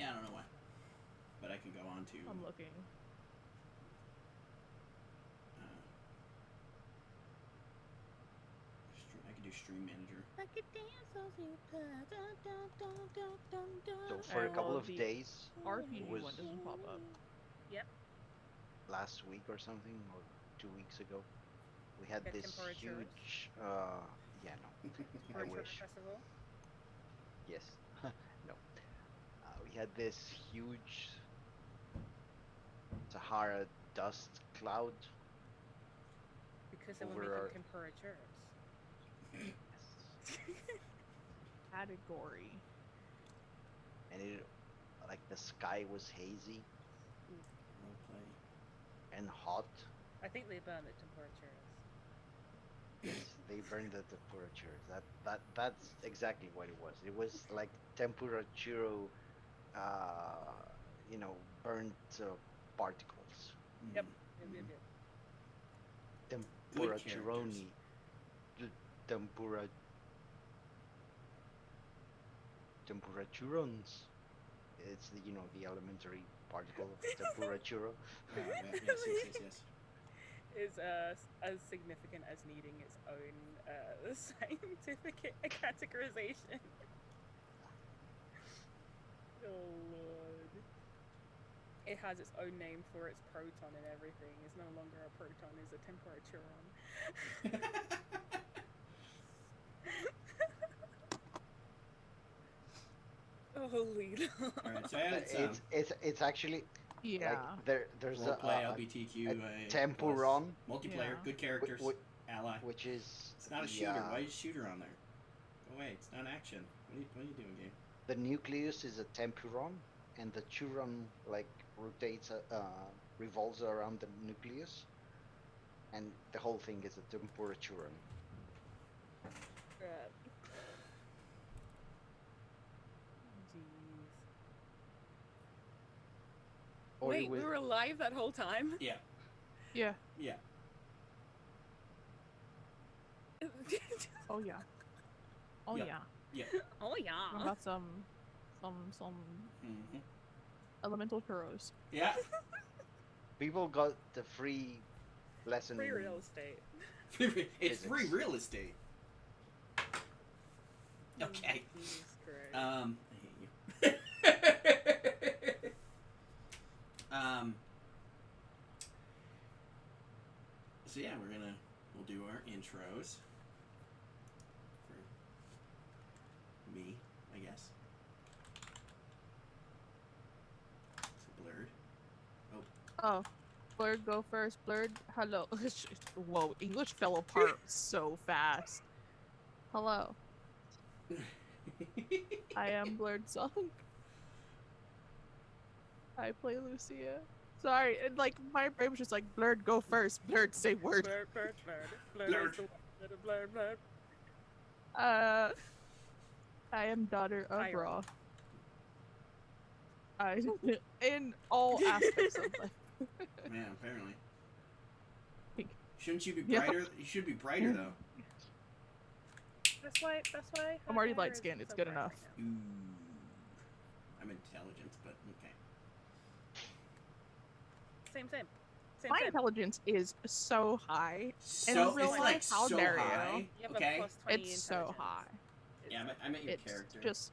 Yeah, I don't know why. But I can go on to... I'm looking. I can do Stream Manager. So for a couple of days, RPG was one doesn't pop up. Yep. last week or something, or 2 weeks ago, we had Get this temperatures. huge. Yeah, no, I Temperature wish. festival. Yes, no. We had this huge Sahara dust cloud Because they were over making our. temperatures. Yes. Category. And it, like the sky was hazy Roleplay. and hot. I think they burned the temperatures. Yes, they burned the temperature. That's exactly what it was. It was like tempura churro, burnt particles. Yep. Yep. Tempura Good characters. churroni, tempura churrons. It's the elementary particle of tempura churro. Yes. Is as significant as needing its own scientific categorization. Oh lord. It has its own name for its proton and everything. It's no longer a proton, it's a temperaturon. Holy lord. Alright, so I added It's actually Yeah. like there's roleplay, a LBTQ, tempuron, multiplayer, Yeah. good characters, ally. which is It's not a shooter. Why is a shooter on there? Go away. It's not action. What are you doing, game? the nucleus is a tempuron, and the churon rotates, revolves around the nucleus, and the whole thing is a tempurachuron. Jeez. Or Wait, we were alive that whole time? Yeah. Yeah. Yeah. Oh yeah. Oh Yep. yeah. Yeah. Oh What yeah. about some Mm-hmm. elemental churros? Yeah. people got the free lesson Free in real estate. It's free Physics. real estate. Okay. Jesus Christ. I hate you. So yeah, we'll do our intros for me, I guess. So Blurred. Oh, Blurred, go first. Blurred, hello. Whoa, English fell apart so fast. Hello, I am Blurred Song. I play Lucia. Sorry, and my brain was just like, Blurred, go first. Blurred, say word. Blurred. Blurred. Blurred. I am daughter of Iron. Ra. In all aspects of life. Man, apparently. Pink. Shouldn't you be Yeah. brighter? You should be brighter though. That's why. I'm already her light is skinned, it's so good bright enough. right now. Ooh. I'm intelligent, but okay. Same. My intelligence is so high. So real it's life, like how so dare you? high. You have Okay. a plus 20 It's so intelligence. high. Yeah, I meant your It's character. just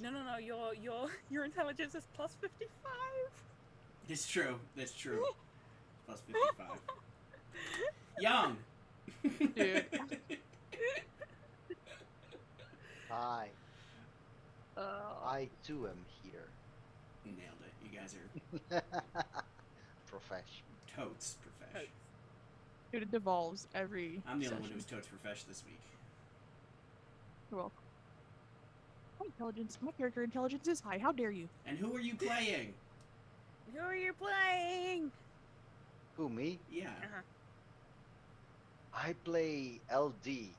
No. Your intelligence is plus 55. It's true. That's true. Plus 55. Young. Dude. Hi, I too am here. Nailed it. You guys are Profession. totes profesh. dude, it devolves every I'm the only one session. who was totes profesh this week. You're welcome. My character intelligence is high. How dare you? And who are you playing? Who are you playing? Who, me? Yeah. Uh-huh. I play LD.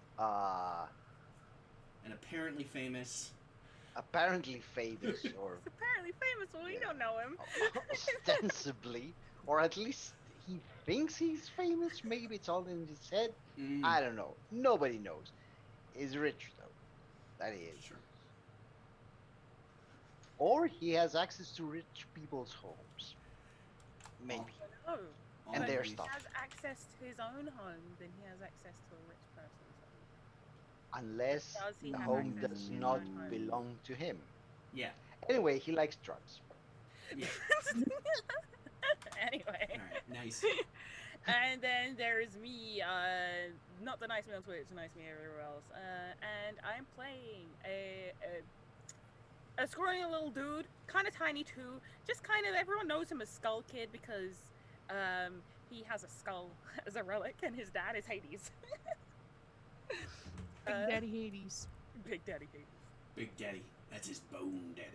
An apparently famous. Apparently famous, or He's apparently famous, but we Yeah. don't know him. ostensibly, or at least he thinks he's famous. Maybe it's all in his head. I don't know. Nobody knows. He's rich though. That he is. Sure. Or he has access to rich people's homes. Maybe. No. All And I their If agree- stuff. he has access to his own home, then he has access to a rich person's home. Unless Does he the have home access does to his not own home? belong to him. Yeah. Anyway, he likes drugs. Yeah. Anyway. All right. Nice. And then there's me, not the nice me on Twitch, the nice me everywhere else. And I'm playing a scrawny little dude, kind of tiny too. Just kind of, everyone knows him as Skull Kid because he has a skull as a relic, and his dad is Hades. Big Daddy Hades. Big Daddy Hades. Big Daddy. That's his bone daddy.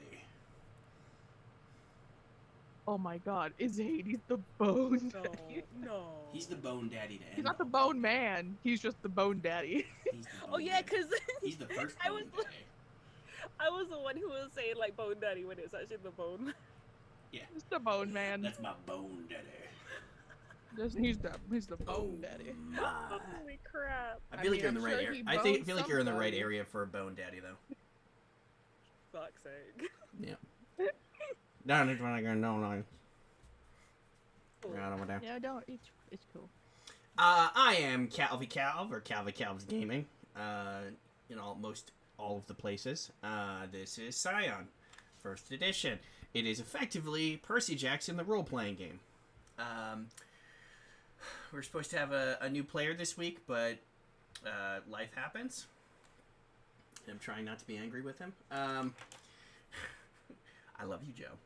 Oh my God, is Hades the bone No, daddy? no. He's the bone daddy to end. He's not the all. bone man. He's just the bone daddy. He's the Oh bone yeah, daddy. because He's the first I bone was- daddy. I was the one who was saying like Bone Daddy when it's actually the Bone. He's the bone man. That's my bone daddy. He's the bone daddy. My. Holy crap! I feel like mean, you're in the I'm right sure area. he I boned feel like you're in the right somebody. area for a bone daddy, though. Fuck's sake. No, it's not gonna no. Cool. Yeah, no, it's cool. I am Calvy Calv, or Calvy Calv's Gaming, in most all of the places. This is Scion, first edition. It is effectively Percy Jackson, the role-playing game. We're supposed to have a new player this week, but life happens. I'm trying not to be angry with him. I love you, Joe.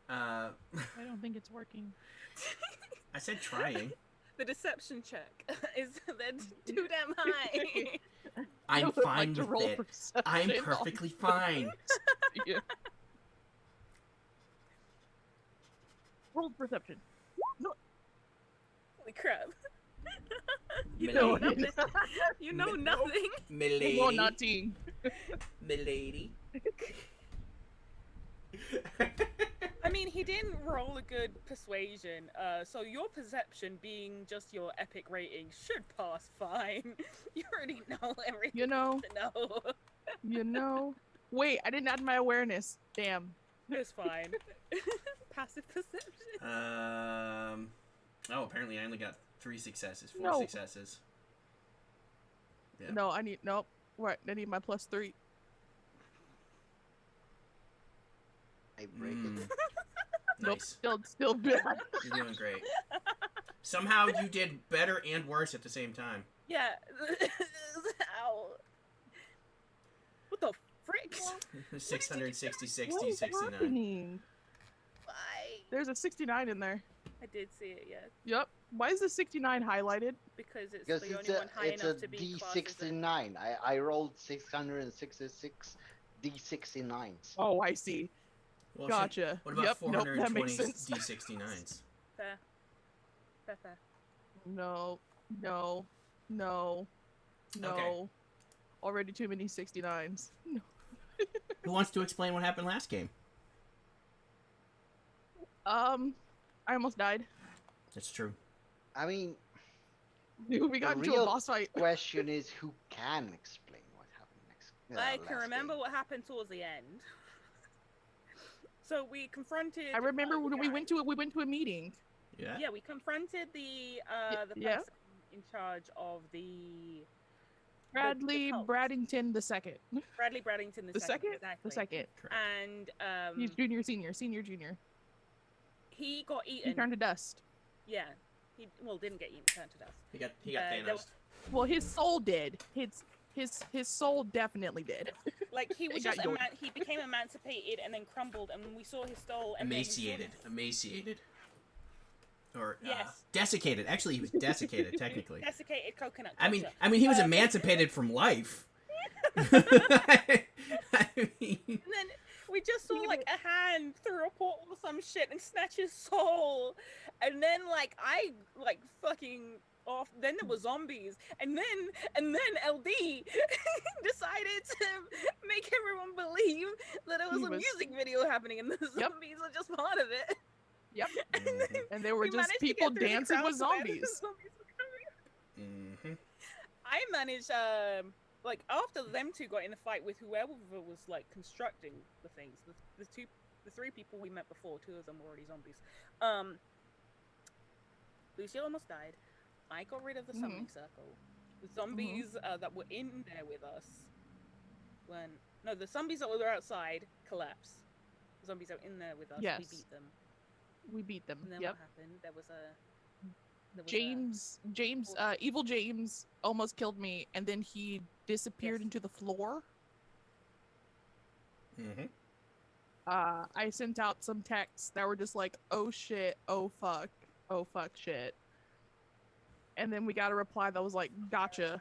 I don't think it's working. I said trying. The deception check is then too damn high. I I'm would like fine to with roll it. perception I'm on perfectly fine. you. Roll perception. Holy crap! You Milady. know nothing. You know nothing. Milady. Roll 19. Milady. I mean, he didn't roll a good persuasion, so your perception, being just your epic rating, should pass fine. You already know everything You know, to know. Wait, I didn't add my awareness. Damn. It's fine. Passive perception. Oh, apparently I only got 3 successes. 4 No. successes. Yeah. No, I need nope. What? I need my +3. I break it. Nope. Nice. Still bad. You're doing great. Somehow you did better and worse at the same time. Yeah. Ow. What the frick? 660, 60, What is 69. happening? Why? There's a 69 in there. I did see it, yeah. Yep. Why is the 69 highlighted? Because it's Because the it's only one high it's a enough to be classed as a... D69. I rolled 666 D69s. Oh, I see. Well, Gotcha. What about Yep, nope, 420 that makes sense. D69s? Fair. Fair. No. Okay. Already too many 69s. No. Who wants to explain what happened last game? I almost died. That's true. I mean, We got The into a real boss fight. question is who can explain what happened next. I can last remember game. what happened towards the end. So we confronted... I remember the when we guy. went to a meeting. Yeah. Yeah, we confronted the person yeah. in charge of the Bradley cult. Braddington the second. Bradley Braddington The second? exactly. The second. Correct. And He's junior, junior. he got He eaten. turned to dust. Yeah, he did get eaten, turned to dust. He got there Thanos. Well, his soul did. His soul definitely did. Like he was He got just yoinked. he became emancipated and then crumbled, and we saw his soul. And then we saw Emaciated. Or Yes. desiccated. Actually, he was desiccated technically. desiccated coconut. I mean, culture. he was emancipated from life. I mean, And then we just saw like a hand through a portal or some shit and snatch his soul, and then like I like fucking off. Then there were zombies, and then LD decided to make everyone believe that it was He a was- music video happening, and the Yep. zombies were just part of it. Yep. And then And they were we just managed to get people through the dancing crowd with to where the zombies. zombies were coming. mhm. I managed like after them two got in a fight with whoever was like constructing the things, the three people we met before, two of them were already zombies. Lucy almost died. I got rid of the summoning circle. The zombies that were in there with us, the zombies that were outside collapsed. The zombies that were in there with us, Yes. we beat them. We beat them. And then Yep. what happened? There was James, evil James almost killed me, and then he disappeared into the floor. Mm-hmm. I sent out some texts that were just like, "Oh shit, oh fuck shit," and then we got a reply that was like, "Gotcha."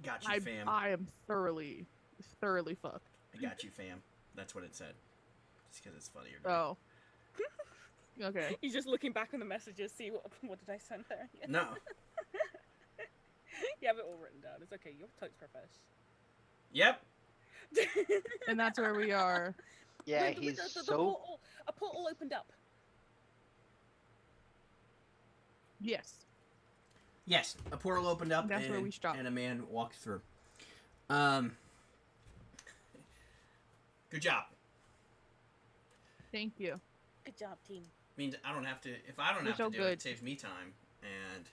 Got you, fam. I am thoroughly fucked. I got you, fam. That's what it said. Just because it's funnier. Oh. Okay. He's just looking back on the messages, see what did I send there. Yeah. No. You have it all written down. It's okay. You're totes profesh. Yep. And that's where we are. Yeah, The he's a portal opened up. Yes. Yes, a portal opened up, That's where we stopped. and a man walked through. Good job. Thank you. Good job, team. Means I don't have to. If I don't have to do it, it saves me time, and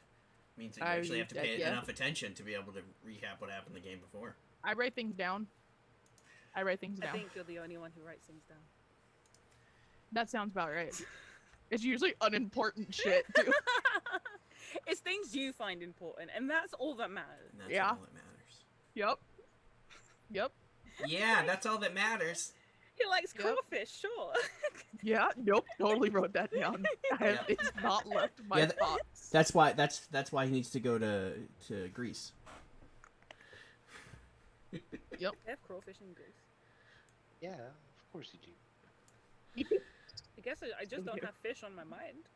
means that you actually have to pay enough attention to be able to recap what happened the game before. I write things down. I think you're the only one who writes things down. That sounds about right. It's usually unimportant shit, too. It's things you find important, and that's all that matters. And that's all that matters. Yep. Yeah, that's all that matters. He likes crawfish, sure. Yeah. Nope. Totally wrote that down. It's not left my thoughts. That's why he needs to go to Greece. Yep. They have crawfish in Greece. Yeah, of course you do. I guess I just don't have fish on my mind.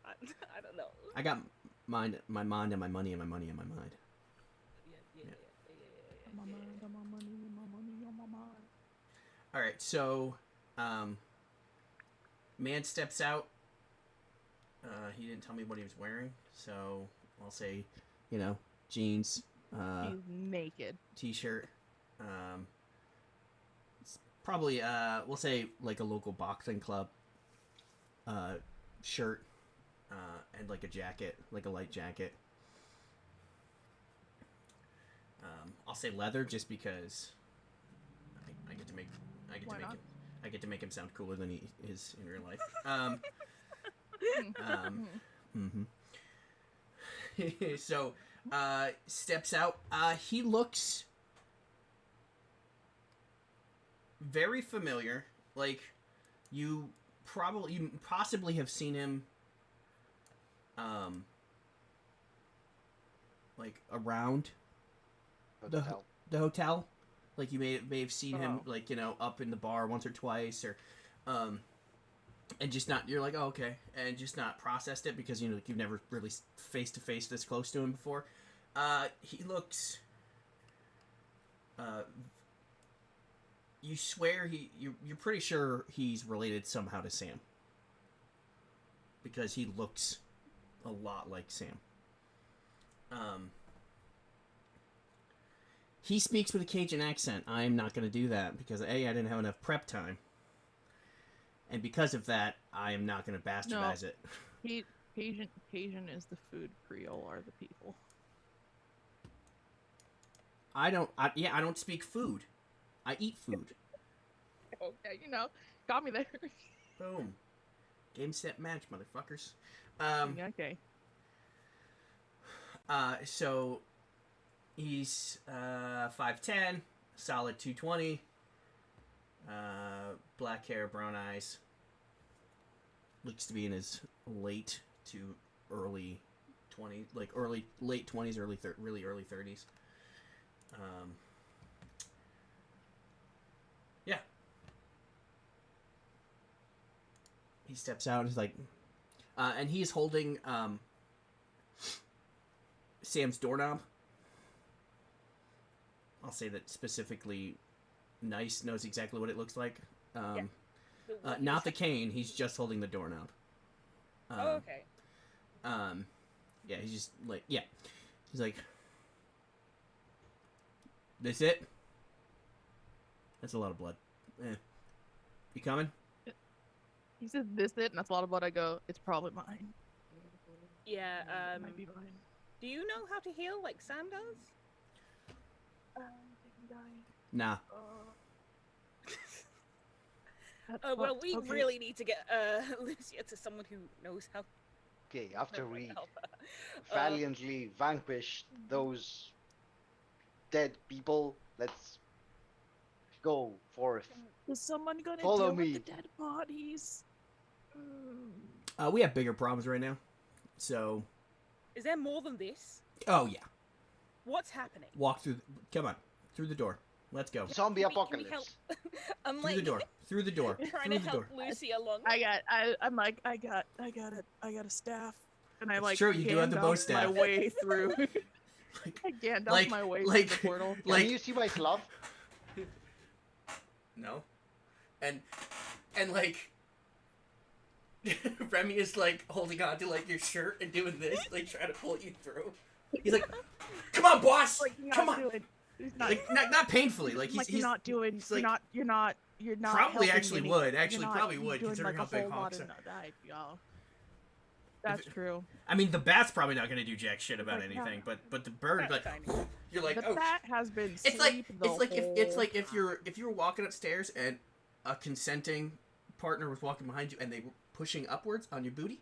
I don't know. I got my mind and my money and my money and my mind. Yeah. My mind, my money, my money on my mind. All right, so, man steps out. He didn't tell me what he was wearing, so I'll say, jeans. He's naked. T-shirt. It's probably we'll say like a local boxing club. Shirt. And like a jacket, like a light jacket. I'll say leather just because I get to make him sound cooler than he is in real life. So steps out. He looks very familiar. Like you possibly have seen him like around the hotel. Like you may have seen him like up in the bar once or twice, or and just not, you're like, oh, okay, and just not processed it because you've never really face to face this close to him before. He looks you swear you're pretty sure he's related somehow to Sam, because he looks a lot like Sam. He speaks with a Cajun accent. I'm not going to do that because I didn't have enough prep time, and because of that, I am not going to bastardize it. Cajun is the food. Creole are the people. I don't speak food. I eat food. Okay, got me there. Boom. Game, set, match, motherfuckers. Okay. So he's 5'10", solid 220, black hair, brown eyes. Looks to be in his late to early 20s, like late 20s, really early 30s. Yeah. He steps out and he's like, and he's holding Sam's doorknob. I'll say that specifically Nice knows exactly what it looks like. Not the cane, he's just holding the doorknob. Okay. Yeah, he's just like, yeah. He's like, This it? That's a lot of blood. You coming? He said this it, and that's a lot of blood. I go, it's probably mine. Yeah. It might be mine. Do you know how to heal like Sam does? Nah. Well, we okay. really need to get Lucia to someone who knows how. Okay, after to we help her. valiantly vanquish those dead people, let's go forth. Is someone gonna Follow deal me. with the dead bodies? We have bigger problems right now. So. Is there more than this? Oh yeah. What's happening? Walk through. Come on, through the door. Let's go. Zombie Can we apocalypse. help? I'm Through like the door. Through the door. trying through to the help door. Lucy along. I got a staff, and I It's like. true, you do have the bow Gandalf'd staff. My way through. I Gandalf'd my way through the portal. Like- Can you see my glove? No. And like Remy is like holding on to like your shirt and doing this, like trying to pull you through. He's like, "Come on, boss! Like, you're Come not on!" doing. He's not. Like not painfully. Like like he's you're not doing. he's You're like- not. You're not. Probably helping actually any- would. you're Actually not probably would, doing, considering like, how a big whole lot Hawks of are. that, y'all. That's true. I mean, the bat's probably not going to do jack shit about Like, anything, yeah. but the bird, like, Tiny. you're like, The oh. bat has been. It's like asleep the it's like whole if you're walking upstairs and a consenting partner was walking behind you and they were pushing upwards on your booty,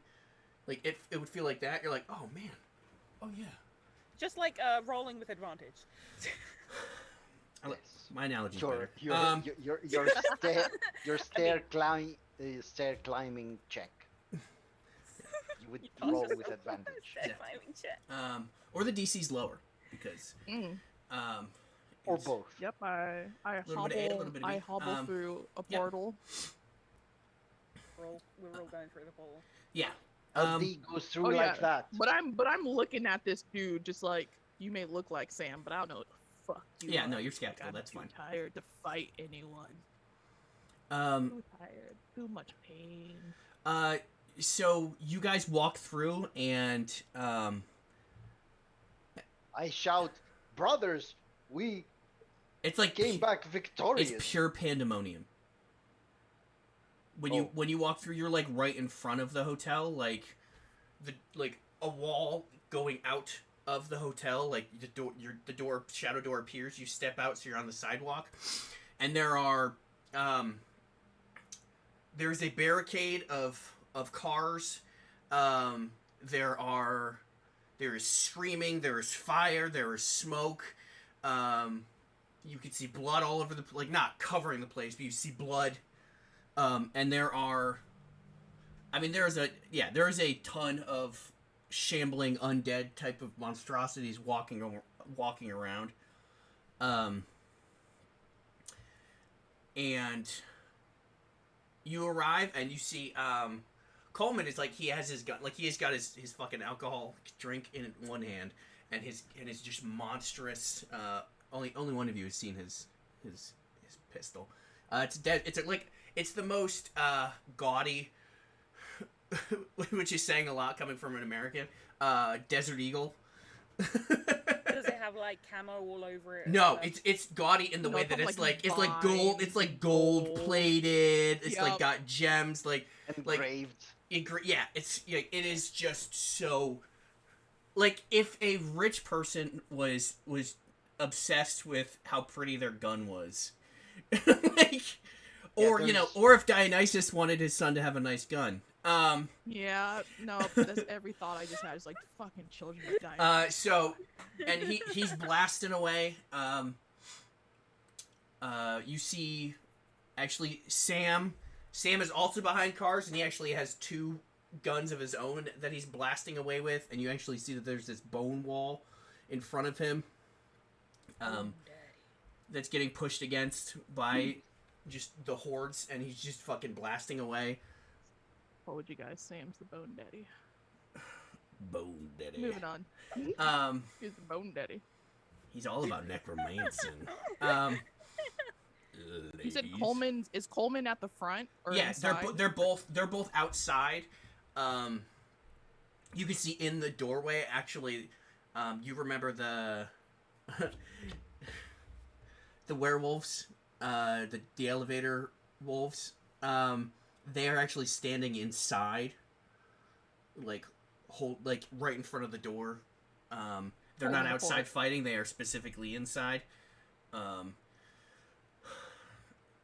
like it would feel like that. You're like, oh man, oh yeah. Just like rolling with advantage. Yes. My analogy's Your better. stair climbing check. You would Yours roll is with a advantage. stair climbing check. Or the DC's lower because Mm. Or it's- both. Yep, I Little bit of A, little bit of B. hobble through a yeah. portal. We're all going through the portal. Yeah. A D goes through oh, yeah. like that. But I'm looking at this dude just like you may look like Sam, but I don't know what the fuck you Yeah, are. no, you're Like, skeptical. I'm That's too fine. tired to fight anyone. Too tired. Too much pain. So you guys walk through and I shout, brothers, we it's like came back victorious. it's pure pandemonium. When you walk through, you're like right in front of the hotel, like a wall going out of the hotel, like the shadow door appears. You step out, so you're on the sidewalk, and there's a barricade of cars. There is screaming, there is fire, there is smoke. You can see blood all over like not covering the place, but you see blood. And there is a ton of shambling undead type of monstrosities walking around. And you arrive and you see Coleman is like he has his gun, like he has got his fucking alcohol drink in one hand and his just monstrous only one of you has seen his pistol. It's dead. It's the most gaudy, which is saying a lot coming from an American. Desert Eagle. Does it have like camo all over it? No, it's gaudy in the way that it's gold. It's like gold plated. It's like got gems, like Engraved. it is just so. Like if a rich person was obsessed with how pretty their gun was, like. Or or if Dionysus wanted his son to have a nice gun. Yeah, no, that's every thought I just had is like fucking children are dying. And he's blasting away. You see, actually, Sam is also behind cars, and he actually has two guns of his own that he's blasting away with. And you actually see that there's this bone wall in front of him, that's getting pushed against by just the hordes, and he's just fucking blasting away. What would you guys say? Sam's the bone daddy. Bone daddy. Moving on. He's the bone daddy. He's all about necromancing. You said Ladies. Coleman's is Coleman at the front or Yeah, inside? they're both outside. You can see in the doorway. Actually, you remember the the werewolves, the elevator wolves, they are actually standing inside, like right in front of the door. They're not Holding the outside fort. fighting; they are specifically inside.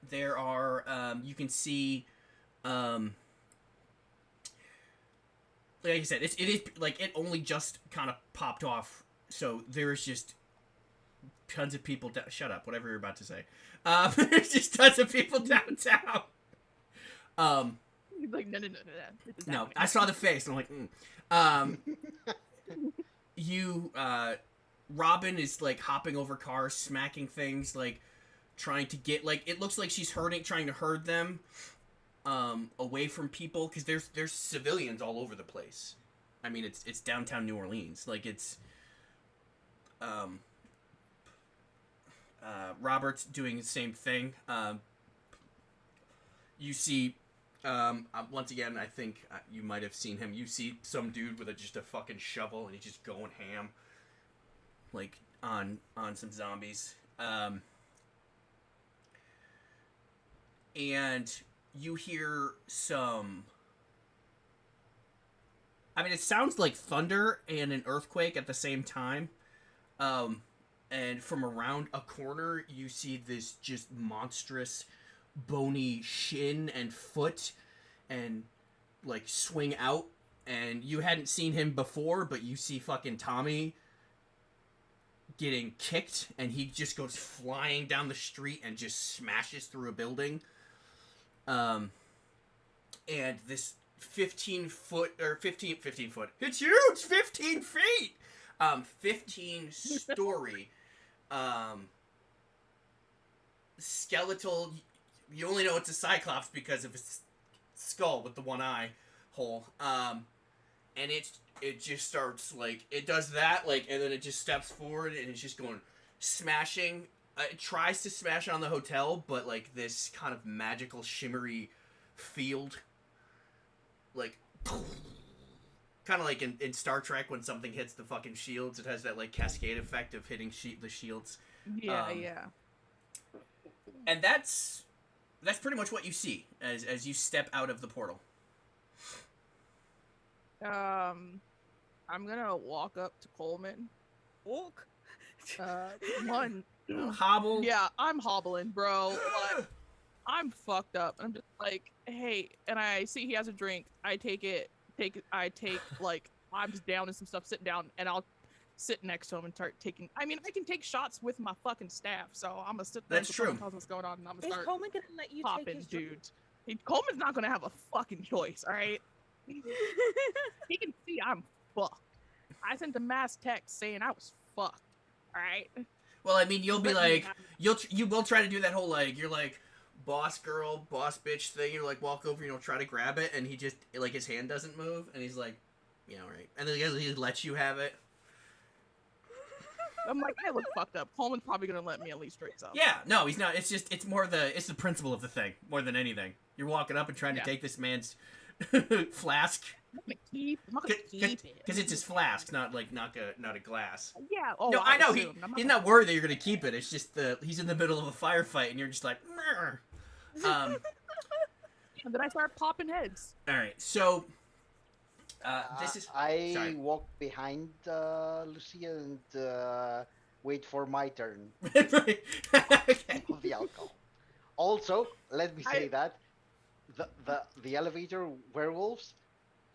There are you can see, like I said, it is like it only just kind of popped off, so there's just tons of people. Shut up, whatever you're about to say. There's just tons of people downtown. He's like, no. This is No, happening. I saw the face, and I'm like, you, Robin is like hopping over cars, smacking things, like trying to get, like, it looks like she's trying to herd them, away from people, because there's civilians all over the place. I mean, it's downtown New Orleans, like it's, Robert's doing the same thing. You see, once again, I think you might have seen him. You see some dude with just a fucking shovel, and he's just going ham, like on some zombies. And you hear some. I mean, it sounds like thunder and an earthquake at the same time. And from around a corner, you see this just monstrous, bony shin and foot, and like swing out. And you hadn't seen him before, but you see fucking Tommy getting kicked, and he just goes flying down the street and just smashes through a building. And this 15 foot, it's huge, 15 feet, 15 story, skeletal, you only know it's a cyclops because of its skull with the one eye hole, and it just starts, like, it does that, like, and then it just steps forward, and it's just going, smashing, it tries to smash on the hotel, but, like, this kind of magical, shimmery field, like, kind of like in Star Trek when something hits the fucking shields, it has that, like, cascade effect of hitting the shields. Yeah. And that's pretty much what you see as you step out of the portal. I'm gonna walk up to Coleman. Walk. One. Hobble. Yeah, I'm hobbling, bro. Like, I'm fucked up. I'm just like, hey, and I see he has a drink. I take, like, I'm just down and some stuff, sitting down, and I'll sit next to him and start taking. I mean, I can take shots with my fucking staff, so I'm gonna sit there. That's true. Tells what's going on, and I'm gonna Is start Coleman gonna let you take popping, his drink? dude. Coleman's not gonna have a fucking choice, all right? He can see I'm fucked. I sent a mass text saying I was fucked. All right. Well, I mean, you'll be Let me like, you will try to do that whole, like, you're like boss girl, boss bitch thing. You like walk over, try to grab it, and he just, like, his hand doesn't move, and he's like, yeah, all right, and then he lets you have it. I'm like, I look fucked up. Coleman's probably gonna let me at least drink some. Yeah, no, he's not. It's just, it's the principle of the thing more than anything. You're walking up and trying to take this man's flask. I'm not gonna keep it. Because it's his flask, not a glass. Yeah. Oh, No, I know assumed. he's not worried that you're gonna keep it. It's just he's in the middle of a firefight, and you're just like, And then I start popping heads. all right, so this is. I sorry. walk behind Lucia and wait for my turn Okay. of the alcohol. Also, let me say that the elevator werewolves,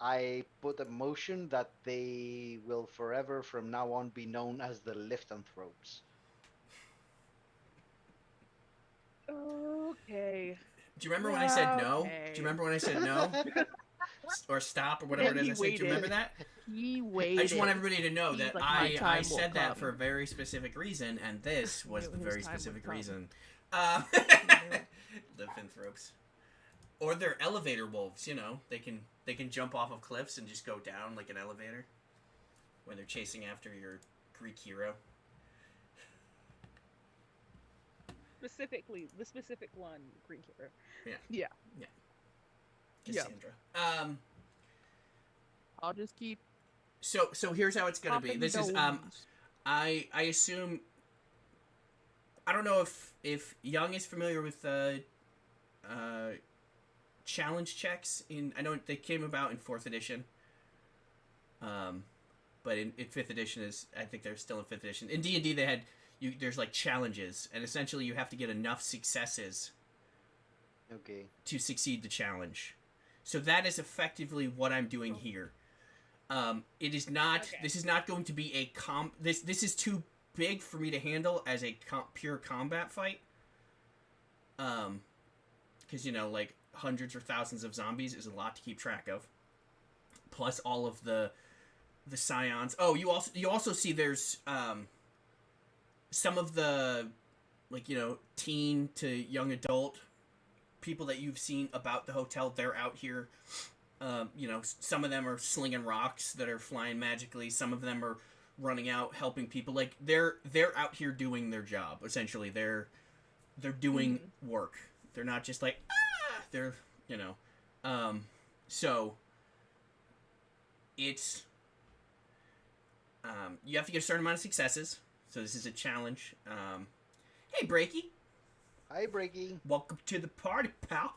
I put a motion that they will forever from now on be known as the Lyphanthropes. Okay. Do you remember when I said no? Okay. Do you remember when I said no? Or stop or whatever it is I said? Do you remember that? He waited. I just want everybody to know that Like, my I time will said that come. for a very specific reason, and this was the His very time would specific come. reason. Lyphanthropes. Or they're elevator wolves, they can jump off of cliffs and just go down like an elevator when they're chasing after your Greek hero. Specifically, the specific one, Green Hero. Yeah. Cassandra. I'll just keep. So here's how it's gonna be. popping This is those. I assume I don't know if Young is familiar with challenge checks. I know they came about in 4th edition. But in 5th edition I think they're still in 5th edition. In D&D they had there's like challenges, and essentially you have to get enough successes to succeed the challenge. So that is effectively what I'm doing here. It is not. Okay. This is not going to be a This is too big for me to handle as a pure combat fight. Because like hundreds or thousands of zombies is a lot to keep track of. Plus all of the Scions. Oh, you also see there's some of the teen to young adult people that you've seen about the hotel. They're out here. Some of them are slinging rocks that are flying magically. Some of them are running out helping people. Like they're out here doing their job. Essentially, they're doing work. They're not just like they're so it's you have to get a certain amount of successes. So this is a challenge. Hey, Breaky. Hi, Breaky. Welcome to the party, pal.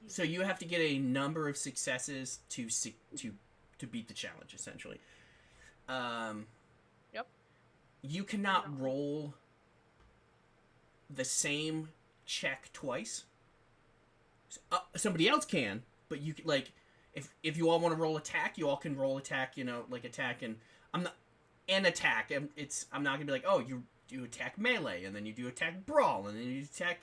So you have to get a number of successes to beat the challenge, essentially. Yep. You cannot roll the same check twice. Somebody else can, but you if you all want to roll attack, you all can roll attack. Attack, and I'm not gonna be like, oh, you do attack melee, and then you do attack brawl, and then you attack,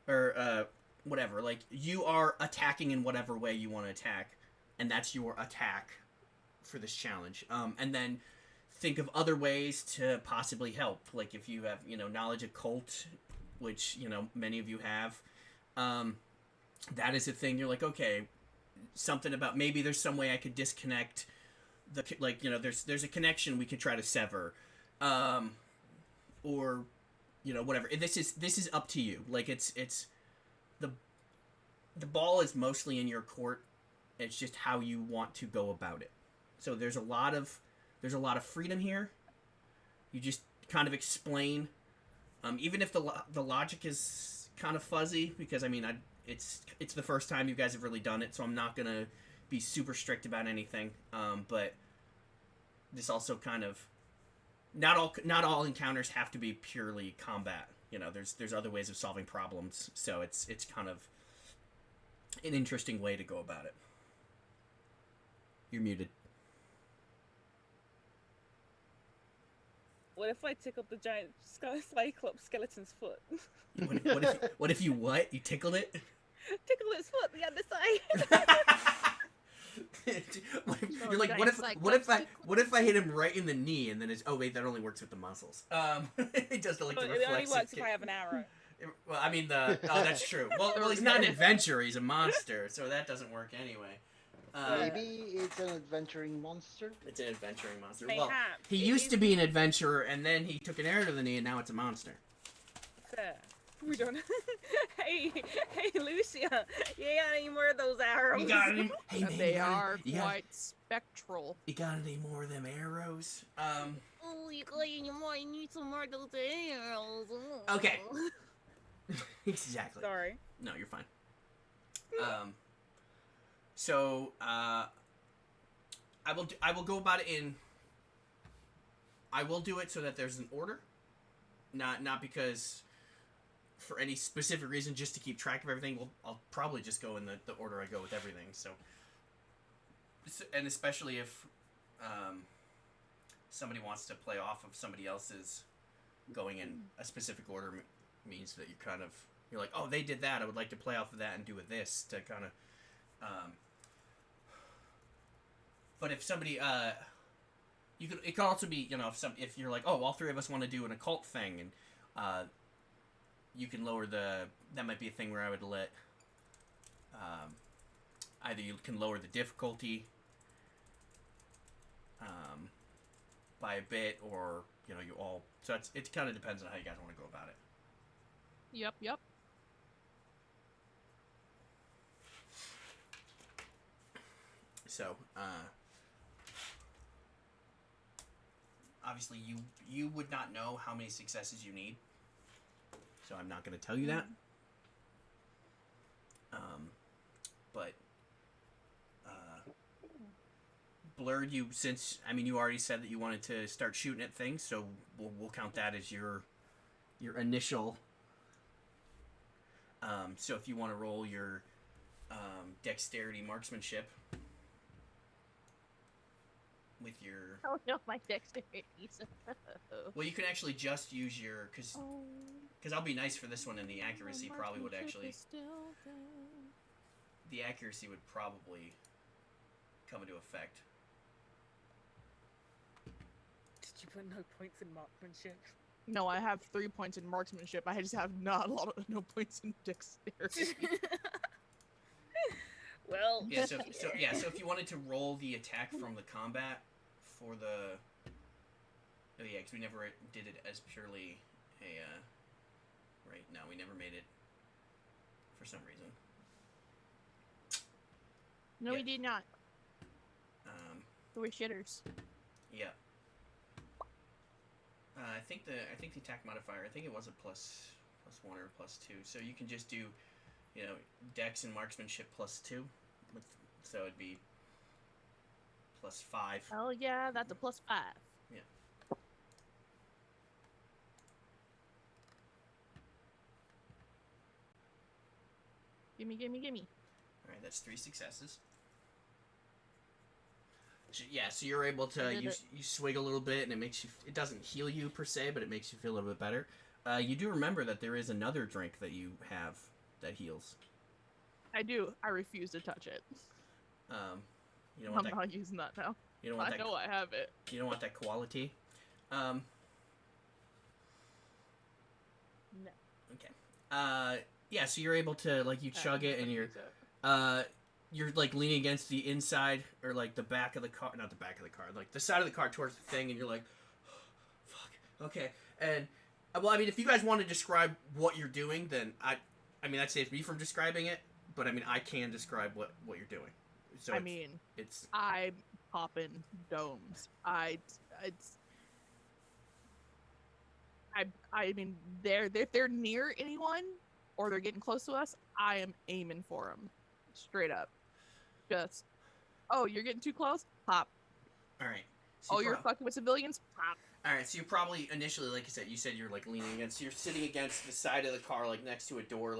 or whatever. Like you are attacking in whatever way you want to attack, and that's your attack for this challenge. And then think of other ways to possibly help. Like if you have knowledge occult, which many of you have, that is a thing. You're like, okay, something about maybe there's some way I could disconnect there's a connection we could try to sever, or whatever. This is up to you. Like it's the ball is mostly in your court. It's just how you want to go about it. So there's a lot of freedom here. You just kind of explain, even if the logic is kind of fuzzy, because it's the first time you guys have really done it, so I'm not gonna be super strict about anything. But this also kind of not all encounters have to be purely combat. There's other ways of solving problems. So it's kind of an interesting way to go about it. You're muted. What if I tickled the giant cyclops skeleton's foot? What if you what? You tickled it? Tickle its foot the other side. You're like, what if I hit him right in the knee, and then it's wait, that only works with the muscles. It does the reflexive It only works kick. if I have an arrow. Well, that's true. Well, he's not an adventurer; he's a monster, so that doesn't work anyway. Maybe it's an adventuring monster. It's an adventuring monster. Mayhap. Well, he used to be an adventurer, and then he took an arrow to the knee, and now it's a monster. Fair. We don't. Hey, Lucia, you got any more of those arrows? You got any? Hey, man, They are quite spectral. You got any more of them arrows? Oh, you got any more? I need some more of those arrows. Okay. Exactly. Sorry. No, you're fine. So I will go about it in. I will do it so that there's an order, not because for any specific reason, just to keep track of everything. I'll probably just go in the order I go with everything. So, and especially if somebody wants to play off of somebody else's going in a specific order means that you're like, oh, they did that. I would like to play off of that and do with this to kind of. But if somebody, it can also be, if you're like, oh, all three of us want to do an occult thing, and you can lower that might be a thing where I would let, either you can lower the difficulty, by a bit, or, you all, so it kind of depends on how you guys want to go about it. Yep. So, obviously you would not know how many successes you need, so I'm not going to tell you that. But Blurred, you already said that you wanted to start shooting at things, so we'll count that as your initial. So if you want to roll your dexterity marksmanship with your. Oh no, my dexterity. Well, you can actually just use your because I'll be nice for this one, and the accuracy probably would actually. The accuracy would probably come into effect. Did you put no points in marksmanship? No, I have 3 points in marksmanship. I just have no points in dexterity. Well. Yeah. So if you wanted to roll the attack from the combat for the. Oh yeah, because we never did it as purely a. Right. No, we never made it. For some reason. No, we did not. We're shitters. Yeah. I think the attack modifier. I think it was a plus 1 or +2. So you can just do, dex and marksmanship +2. So it'd be +5. Oh yeah, that's a +5. Yeah. Gimme. All right, that's 3 successes. Yeah, so you're able to you swig a little bit, and it doesn't heal you per se, but it makes you feel a little bit better. You do remember that there is another drink that you have that heals. I do. I refuse to touch it. You don't want I'm not using that now. You don't want that. I know I have it. You don't want that quality. No. Okay. Yeah, so you're able to you chug it, and you're leaning against the inside or the back of the car, not the back of the car, the side of the car towards the thing, and you're like, oh, fuck, okay. And well, if you guys want to describe what you're doing, then that saves me from describing it. But I can describe what you're doing. So I'm popping domes. If they're near anyone or they're getting close to us, I am aiming for them, straight up. Just, you're getting too close? Pop. All right. So you're fucking with civilians? Pop. All right. So you probably initially, like you said, you're leaning against. You're sitting against the side of the car, next to a door,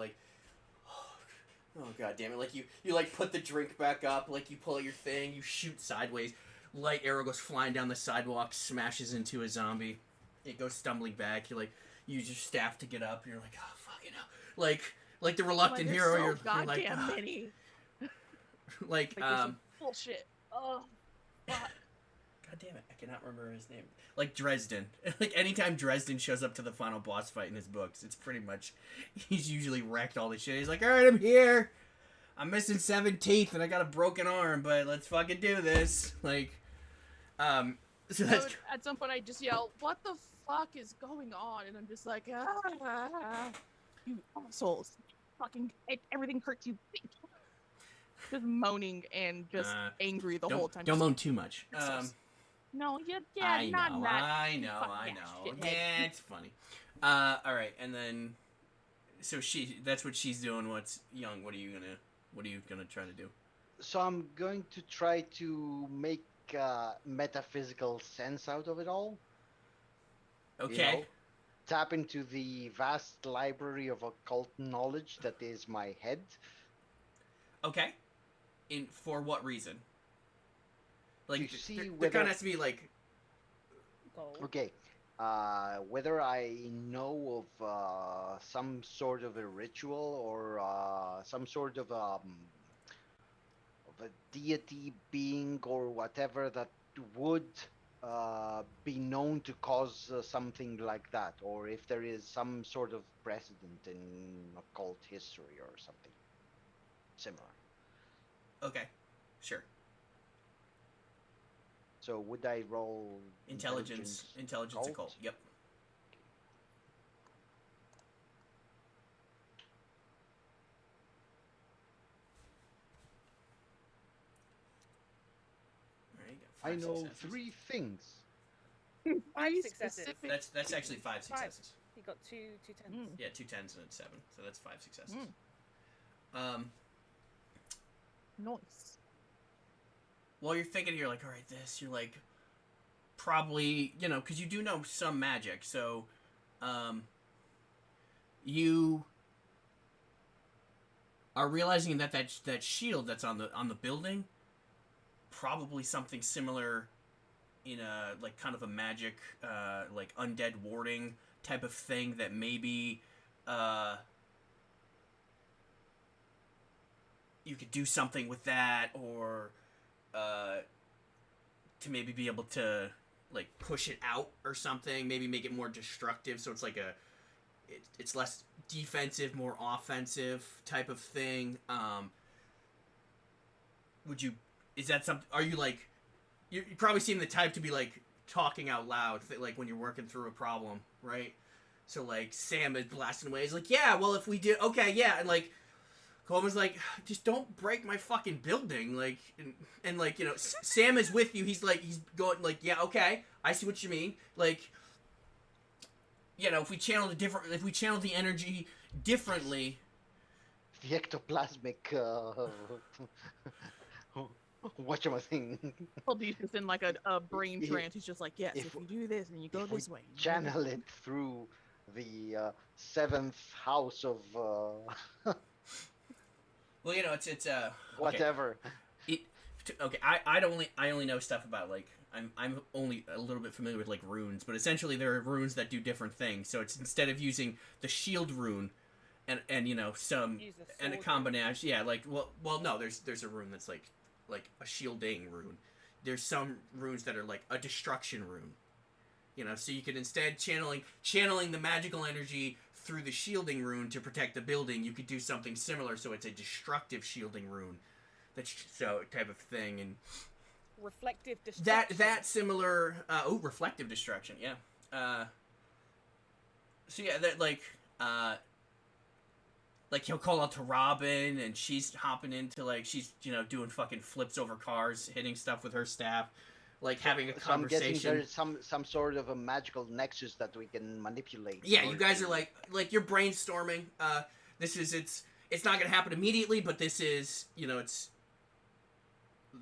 oh god damn it! You put the drink back up, you pull out your thing, you shoot sideways, light arrow goes flying down the sidewalk, smashes into a zombie. It goes stumbling back. You use your staff to get up. You're like, oh fucking hell! Like the reluctant hero. So you're goddamn many. Bullshit. Oh, fuck. God damn it! I cannot remember his name. Dresden. Anytime Dresden shows up to the final boss fight in his books, it's pretty much he's usually wrecked all this shit. He's like, all right, I'm here. I'm missing 7 teeth and I got a broken arm, but let's fucking do this. So that's... At some point, I just yell, "What the fuck is going on?" And I'm just like, "You assholes! Fucking everything hurts, you bitch!" Just moaning and just angry the whole time. Don't moan too much. No, yeah, I not know, that. I know. Yeah, it's funny. All right, and then, so that's what she's doing. What's Young? What are you gonna try to do? So I'm going to try to make metaphysical sense out of it all. Okay. Tap into the vast library of occult knowledge that is my head. Okay. For what reason? To see there whether... kind of has to be Okay. Whether I know of some sort of a ritual or some sort of a deity being or whatever that would be known to cause something like that, or if there is some sort of precedent in occult history or something similar. Okay, sure. So would I roll intelligence occult? Yep. All right, I know successes. 3 things. 5 Be successes. specific. That's actually 5 successes. He got two tens. Mm. Yeah, 2 10s and a 7, so that's 5 successes. Nice. While you're thinking, you're like, all right, you're like, probably, you know, because you do know some magic, so, you are realizing that shield that's on the building, probably something similar in a, like, kind of a magic, like, undead warding type of thing that maybe, you could do something with that, or to maybe be able to like push it out or something, maybe make it more destructive, so it's like it's less defensive, more offensive type of thing. Is that something, are you like, you probably seem the type to be like talking out loud, like when you're working through a problem, right? So like Sam is blasting away, he's like, yeah, well, if we did, okay, yeah, and like Coleman's like, just don't break my fucking building, like, and like, you know, Sam is with you. He's like, he's going like, yeah, okay, I see what you mean. Like, you know, if we channel the energy differently, The ectoplasmic. What am I saying? He's just in like a brain If- trance. He's just like, yes, if if you do this and you go if we this way, you go this channel way. it through the 7th house of well, you know, it's okay. whatever. Okay, I only know stuff about, like, I'm only a little bit familiar with like runes, but essentially there are runes that do different things. So it's, instead of using the shield rune and you know some Use the and a sword combination, yeah, like well no, there's a rune that's like a shielding rune. There's some runes that are like a destruction rune. You know, so you could, instead channeling the magical energy through the shielding rune to protect the building, you could do something similar, so it's a destructive shielding rune. That's so type of thing. And Reflective destruction. that similar reflective destruction, yeah. So yeah, that like he'll call out to Robin, and she's hopping into, like, she's, you know, doing fucking flips over cars, hitting stuff with her staff, like having a So I'm guessing conversation. there's some sort of a magical nexus that we can manipulate. Yeah, or you guys to- are like you're brainstorming. This is it's not gonna happen immediately, but this is, you know, it's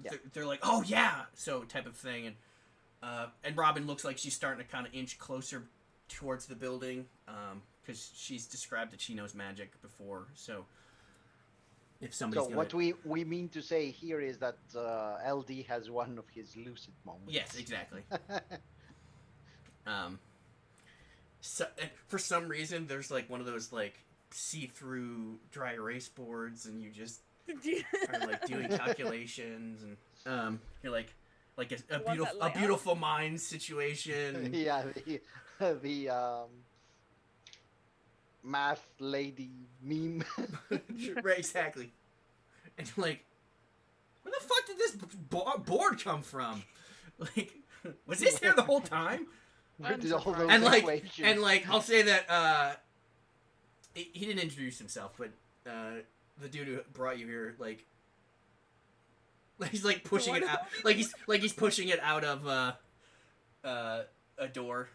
Yeah. they're like, oh yeah, so type of thing. And Robin looks like she's starting to kind of inch closer towards the building, because she's described that she knows magic before. So if somebody's So gonna, what we mean to say here is that LD has one of his lucid moments. yes, exactly. So for some reason there's like one of those like see-through dry erase boards, and you just are like doing calculations, and you're like a ones that light up? beautiful mind situation. Yeah, the math lady meme. Right, exactly. And like, where the fuck did this board come from? Like, was this here the whole time? With all those And like, equations. I'll say that he didn't introduce himself, but the dude who brought you here, like he's like pushing it out, like he's pushing it out of a door.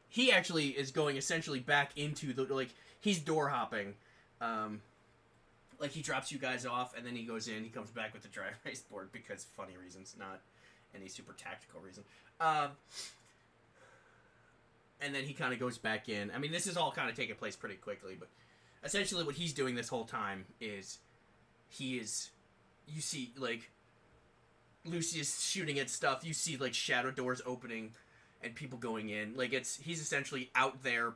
He actually is going essentially back into the, like, he's door hopping. Like, he drops you guys off, and then he goes in. He comes back with the dry erase board because funny reasons, not any super tactical reason. And then he kind of goes back in. I mean, this is all kind of taking place pretty quickly, but essentially what he's doing this whole time is you see, like, Lucy is shooting at stuff. You see, like, shadow doors opening and people going in. Like, he's essentially out there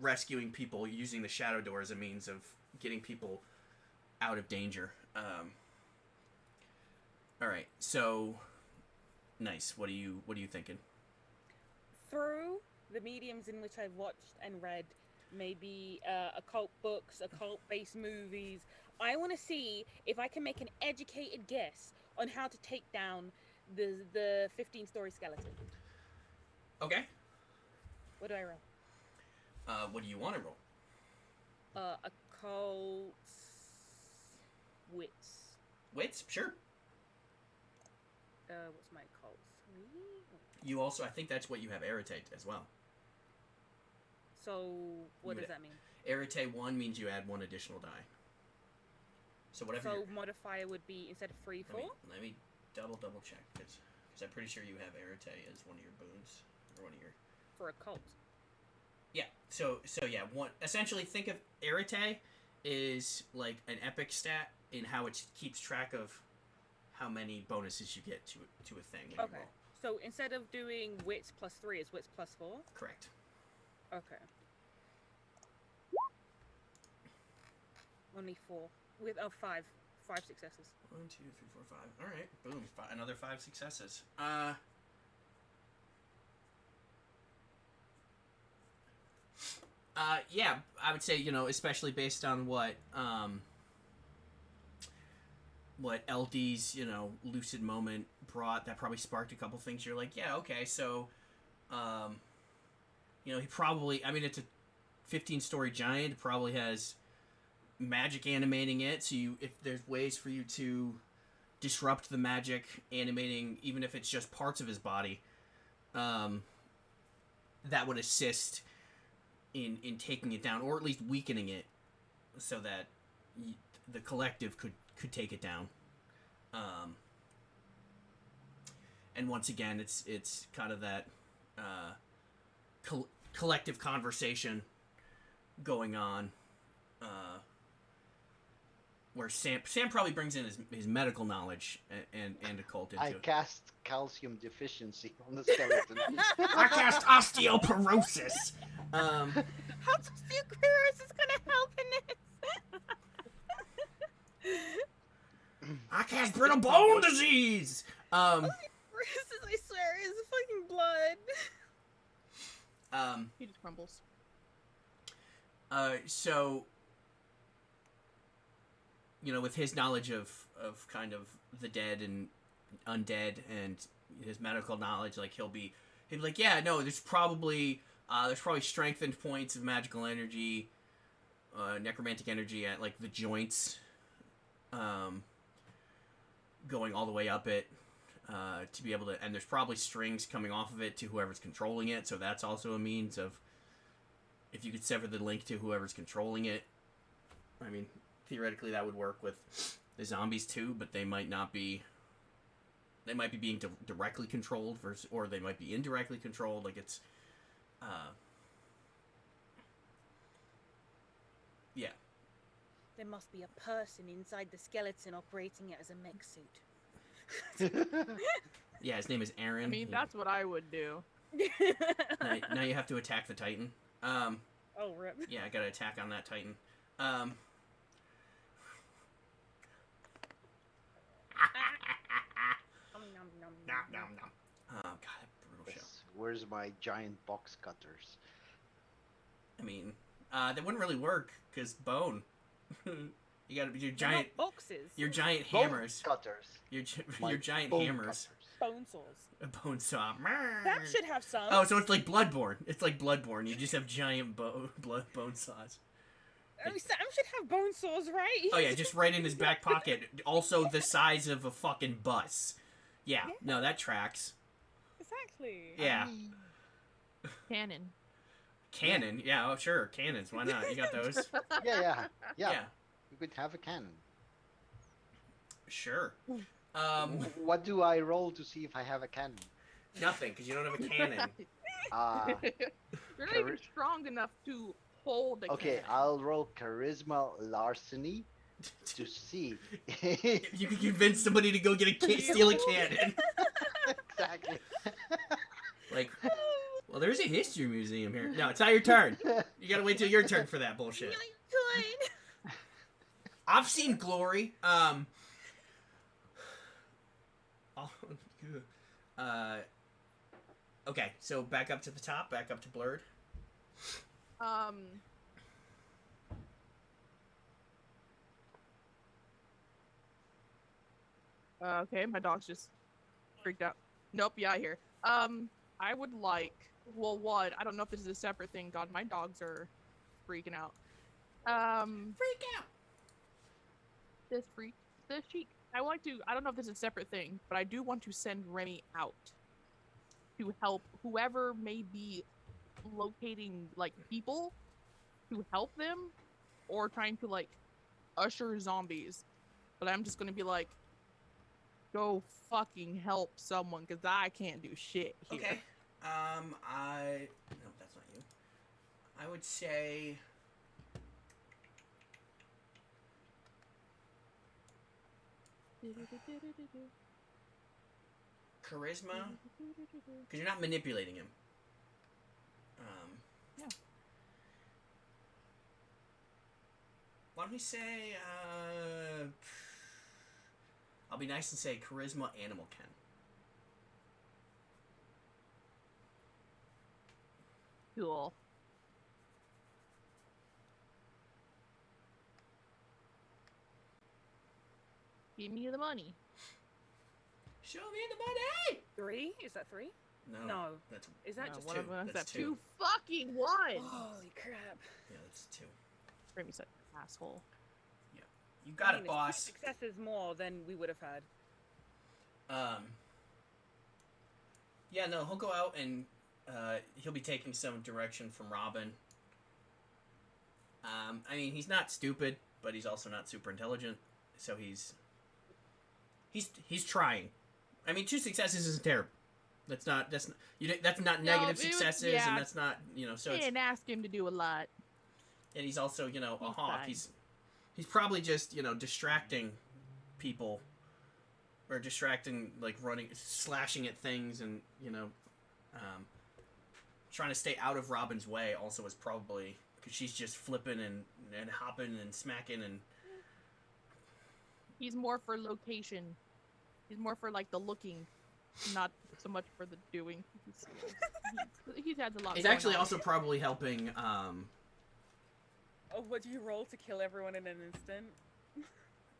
rescuing people using the shadow door as a means of getting people out of danger. All right, so nice. What are you thinking? Through the mediums in which I've watched and read, maybe occult books, occult-based movies, I want to see if I can make an educated guess on how to take down the 15-story skeleton. Okay. What do I roll? What do you want to roll? Occult wits. Wits, sure. What's my occult? 3? You also, I think that's what you have irritate as well. So what You does would- that mean? Irritate 1 means you add 1 additional die. So whatever. So modifier would be instead of 3, 4. Let me double check because I'm pretty sure you have irritate as one of your boons or one of your. For a cult. Yeah. So yeah. One essentially think of irritate is like an epic stat in how it keeps track of how many bonuses you get to a thing when you Okay. roll. So instead of doing wits plus 3, is wits plus 4? Correct. Okay. Only 4. With 5. 5 successes. 1, 2, 3, 4, 5. All right. Boom. Another 5 successes. Yeah, I would say, especially based on what LD's, lucid moment brought, that probably sparked a couple things. You're like, yeah, okay, so, he probably, it's a 15-story giant, it probably has magic animating it, so if there's ways for you to disrupt the magic animating, even if it's just parts of his body, that would assist in taking it down, or at least weakening it, so that the collective could take it down. And once again, it's kind of that collective conversation going on, where Sam probably brings in his medical knowledge and occult into I it. cast calcium deficiency on the skeleton. I cast osteoporosis. How's osteoporosis gonna help in this? I cast brittle bone disease. Osteoporosis, I swear, is fucking blood. He just crumbles. So, with his knowledge of kind of the dead and undead and his medical knowledge, like he'll be like, yeah, no, there's probably strengthened points of magical energy, necromantic energy at like the joints, going all the way up it, to be able to, and there's probably strings coming off of it to whoever's controlling it, so that's also a means of, if you could sever the link to whoever's controlling it. Theoretically that would work with the zombies too, but they might not be. They might be being directly controlled or they might be indirectly controlled. Like it's, yeah. There must be a person inside the skeleton operating it as a mech suit. Yeah, his name is Aaron. That's what I would do. Now you have to attack the Titan. Oh, rip. Yeah, I gotta attack on that Titan. Oh, God, brutal show. Where's my giant box cutters? They wouldn't really work, because bone. You gotta be your They're giant not boxes. your giant Bone hammers. cutters. Your giant Bone hammers. cutters. Bone saws. A bone saw. That should have some. Oh, so it's like Bloodborne. It's like Bloodborne. You just have giant bone saws. Sam should have bone saws, right? Oh yeah, just right in his back pocket. Also the size of a fucking bus. Yeah, no, that tracks. Exactly. Yeah. Cannon. Cannon? Yeah, oh sure, cannons. Why not? You got those? Yeah. Yeah. You could have a cannon. Sure. What do I roll to see if I have a cannon? Nothing, because you don't have a cannon. You're not even strong enough to hold a Okay, cannon. I'll roll charisma larceny to see. If you can convince somebody to go steal a cannon. Exactly. Like, well, there's a history museum here. No, it's not your turn. You gotta wait till your turn for that bullshit. Good. I've seen Glory. Okay, so back up to the top, back up to Blurred. Okay, my dog's just freaked out. Nope, yeah, here. I would like, well, one, I don't know if this is a separate thing. God, my dogs are freaking out. Freak out! The sheik. I would like to, I don't know if this is a separate thing, but I do want to send Remy out. to help whoever may be locating like people to help them or trying to like usher zombies. But I'm just gonna be like, go fucking help someone because I can't do shit here. Okay. No, that's not you. I would say. Charisma, because you're not manipulating him. Yeah. Why don't we say, I'll be nice and say charisma animal ken. Cool. Give me the money. Show me the money! 3? Is that 3? No. No. That's, Is that just one 2? of us That's have two. 2 fucking 1. Holy crap. yeah, that's 2. Remy said asshole. You got I it, mean, boss. 2 successes more than we would have had. Yeah, no, he'll go out and he'll be taking some direction from Robin. I mean, he's not stupid, but he's also not super intelligent, so he's trying. I mean, 2 successes isn't terrible. That's not negative successes, yeah. and that's not so. I It's, didn't ask him to do a lot. and he's also a He's hawk. fine. He's probably just distracting people, or distracting like running, slashing at things, and trying to stay out of Robin's way. Also, is probably because she's just flipping and hopping and smacking and. He's more for location. He's more for like the looking, not so much for the doing. He's had a lot. He's going actually on. also probably helping. Oh, what do you roll to kill everyone in an instant?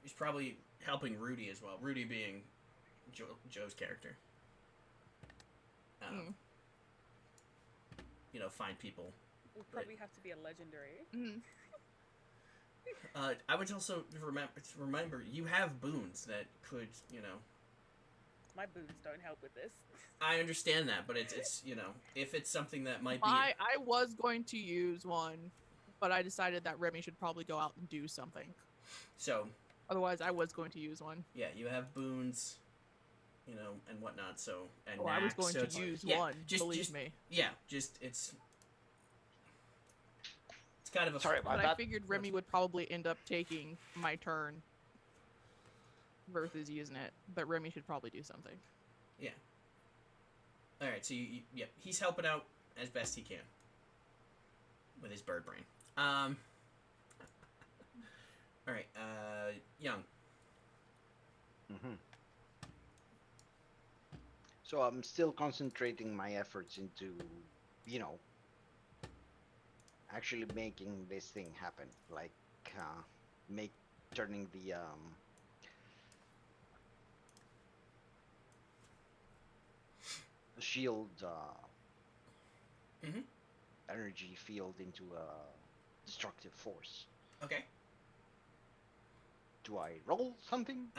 He's probably helping Rudy as well. Rudy being Joe's character. Find people. Would probably have to be a legendary. Mhm. I would also remember you have boons that could My boons don't help with this. I understand that, but it's if it's something that might be. I was going to use one, but I decided that Remy should probably go out and do something. So. Otherwise, I was going to use one. Yeah, you have boons, and whatnot. So and I was knacks, going so to use one. Believe me. Yeah, it's kind of a. Sorry about But that. I figured Remy would probably end up taking my turn versus using it. But Remy should probably do something. Yeah. All right, so he's helping out as best he can with his bird brain. All right, Young. Mm-hmm. So I'm still concentrating my efforts into, actually making this thing happen. Like, turning the shield Mhm. energy field into a destructive force. Okay. Do I roll something?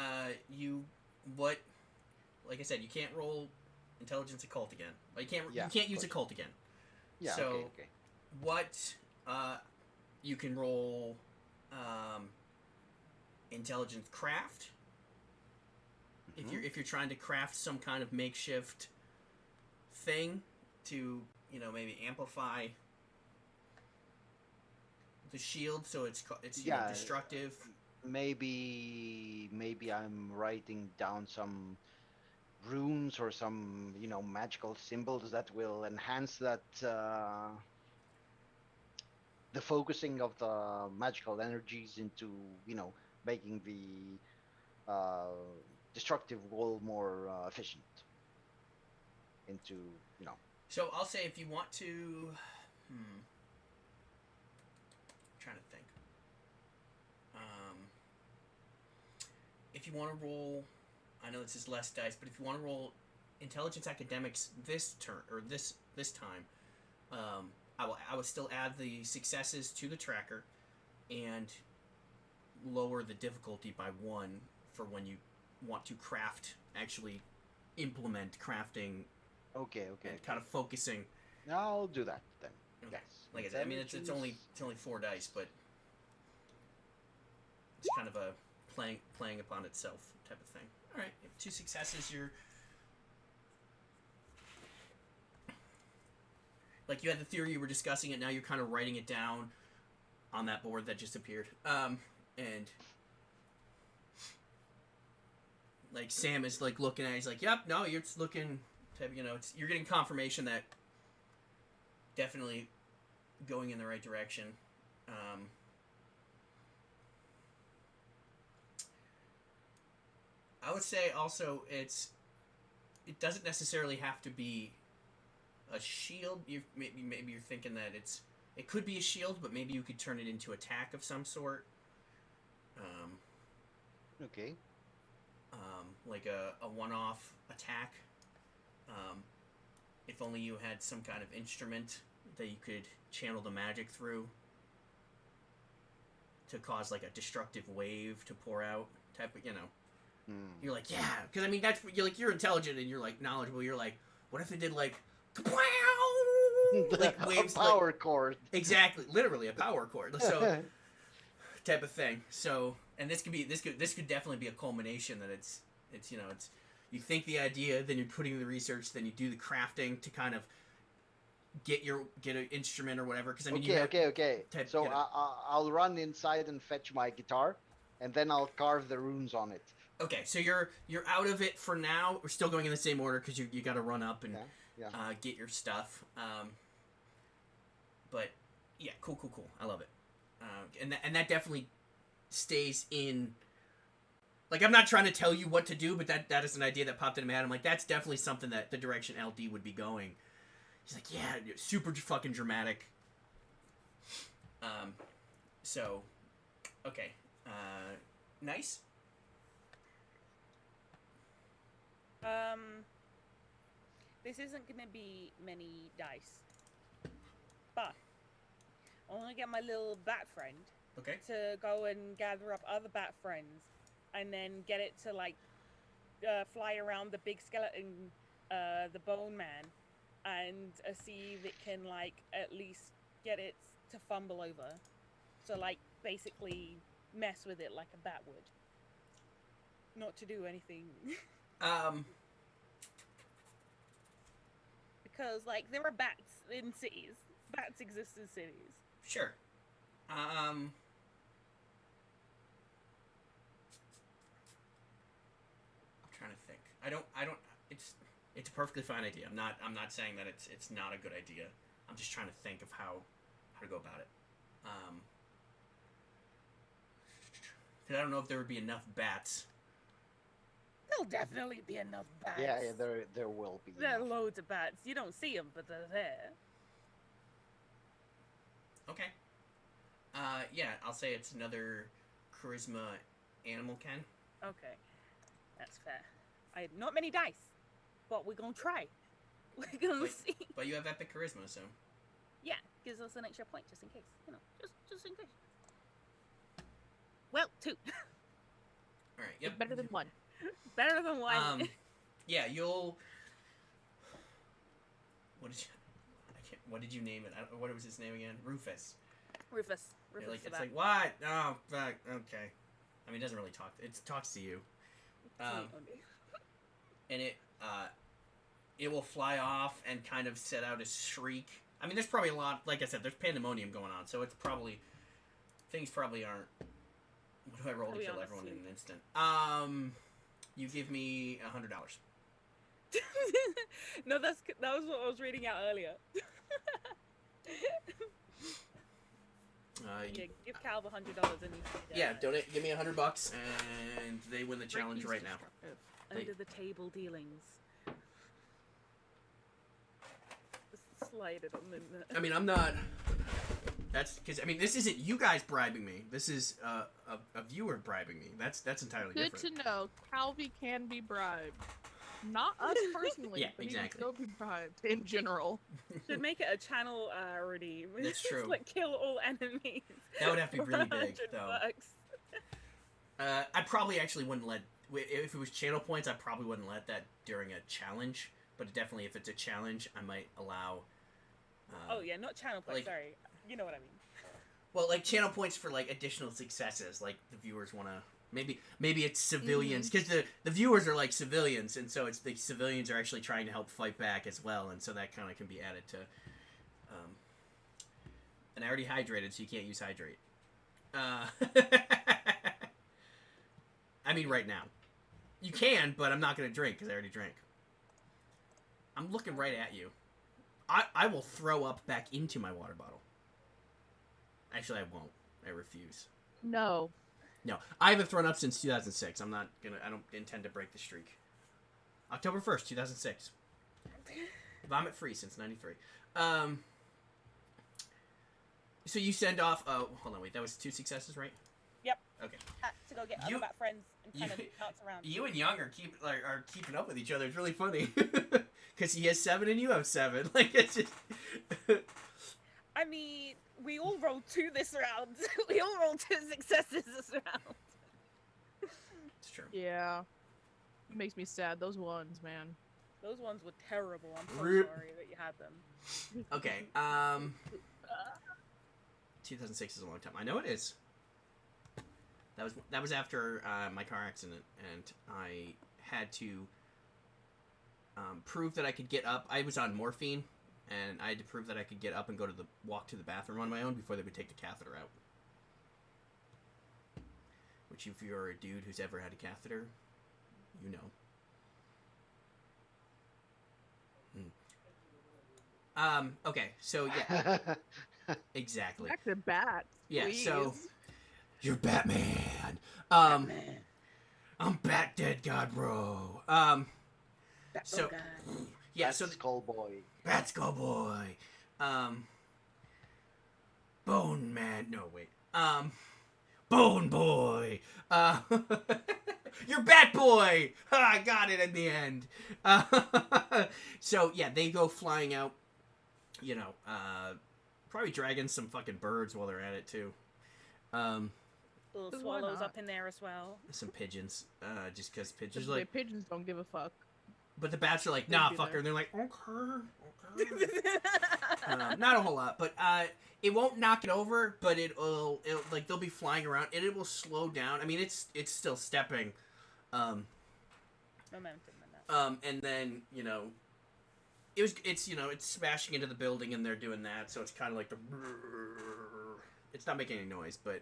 Like I said, you can't roll intelligence occult again. Like you Yeah, can't use but- occult again. Yeah. So Okay. what you can roll intelligence craft Mhm. if you're trying to craft some kind of makeshift thing to maybe amplify the shield so it's Yeah. destructive. Maybe I'm writing down some runes or some magical symbols that will enhance that the focusing of the magical energies into making the destructive wall more efficient into So I'll say if you want to I'm trying to think. If you want to roll, I know this is less dice, but if you want to roll intelligence academics this turn or this time, I will still add the successes to the tracker, and lower the difficulty by 1 for when you want to actually implement crafting Okay, okay. and kind of focusing. I'll do that then. Okay. Yes. Like I said, I mean it's only 4 dice, but it's kind of a playing upon itself type of thing. All right, 2 successes. You're like you had the theory, you were discussing it. Now you're kind of writing it down on that board that just appeared. And like Sam is like looking at it, he's like, "Yep, no, you're just looking." You know, you're getting confirmation that definitely going in the right direction. I would say also it doesn't necessarily have to be a shield. Maybe you're thinking that it could be a shield, but maybe you could turn it into attack of some sort. Okay. Like a one-off attack. If only you had some kind of instrument that you could channel the magic through to cause like a destructive wave to pour out type of, you know. You're like, yeah, because I mean you're intelligent and you're like knowledgeable. You're like, what if it did like, like waves, a power cord. Exactly, literally a power cord. So type of thing. So, and this could definitely be a culmination that it's you know it's you think the idea, then you're putting in the research, then you do the crafting to kind of get an instrument or whatever. Because I mean, okay. So I'll run inside and fetch my guitar, and then I'll carve the runes on it. Okay, so you're out of it for now. We're still going in the same order because you got to run up and get your stuff. But yeah, cool. I love it. And that definitely stays in. Like, I'm not trying to tell you what to do, but that is an idea that popped into my head. I'm like, that's definitely something that the direction LD would be going. He's like, yeah, super fucking dramatic. So, okay. Nice. This isn't gonna be many dice, but I want to get my little bat friend to go and gather up other bat friends, and then get it to like fly around the big skeleton, the bone man, and see if it can like at least get it to fumble over. So like basically mess with it like a bat would. Not to do anything. Because like there are bats in cities. Bats exist in cities. Sure. I'm trying to think. I don't it's a perfectly fine idea. I'm not saying that it's not a good idea. I'm just trying to think of how to go about it. Cuz I don't know if there would be enough bats. There'll definitely be enough bats. Yeah, there will be. There are loads of bats. You don't see them, but they're there. Okay. Yeah, I'll say it's another charisma animal can. Okay, that's fair. I have not many dice, but we're gonna try. We're gonna see. But you have epic charisma, so. Yeah, gives us an extra point just in case. You know, just in case. Well, 2. All right. Yep. Better than 1. Better than 1. Yeah, you'll. What did you name it? What was his name again? Rufus. Rufus. Yeah, like, it's like, what? Oh, fuck. Okay. I mean, it doesn't really talk. It talks to you. And it will fly off and kind of set out a shriek. I mean, there's probably a lot. Like I said, there's pandemonium going on, so it's probably things probably aren't. What do I roll to kill everyone in an instant? You give me $100. No, that was what I was reading out earlier. Yeah, give Cal $100 and donate. Give me $100 and they win the challenge right now. Under the table dealings. Slide it on in there. I mean, I'm not. That's because this isn't you guys bribing me. This is a viewer bribing me. That's entirely different. Good to know. Calvi can be bribed. Not us personally. Yeah, but exactly. He can still be bribed in general. Should make it a channel redeem. That's true. Just, like kill all enemies. That would have to be really big, though. $100. I probably actually wouldn't let. If it was channel points, I probably wouldn't let that during a challenge. but definitely if it's a challenge, I might allow. Oh yeah, not channel play. like- Sorry, you know what I mean. Well, like channel points for like additional successes, like the viewers want to. Maybe it's civilians because the viewers are like civilians, and so it's the civilians are actually trying to help fight back as well, and so that kind of can be added to. And I already hydrated, so you can't use hydrate. I mean, right now, you can, but I'm not gonna drink because I already drank. I'm looking right at you. I will throw up back into my water bottle. Actually, I won't. I refuse. No. No, I haven't thrown up since 2006. I don't intend to break the streak. October 1st, 2006. Vomit free since 93. So you send off, hold on, wait, that was 2 successes, right? Yep. Okay. To go get You- other bat friends and kind you- of bounce around. You and Young are keeping up with each other. It's really funny. Because he has 7 and you have 7. Like, it's just... I mean, we all rolled 2 this round. We all rolled 2 successes this round. It's true. Yeah. It makes me sad. Those ones, man. Those ones were terrible. I'm so Rip. sorry that you had them. Okay, 2006 is a long time. I know it is. That was after my car accident, and I had to prove that I could get up. I was on morphine, and I had to prove that I could get up and walk to the bathroom on my own before they would take the catheter out. Which, if you're a dude who's ever had a catheter, you know. Okay, so yeah, exactly. Back to bats. Yeah, please. so you're Batman. Man, I'm Bat Dead God, bro. that So- guy. Yeah, That's so Skull Boy. Bat Skull Boy. Bone Man. No, wait. Bone Boy. You're Bat Boy. Ha, I got it in the end. So yeah, they go flying out. You know, probably dragging some fucking birds while they're at it too. Little Why swallows not? up in there as well. Some pigeons. Just because pigeons Just are like. pigeons don't give a fuck. But the bats are like, They nah, do fucker. that. And they're like, okay. Not a whole lot, but it won't knock it over. But it'll like they'll be flying around, and it will slow down. I mean, it's still stepping, Momentum in that. and then it's smashing into the building, and they're doing that. So it's kind of like the. It's not making any noise, but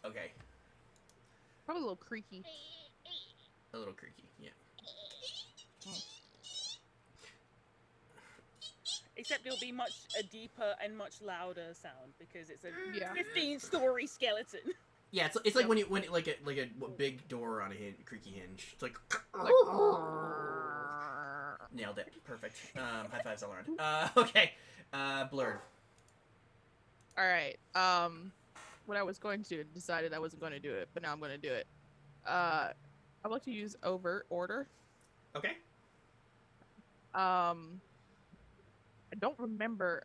okay, Probably a little creaky. a little creaky, yeah. Except it'll be much a deeper and much louder sound because it's a Yeah. 15-story skeleton. Yeah, it's like when like a big door on a creaky hinge. It's like nailed it, perfect. High fives all around. Okay, blurred. All right. What I was going to decided I wasn't going to do it, but now I'm going to do it. I'd like to use overt order. Okay. I don't remember.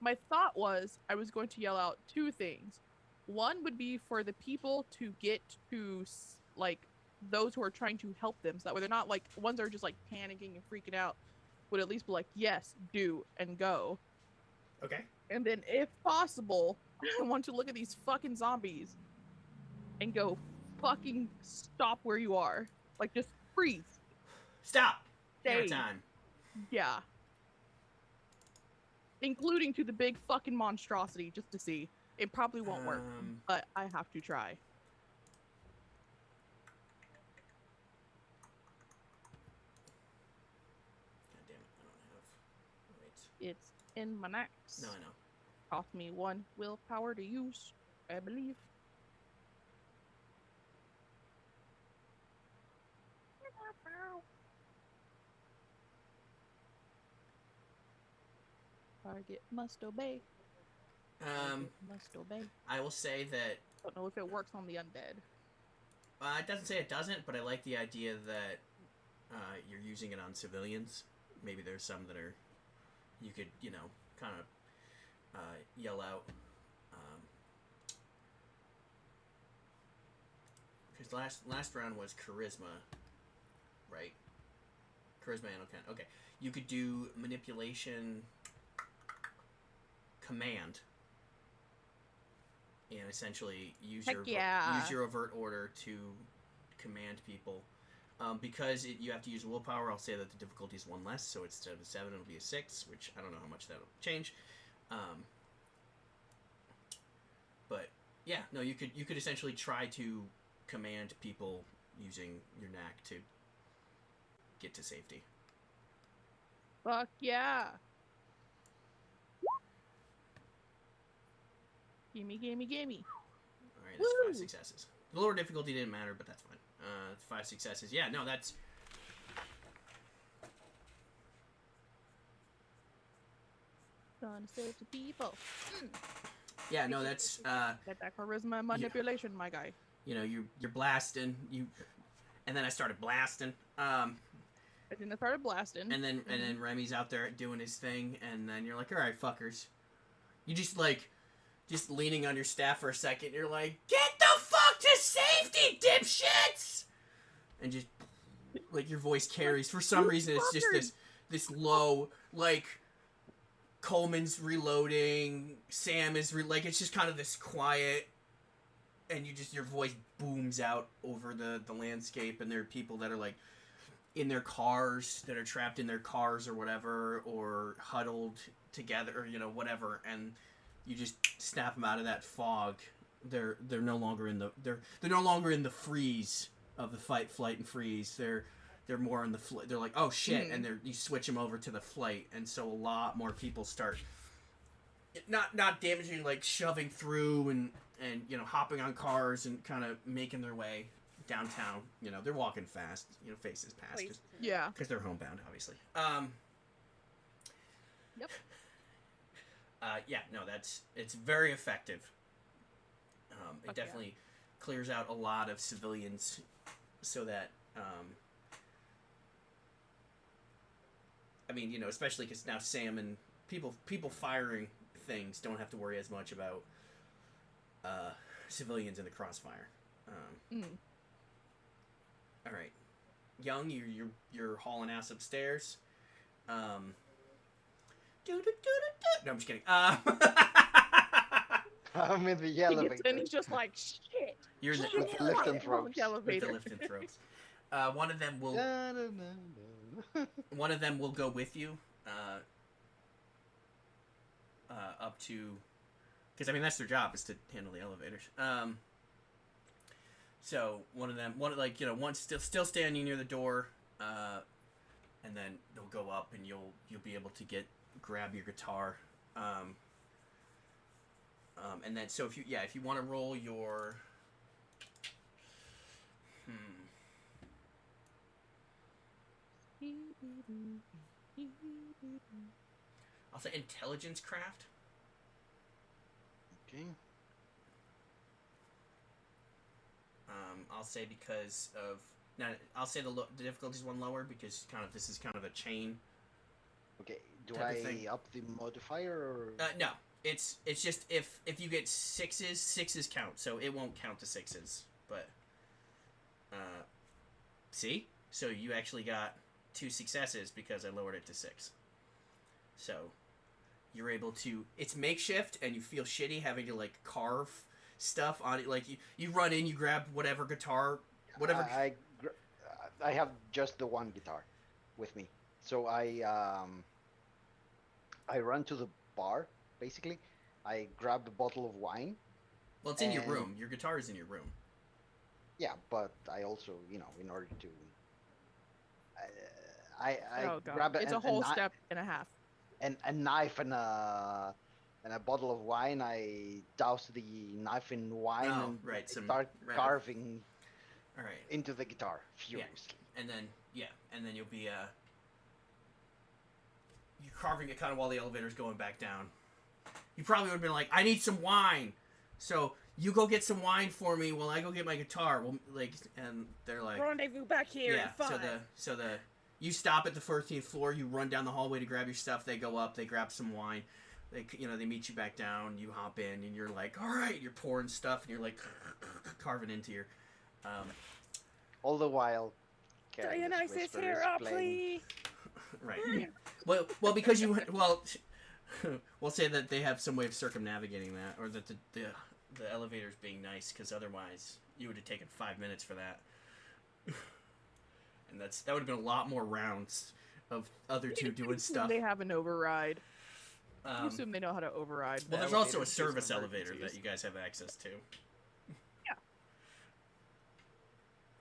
My thought was I was going to yell out 2 things. One would be for the people to get to like those who are trying to help them, so that way they're not like ones that are just like panicking and freaking out. Would at least be like, yes, do and go. Okay. And then, if possible, I want to look at these fucking zombies and go, fucking stop where you are. Like, just freeze. Stop. Hammer Stay. time. Yeah. Including to the big fucking monstrosity, just to see. It probably won't work, but I have to try. God damn it! I don't have. Wait. It's in my next. No, I know. Cost me 1 willpower to use, I believe. Target must obey. Target must obey. I will say that Don't know if it works on the undead. it doesn't say it doesn't, but I like the idea that you're using it on civilians. Maybe there's some that are you could kind of yell out. Because last round was charisma, right? Charisma and Arcana. Okay. You could do manipulation command. And essentially use Heck yeah. use your overt order to command people. Because you have to use willpower, I'll say that the difficulty is 1 less, so instead of a 7, it'll be a 6, which I don't know how much that'll change. But yeah, no, you could essentially try to command people using your knack to get to safety. Fuck yeah. Gimme. Alright, that's 5 successes. The lower difficulty didn't matter, but that's fine. 5 successes. Yeah, no, that's... Gonna save the people. Yeah, no, that's... Get that charisma and manipulation, my guy. You know, you're blasting, and then I started blasting. And then I started blasting. And then Remy's out there doing his thing, and then you're like, all right, fuckers. You just leaning on your staff for a second, you're like, get the fuck to safety, dipshits! And just, like, your voice carries. For some reason, it's just this low, like, Coleman's reloading, Sam is, it's just kind of this quiet, and your voice booms out over the landscape, and there are people that are, like, in their cars, that are trapped in their cars or whatever, or huddled together, or, you know, whatever, and you just snap them out of that fog. They're no longer in the they're no longer in the freeze of the fight, flight, and freeze. They're more in the they're like, oh shit, and you switch them over to the flight, and so a lot more people start not damaging, like shoving through and you know, hopping on cars and kind of making their way downtown. You know, they're walking fast, you know, faces past. Yeah. Because they're homebound, obviously. Yep. Yeah, no, it's very effective. It definitely clears out a lot of civilians, so that I mean, you know, especially because now Sam and people firing things don't have to worry as much about civilians in the crossfire. All right, Young, you're hauling ass upstairs. No, I'm just kidding. I'm in the elevator. And he's just like, shit. You're in the With lift and throws. with the lift and throws. One of them will one of them will go with you. Up to, because I mean that's their job, is to handle the elevators. So one still standing near the door, and then they'll go up, and you'll be able to grab your guitar, and then so if you want to roll your, I'll say intelligence craft. Okay. I'll say because of now. I'll say the difficulty's one lower because this is kind of a chain. Okay. Do type of thing. I up the modifier or? No. It's just if you get sixes count, so it won't count to sixes. But see, so you actually got 2 successes because I lowered it to 6. So you're able to. It's makeshift, and you feel shitty having to like carve stuff on it. Like you run in, you grab whatever guitar, whatever. I have just the one guitar with me, so I run to the bar. Basically, I grab a bottle of wine. Well, it's in your room. Your guitar is in your room. Yeah, but I also, you know, in order to, I grab it's a whole step and a half. And a knife and a bottle of wine. I douse the knife in wine and start carving. All right. Into the guitar furiously. Yeah. And then you'll be you're carving it kind of while the elevator's going back down. You probably would have been like, I need some wine. So you go get some wine for me while I go get my guitar. Well, and they're like, rendezvous back here. Yeah. So you stop at the 14th floor. You run down the hallway to grab your stuff. They go up. They grab some wine. They meet you back down. You hop in, and you're like, all right. You're pouring stuff, and you're like carving into your. All the while, careless Dionysus, whisper hear is our playing. plea. Right. Well, because you we'll say that they have some way of circumnavigating that, or that the elevator's being nice, because otherwise you would have taken 5 minutes for that, and that would have been a lot more rounds of other two doing stuff. They have an override. You Um, assume they know how to override. well, the there's also a elevators in case of service elevator that emergencies. you guys have access to. Yeah.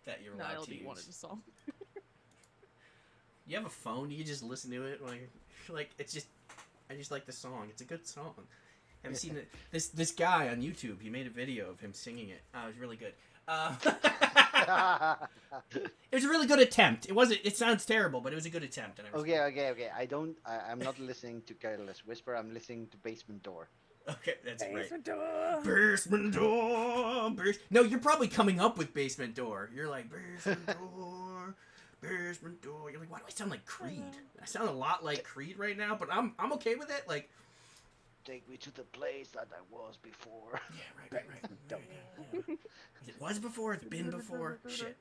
That you're Not allowed to LD use. wanted a song. You have a phone. You can just listen to it. Like it's just. I just like the song. It's a good song. Have you seen it? This guy on YouTube? He made a video of him singing it. It was really good. It was a really good attempt. It wasn't. It sounds terrible, but it was a good attempt. And I Okay. I'm not listening to Careless Whisper. I'm listening to Basement Door. Okay, that's right. Basement door. Basement door. No, you're probably coming up with basement door. You're like basement door. Basement door. You're like, why do I sound like Creed? I sound a lot like Creed right now, but I'm okay with it. Like, Take me to the place that I was before. yeah, right. Yeah. It was before. It's been before. Shit.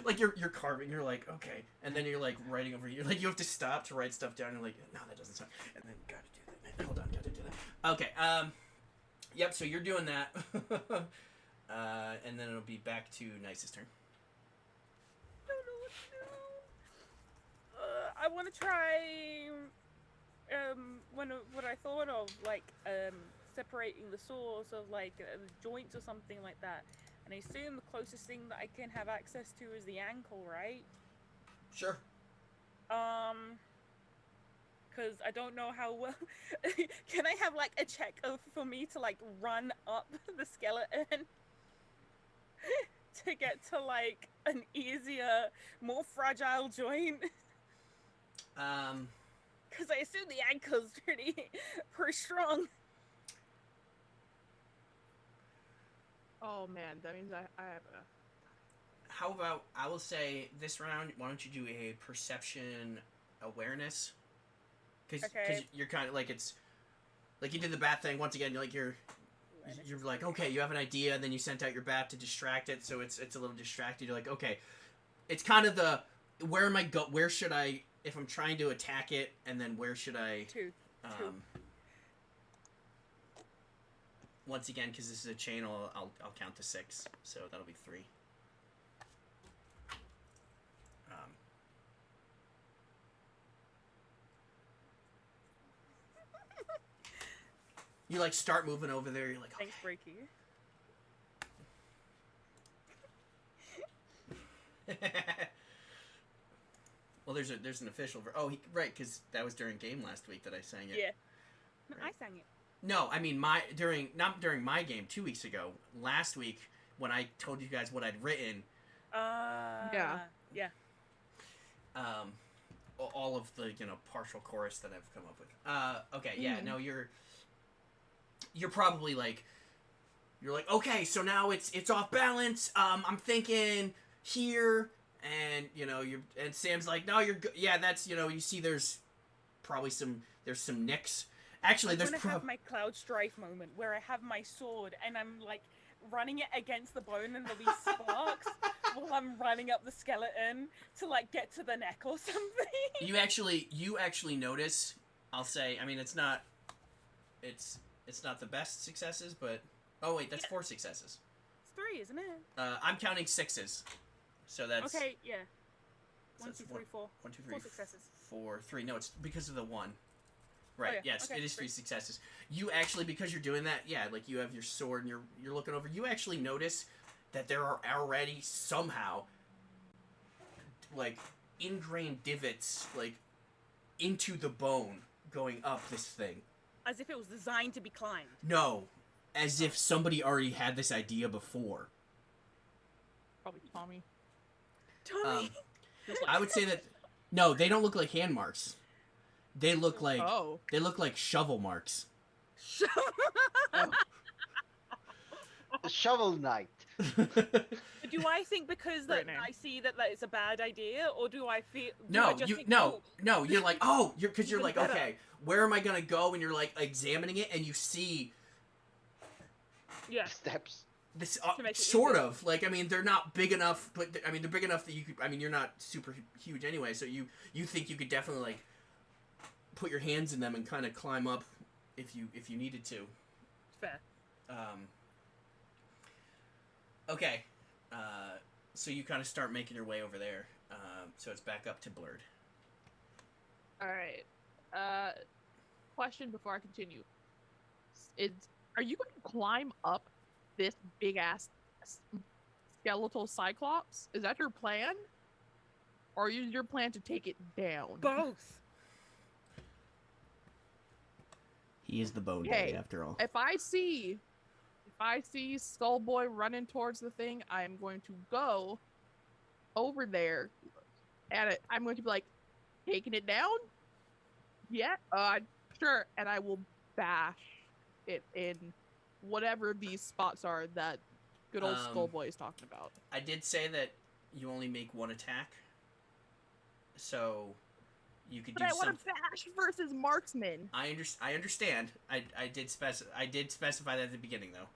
Like you're carving. You're like, okay, and then you're like writing over. You're like, you have to stop to write stuff down. You're like, no, that doesn't sound. And then gotta do that. Hold on, gotta do that. Okay. Yep. So you're doing that. And then it'll be back to Nice's turn. Don't know what to do. I want to try. What I thought of, like, separating the source of, like, the joints or something like that. And I assume the closest thing that I can have access to is the ankle, right? Sure. Because I don't know how well. Can I have, like, a check for me to, like, run up the skeleton to get to, like, an easier, more fragile joint? Because I assume the ankle's pretty strong. Oh man, that means I have a. How about I will say this round? Why don't you do a perception awareness? Because Okay. you're kind of like it's like you did the bat thing once again. You're like, okay, you have an idea, and then you sent out your bat to distract it, so it's a little distracted. You're like, okay, it's kind of the where should I, if I'm trying to attack it, and then where should I Two. once again, because this is a chain, I'll count to 6, so that'll be 3. You like start moving over there. You're like, okay. Thanks, Breaky. Well, there's an official. Right, because that was during game last week that I sang it. Yeah. No, Right. I sang it. No, I mean not during my game 2 weeks ago. Last week when I told you guys what I'd written. Yeah. Yeah. All of the partial chorus that I've come up with. Okay, yeah, no, you're probably like, you're like, okay, so now it's off balance. I'm thinking here, and and Sam's like, no, you're good. Yeah, that's you see there's probably some nicks. Actually, I'm there's gonna have my Cloud Strife moment where I have my sword and I'm like running it against the bone and there'll be sparks while I'm running up the skeleton to like get to the neck or something. You actually notice. I'll say. I mean, it's not the best successes, but oh wait, that's 4 successes. It's 3, isn't it? I'm counting 6s, so that's Okay, yeah. so 1, that's 2, 3, 4. 1, 2, 3, 4 successes. 4, 3. No, it's because of the 1. Right. yeah, Yes, okay, it is 3 great. successes. You actually, because you're doing that, yeah, like you have your sword and you're looking over. You actually notice that there are already somehow like ingrained divots like into the bone going up this thing. As if it was designed to be climbed. No, as if somebody already had this idea before. Probably Tommy. Tommy! I would say that no, they don't look like hand marks. They look like shovel marks. Shovel Knight. Do I think because that Great name. I see that it's a bad idea, or do I feel? No, you're like, because you're Even like, better. okay, where am I gonna go? And you're like examining it, and you see, Yeah. Steps. This To make it sort easier. of like, I mean, they're not big enough, but I mean they're big enough that you could. I mean, you're not super huge anyway, so you think you could definitely like put your hands in them and kind of climb up if you needed to. Fair. Okay, so you kind of start making your way over there. So it's back up to Blurred. All right. Question before I continue: Are you going to climb up this big ass skeletal cyclops? Is that your plan, or is your plan to take it down? Both. He is the Bone Hey, Daddy after all. If I see Skullboy running towards the thing, I am going to go over there at it. I'm going to be like, taking it down? Yeah, sure. And I will bash it in whatever these spots are that good old Skullboy is talking about. I did say that you only make one attack, so you could do But I something. want to bash versus marksman. I understand. I did specify that at the beginning though.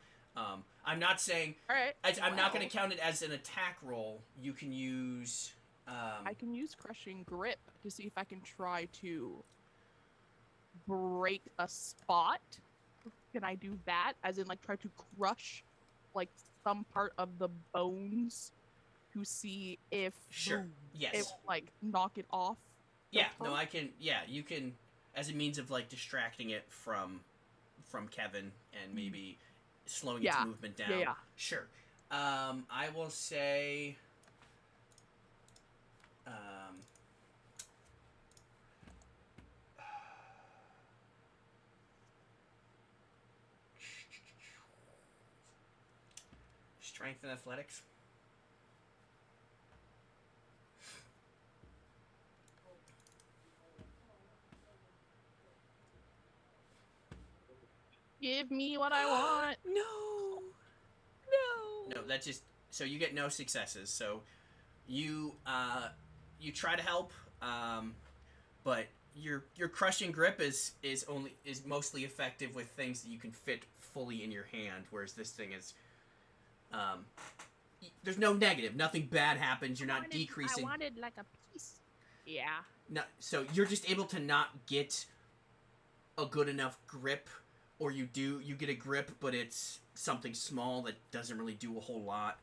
I'm not saying. All right. I'm not going to count it as an attack roll. You can use. I can use crushing grip to see if I can try to break a spot. Can I do that? As in, like, try to crush, like, some part of the bones to see if Sure. Yes. it like knock it off. Yeah. No, I can. Yeah, you can, as a means of like distracting it from Kevin and maybe slowing its movement down. Yeah. Sure. I will say. Strength and athletics. Give me what I want. No. No, that's just so you get no successes. So you try to help, but your crushing grip is mostly effective with things that you can fit fully in your hand, whereas this thing is there's no negative, nothing bad happens. You're not decreasing. I wanted like a piece. Yeah. No, so you're just able to not get a good enough grip, or you get a grip, but it's something small that doesn't really do a whole lot.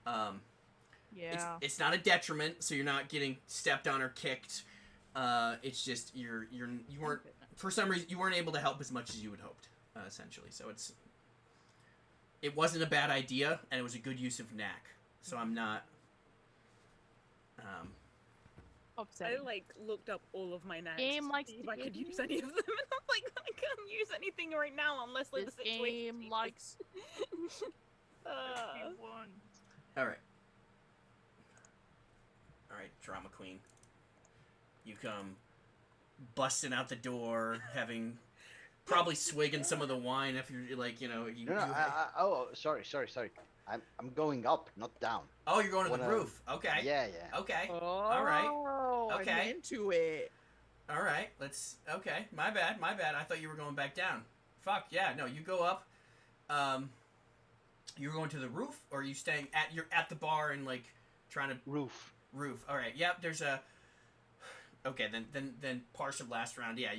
Yeah. It's not a detriment, so you're not getting stepped on or kicked. It's just you weren't, for some reason, you weren't able to help as much as you had hoped, essentially. So it wasn't a bad idea, and it was a good use of knack. So I'm not. Upsetting. I like looked up all of my knacks Game to likes see if to I could give use you- any of them, and I'm like, I can't use anything right now unless like This the situation. game likes All right, drama queen. You come busting out the door, having probably swigging some of the wine if you're like, you. Oh, sorry. I'm going up, not down. Oh, you're going to the Wanna- roof. Okay. Yeah. Okay. Oh, All right. I'm Okay. into it. All right. Okay. My bad. I thought you were going back down. Fuck yeah. No, you go up. You're going to the roof, or are you staying you're at the bar and like trying to Roof. roof? All right. Yep. There's a. Okay. Then partial last round. Yeah.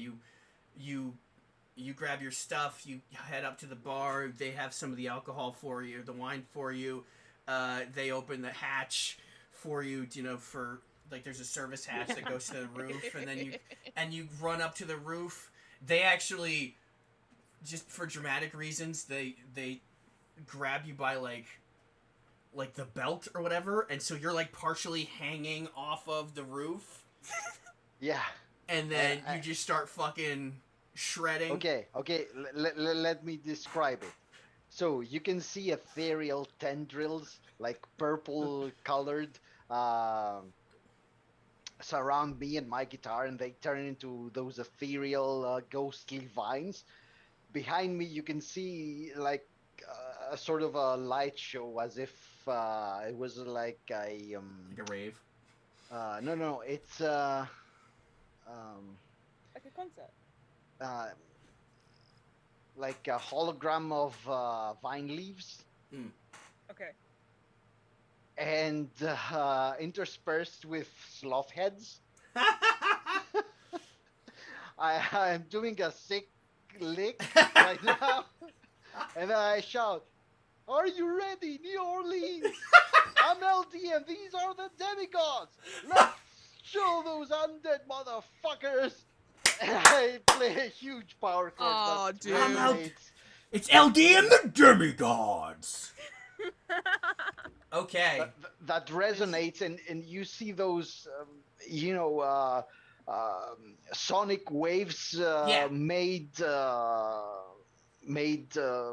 You grab your stuff. You head up to the bar. They have some of the alcohol for you, the wine for you. They open the hatch for you. For like there's a service hatch that goes to the roof, and then you run up to the roof. They actually, just for dramatic reasons, they grab you by like the belt or whatever, and so you're like partially hanging off of the roof, Yeah. and then you just start fucking shredding. Okay. Let me describe it. So you can see ethereal tendrils, like purple colored, surround me and my guitar, and they turn into those ethereal, ghostly vines. Behind me, you can see like a sort of a light show, as if it was like a Like a rave. no, it's Like a concert. like a hologram of vine leaves. Mm. Okay. And interspersed with sloth heads, I'm doing a sick lick right now, and I shout, "Are you ready, New Orleans? I'm LD, and these are the demigods. Let's show those undead motherfuckers!" And I play a huge power chord Oh, that dude. resonates. It's LD and the demigods. Okay. That resonates, and you see those, sonic waves Yeah. made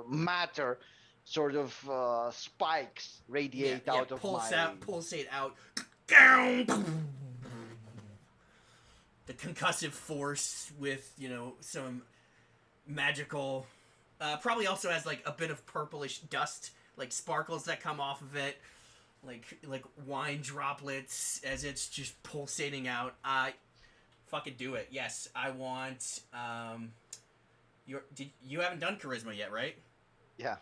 matter, sort of spikes radiate out of Pulsate out. The concussive force with, some magical, probably also has like a bit of purplish dust, like sparkles that come off of it, like wine droplets as it's just pulsating out. Fucking do it. Yes, I want. You haven't done charisma yet, right? Yeah,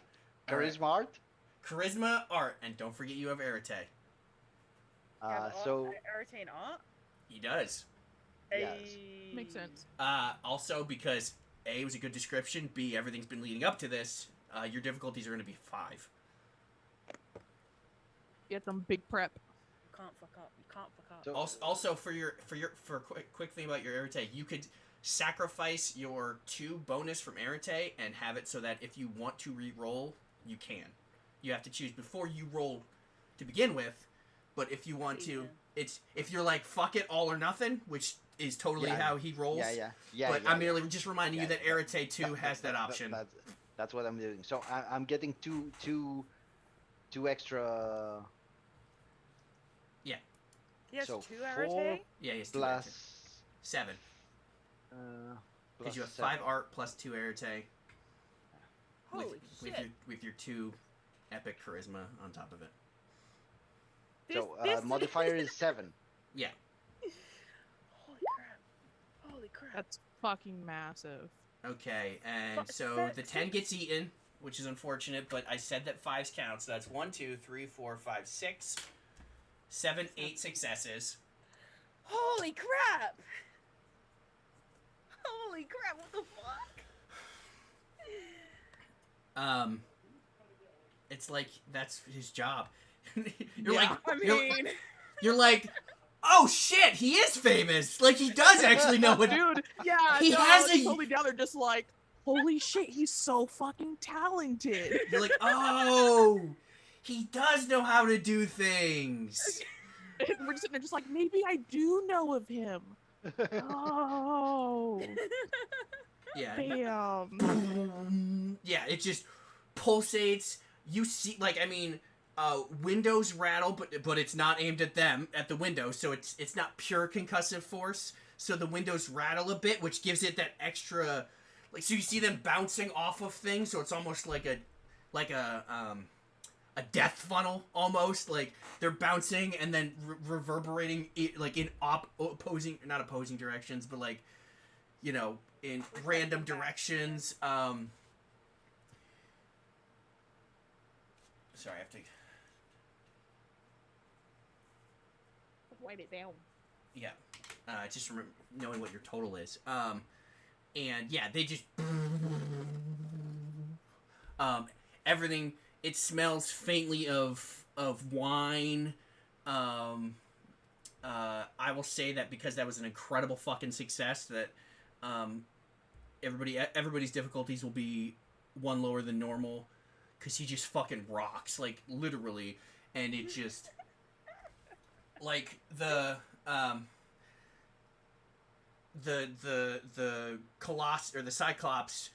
All right. charisma art. Charisma art, and don't forget you have Arete. So Irritate art. He does. Yes. Makes sense. Also, because A, was a good description, B, everything's been leading up to this, your difficulties are going to be 5. Get some big prep. You can't fuck up. You can't fuck up. So- Also, for a quick thing about your Arete, you could sacrifice your 2 bonus from Arete and have it so that if you want to re-roll, you can. You have to choose before you roll to begin with, but if you want to, it's if you're like, fuck it, all or nothing, which is totally how he rolls. Yeah. But I'm merely just reminding you that Arete 2 has that option. That's what I'm doing. So I'm getting two extra. He has So 2 4 Irritate? Yeah, he has 2 plus Arete. 7. Because you have 7. 5 art plus 2 Arete. Holy shit. With your 2 epic charisma on top of it. So This- modifier is 7. Yeah. Holy crap. Holy crap. That's fucking massive. Okay, and But so that- the 10 gets eaten, which is unfortunate, but I said that 5s count, so that's 1, 2, 3, 4, 5, 6, 7, 8 successes. Holy crap! Holy crap, what the fuck? It's like that's his job. Yeah. You're like, oh shit, he is famous. Like he does actually know what. Dude, yeah, He no, has it's a- totally down there just like, holy shit, he's so fucking talented. You're like, oh, he does know how to do things. And we're just sitting there just like, maybe I do know of him. Oh, Yeah. damn. Yeah, it just pulsates. You see, windows rattle, but it's not aimed at them, at the windows, so it's not pure concussive force. So the windows rattle a bit, which gives it that extra, so you see them bouncing off of things, so it's almost like a death funnel, almost. Like they're bouncing and then reverberating in not opposing directions, but in random directions. Sorry, I have to. Write it down. Yeah, just knowing what your total is. And yeah, they just everything. It smells faintly of wine. I will say that because that was an incredible fucking success, that everybody's difficulties will be 1 lower than normal, because he just fucking rocks, like literally, and it just the Colossus or the Cyclops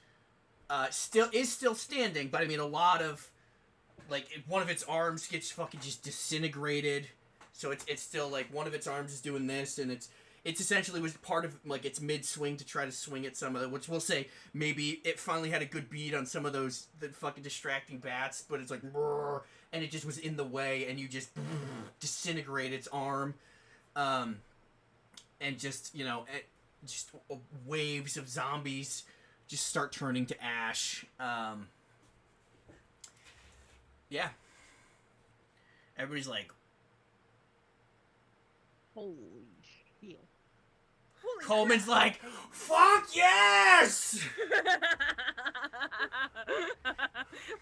still standing, but I mean a lot of one of its arms gets fucking just disintegrated, so it's still one of its arms is doing this, and it's essentially was part of its mid swing to try to swing at some of the, which we'll say maybe it finally had a good beat on some of those the fucking distracting bats, but it's and it just was in the way, and you just disintegrate its arm, and just just waves of zombies just start turning to ash. Yeah. Everybody's like, Holy shit. Holy Coleman's crap. like, fuck yes!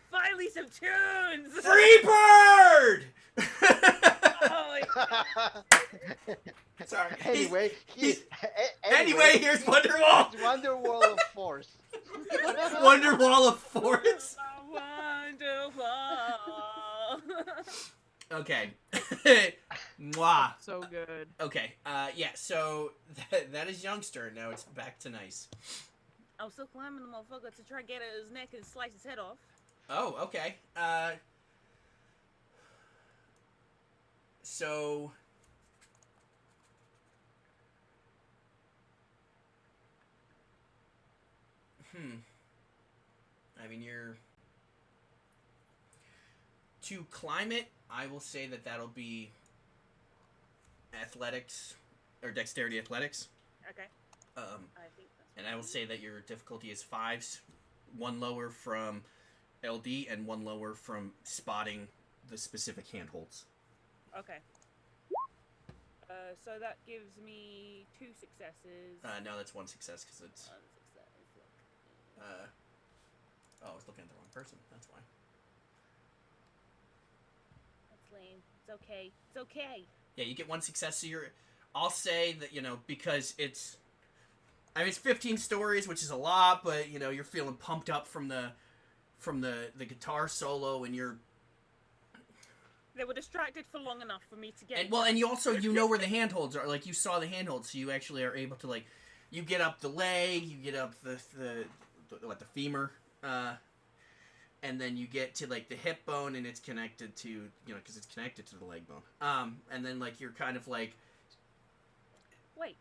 Finally some tunes. Free bird! Holy Sorry. Anyway, he's- Anyway, here's Wonderwall. It's Wonderwall of Force. Wonderwall of Force. wonderful. Okay. Mwah. So good. Okay. Yeah. So that is youngster. Now it's back to nice. I was still climbing the motherfucker to try to get at his neck and slice his head off. Oh. Okay. So. I mean, to climb it, I will say that that'll be athletics or dexterity athletics. Okay. Um, I think that's and I will say that your difficulty is 5s, 1 lower from LD and 1 lower from spotting the specific handholds. Okay. So that gives me 2 successes. No, that's 1 success because it's. 1 success. I was looking at the wrong person. That's why. That's lame. It's okay. It's okay. Yeah, you get 1 success. So I'll say that because it's. I mean, it's 15 stories, which is a lot, but you're feeling pumped up from the guitar solo, and you're. They were distracted for long enough for me to get. And you also where the handholds are. Like you saw the handholds, so you actually are able to you get up the leg, you get up the femur, and then you get to the hip bone, and it's connected to because it's connected to the leg bone. And then you're kind of Wait,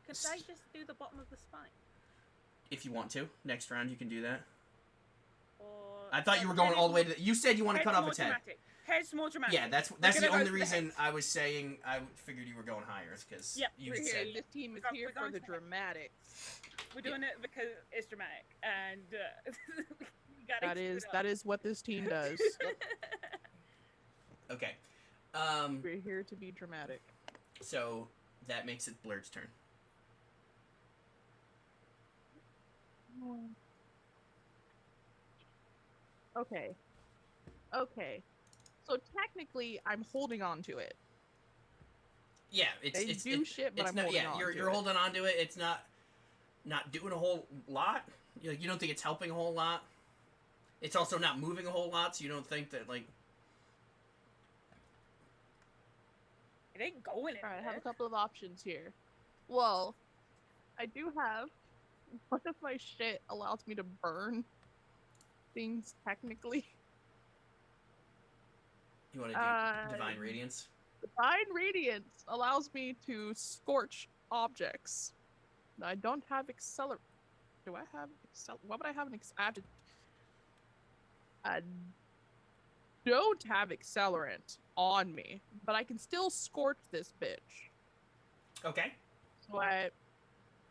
could I just do the bottom of the spine? if you want to next round you can do that. Or I thought you were going all the way to. You said you want to cut off its head. Head's more dramatic. Yeah, that's We're the gonna only go for the reason head. I was saying I figured you were going higher is because Yep, you we're had here. said. This team is We're here going for the to- dramatics. We're doing it because it's dramatic, and we gotta keep it up. That is what this team does. Okay. We're here to be dramatic. So that makes it Blurt's turn. Okay. Okay. So technically, I'm holding on to it. Yeah, They it's do shit, but it's I'm not, holding yeah, on you're to you're it. holding on to it. It's not doing a whole lot. You don't think it's helping a whole lot. It's also not moving a whole lot, so you don't think that It ain't going anywhere. Alright, I have a couple of options here. Well, I do have one of my shit allows me to burn things technically. you want to do Divine Radiance. Divine Radiance allows me to scorch objects. I don't have accelerate. Do I have Why would I have an I have to. I don't have accelerant on me, but I can still scorch this bitch. Okay. So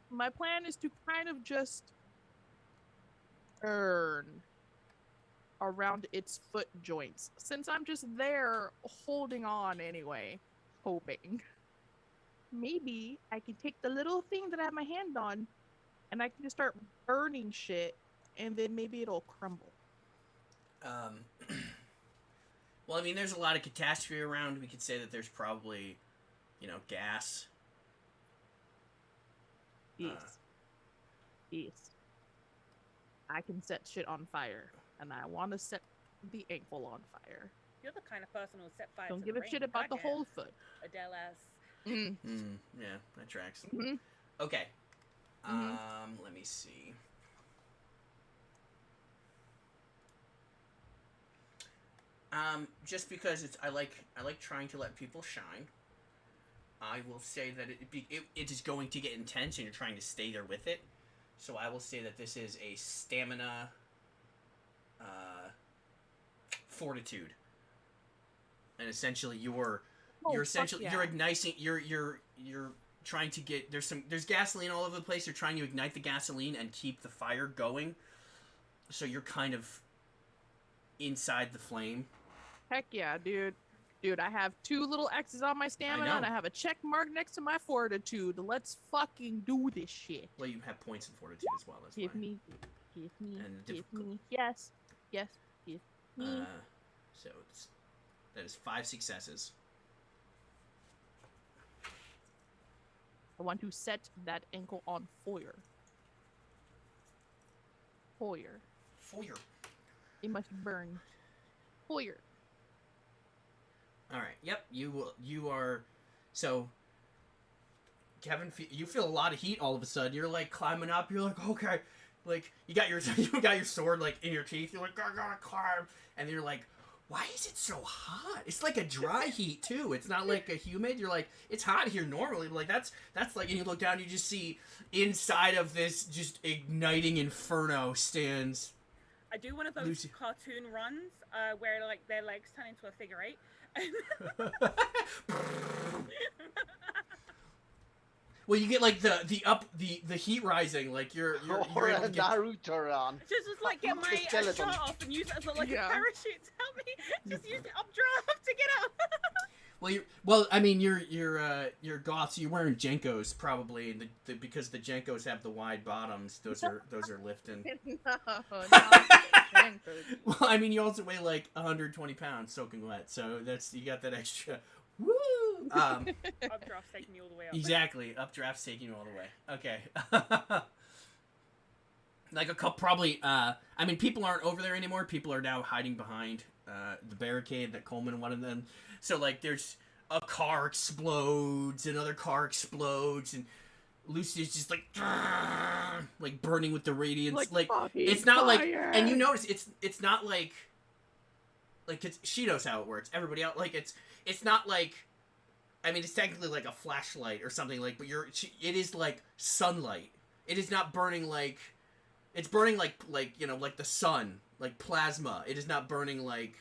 my plan is to kind of just burn around its foot joints, since I'm just there holding on anyway, hoping. Maybe I can take the little thing that I have my hand on, and I can just start burning shit, and then maybe it'll crumble. Well, I mean, there's a lot of catastrophe around. We could say that there's probably, gas. Yes. Yes. I can set shit on fire, and I want to set the ankle on fire. You're the kind of person who'll set fire Don't to give the a shit rain. about the Goddamn. whole foot. Adele ass. Yeah, that tracks. Mhm. Okay. Mhm. Let me see. Just because I like trying to let people shine. I will say that it is going to get intense, and you're trying to stay there with it. So I will say that this is a stamina, fortitude, and essentially you're igniting. You're trying to get there's gasoline all over the place. You're trying to ignite the gasoline and keep the fire going. So you're kind of inside the flame, Heck yeah, dude. Dude, I have 2 little X's on my stamina, and I have a check mark next to my fortitude. Let's fucking do this shit. Well, you have points in fortitude as well. That's Give fine. me. And Give me. Yes. Yes. Give me. So that is 5 successes. I want to set that ankle on fire. Fire. Fire. It must burn. Fire. All right. Yep. You are. So, Kevin, you feel a lot of heat all of a sudden. You're like climbing up. You're like, okay, like you got your sword like in your teeth. You're like, I gotta climb, and you're like, why is it so hot? It's like a dry heat too. It's not like a humid. You're like, it's hot here normally. But like that's like, and you look down, you just see inside of this just igniting inferno stands. I do one of those Lucy. cartoon runs where like their legs turn into a figure 8. Well, you get like the heat rising, like you're Or able a to get, Naruto run. Just like get my Skeleton. shot off and use it as like Yeah. a parachute to help me. Just use the updraft to get up. I mean you're goths. So you're wearing Jenkos probably, and because the Jenkos have the wide bottoms, those are lifting. No. Well, I mean you also weigh like 120 pounds soaking wet, so you got that extra. Woo! Updraft's taking you all the way up. Exactly, updraft's taking you all the way. Okay. Like a couple, probably. I mean, people aren't over there anymore. People are now hiding behind the barricade that Coleman and one of them. So like, there's a car explodes, another car explodes, and Lucy's just like burning with the radiance. Like it's not fire. like, and you notice it's not like she knows how it works. Everybody else, like it's not like. I mean, it's technically like a flashlight or something like, but it is like sunlight. It is not burning like, it's burning like the sun, like plasma. It is not burning like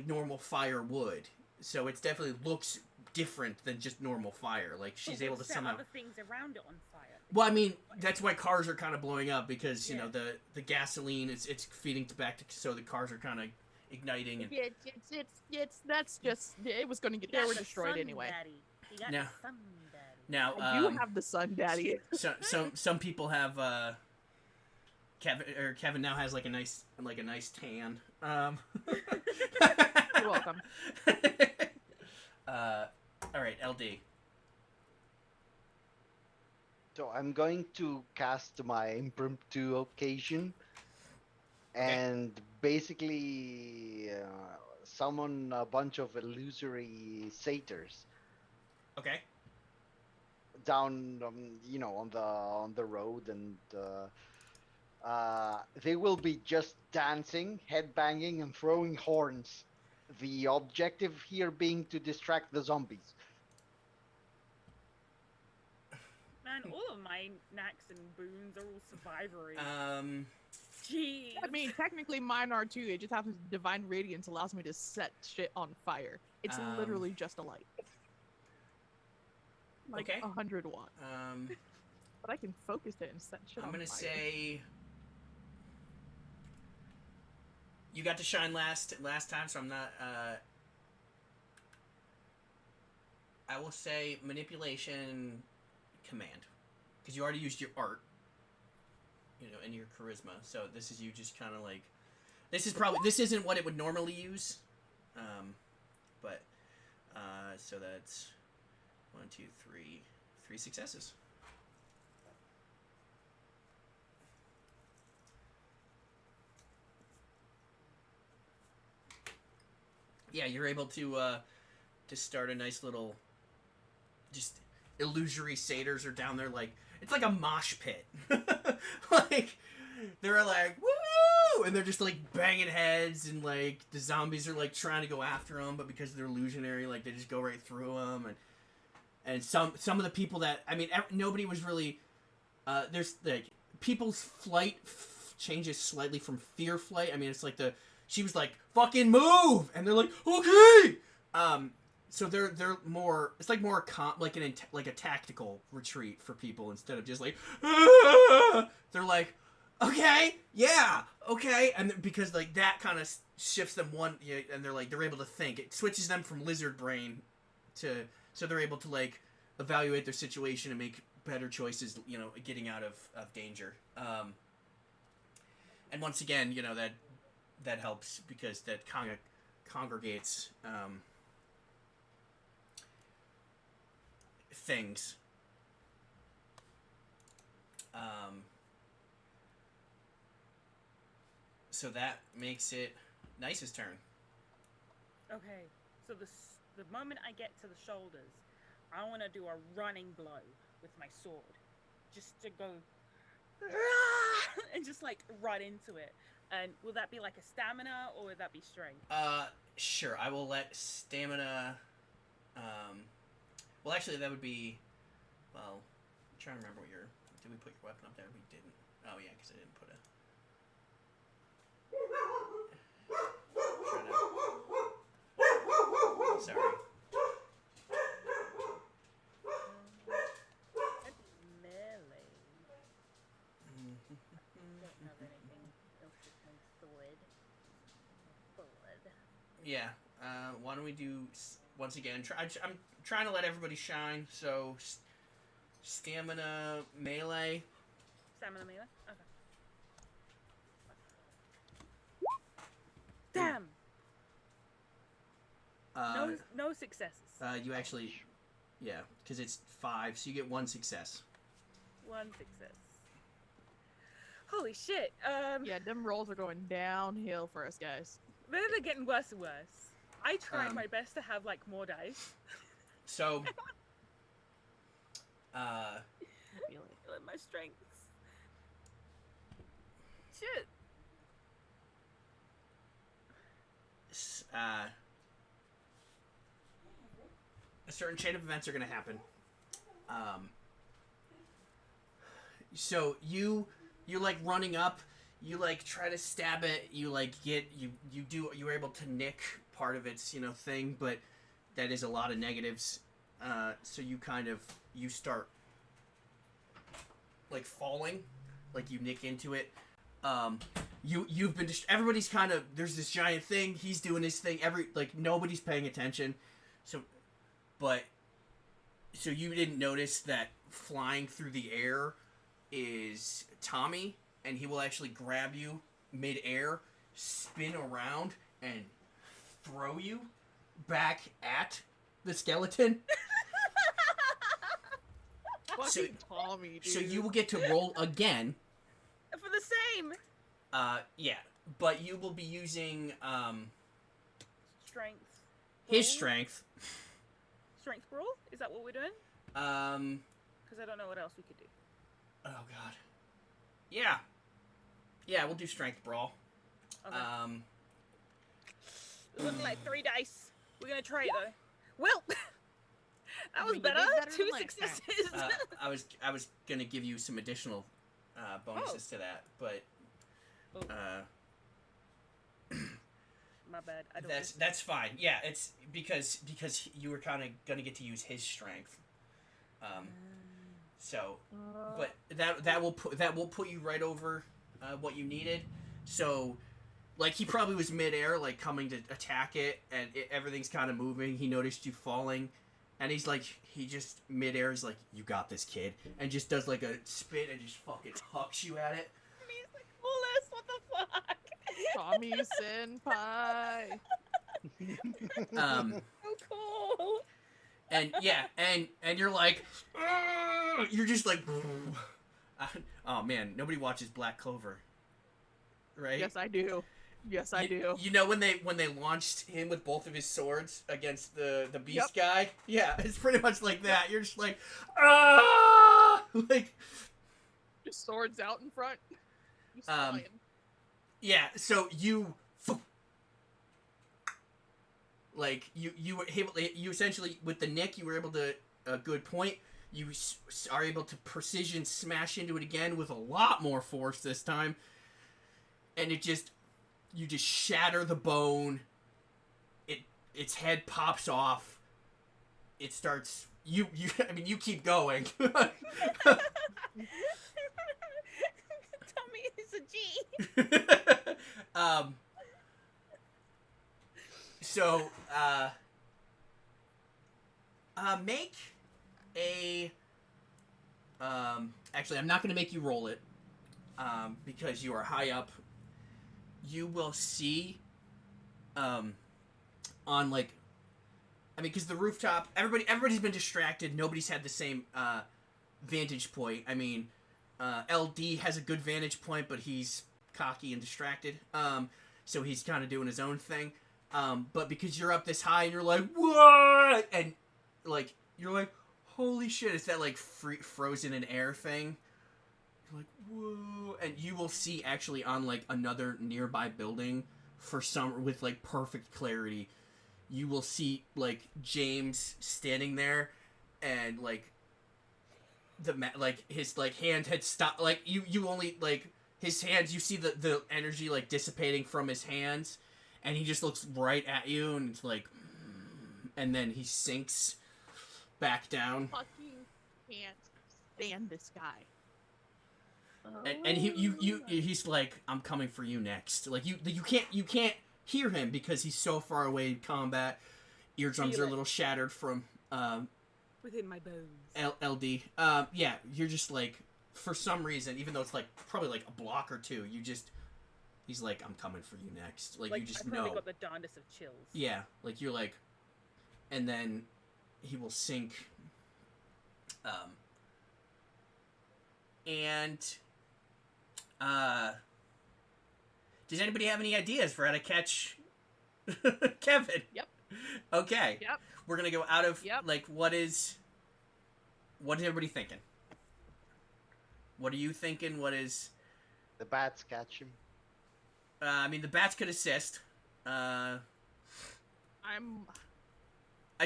normal fire would. So it definitely looks different than just normal fire. Like she's able to set somehow. other things around it on fire. Well, I mean, that's why cars are kind of blowing up because you Yeah. know the gasoline it's feeding back to, so the cars are kind of igniting and. It's that's just it was going to get they were destroyed anyway. You got No. the sun daddy. Now, I do have the sun daddy. some people have Kevin now has like a nice tan. You're welcome. All right, LD. So I'm going to cast my impromptu occasion and basically summon a bunch of illusory satyrs Okay. down, on the road, and they will be just dancing, headbanging, and throwing horns. The objective here being to distract the zombies. Man, all of my knacks and boons are all survivory. Jeez. I mean, technically mine are too. It just happens divine radiance allows me to set shit on fire. It's literally just a light. Like Okay. 100 watts. But I can focus it and set shit I'm on gonna fire. say you got to shine last time, so I'm not. I will say manipulation command because you already used your art, and your charisma. So this is you just kind of like. This isn't what it would normally use, but so that's 1, 2, 3 successes. Yeah, you're able to start a nice little, just illusory satyrs are down there like it's like a mosh pit, like they're like woo, and they're just like banging heads, and like the zombies are like trying to go after them, but because they're illusionary, like they just go right through them, and some of the people that nobody was really there's like people's flight changes slightly from fear flight. I mean, it's like she was like, fucking move! And they're like, okay! So they're more, it's like more like a tactical retreat for people instead of just like, ah! They're like, okay, yeah, okay. And because like that kind of shifts them one, and they're able to think. It switches them from lizard brain to, so they're able to like evaluate their situation and make better choices, getting out of danger. And once again, that helps because that congregates things. So that makes it Nice's turn. Okay, so the moment I get to the shoulders, I want to do a running blow with my sword, just to go and just like run into it. And will that be like a stamina or would that be strength? Sure. I will let stamina. Well, actually, that would be. Well, I'm trying to remember what your. Did we put your weapon up there? We didn't. Oh yeah, because I didn't put it. Sorry. Melee. Don't have anything else that can sword. Yeah. Why don't we do once again? I'm trying to let everybody shine. So, stamina melee. Stamina melee. Okay. Damn. No successes. You actually, yeah, because it's 5, so you get 1 success. 1 success. Holy shit. Yeah, them rolls are going downhill for us, guys. They're getting worse and worse. I tried my best to have like more dice. So, I feel it. My strengths. Shit. A certain chain of events are going to happen. So you like running up, you like try to stab it, you like you were able to nick part of its thing, but that is a lot of negatives. So you start like falling, like you nick into it. You've been everybody's kind of, there's this giant thing, he's doing his thing, nobody's paying attention. So you didn't notice that flying through the air is Tommy, and he will actually grab you mid-air, spin around, and throw you back at the skeleton. Fucking Tommy, dude. So you will get to roll again. For the same. Yeah, but you will be using Strength. his strength. Strength brawl? Is that what we're doing? Because I don't know what else we could do. Oh god. Yeah. Yeah, we'll do strength brawl. Okay. Looking like 3 dice. We're gonna try it though. Well, that was better. 2 successes. I was gonna give you some additional bonuses to that, but my bad. I don't. That's fine. Yeah, it's because you were kind of gonna get to use his strength. So, but that will put you right over what you needed. So, like, he probably was midair, like coming to attack it, and everything's kind of moving. He noticed you falling, and he just midair is like, "You got this, kid," and just does like a spin and just fucking hucks you at it. He's like, coolest. What the fuck? Tommy senpai. So cool. And yeah, and you're like, you're just like, oh man, nobody watches Black Clover, right? Yes, I do. Yes, I do. You know when they launched him with both of his swords against the beast guy? Yeah, it's pretty much like that. You're just like, like, Just swords out in front. Just flying. yeah. So you. Like, you were able, you essentially, with the nick, you were able to, a good point, you are able to precision smash into it again with a lot more force this time, and you just shatter the bone, its head pops off, it starts, you keep going. Tommy is a G. So, make a. Actually, I'm not going to make you roll it, because you are high up. You will see, on like, I mean, because the rooftop, everybody's been distracted. Nobody's had the same vantage point. I mean, LD has a good vantage point, but he's cocky and distracted. So he's kind of doing his own thing. But because you're up this high and you're like, what? And like you're like, holy shit! It's that like frozen in air thing. You're like, whoa! And you will see actually on like another nearby building with like perfect clarity. You will see like James standing there, and like his like hand had stopped. Like you only like his hands. You see the energy like dissipating from his hands, and he just looks right at you, and it's like, and then he sinks back down. Fucking can't stand this guy. And he's like, I'm coming for you next. Like you can't hear him because he's so far away in combat. Eardrums are a little shattered from within my bones. LD. Yeah, you're just like, for some reason, even though it's like probably like a block or two, he's like, I'm coming for you next. Like you just I probably know. got the darndest of chills. Yeah, like you're like, and then he will sink. And does anybody have any ideas for how to catch Kevin? Yep. Okay. Yep. We're gonna go out of Yep. what is everybody thinking? What are you thinking? What is The bats catch him. I mean, the bats could assist. I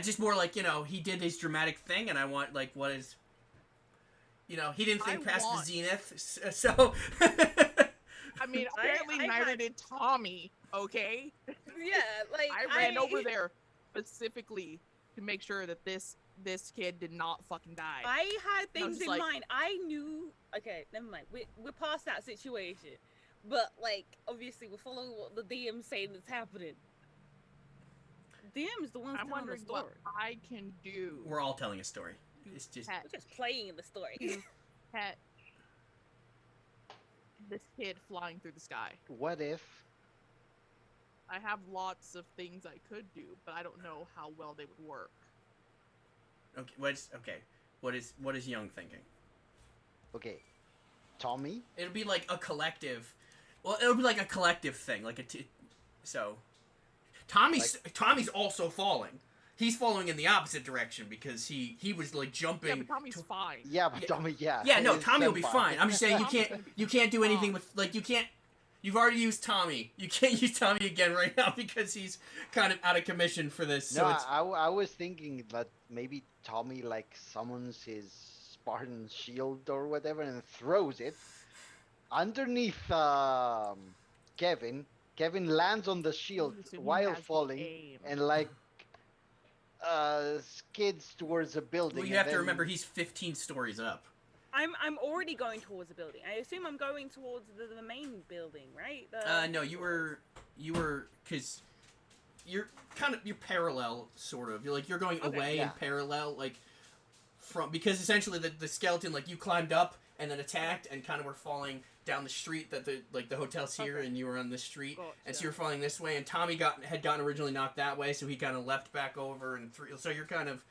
just more like, he did his dramatic thing, and I want like what is, he didn't think past the zenith, so. I mean, apparently neither did Tommy. Okay. Yeah, like I ran over there specifically to make sure that this kid did not fucking die. I had things in like, mind. I knew. Okay, never mind. We're past that situation, but like obviously we're following what the DM's saying that's happening. DM's the one's I'm telling the wondering story. what I can do. We're all telling a story. It's just We're just playing the story. Catch this kid flying through the sky. What if? I have lots of things I could do, but I don't know how well they would work. okay. What is Young thinking? Okay, Tommy. It'll be like a collective. Well, it'll be like a collective thing, like so. Tommy's also falling. He's falling in the opposite direction because he was like jumping. Yeah, but Tommy's fine. Yeah, but Tommy. Yeah. Yeah, no, he's Tommy will be senpai. fine. I'm just saying you can't do anything with like you can't. You've already used Tommy. You can't use Tommy again right now because he's kind of out of commission for this. No, So I was thinking that maybe Tommy like summons his Spartan shield or whatever and throws it underneath Kevin. Kevin lands on the shield So he while has falling aim. and like skids towards a building. well, you and have to then- remember he's 15 stories up. I'm already going towards the building. I assume I'm going towards the main building, right? No, you were because you're parallel sort of. You're going Okay, away yeah. and parallel from because essentially the skeleton you climbed up and then attacked and kind of were falling down the street that the hotel's here and you were on this street and so Gotcha. you're falling this way and Tommy had gotten originally knocked that way so he kind of left back over and so you're kind of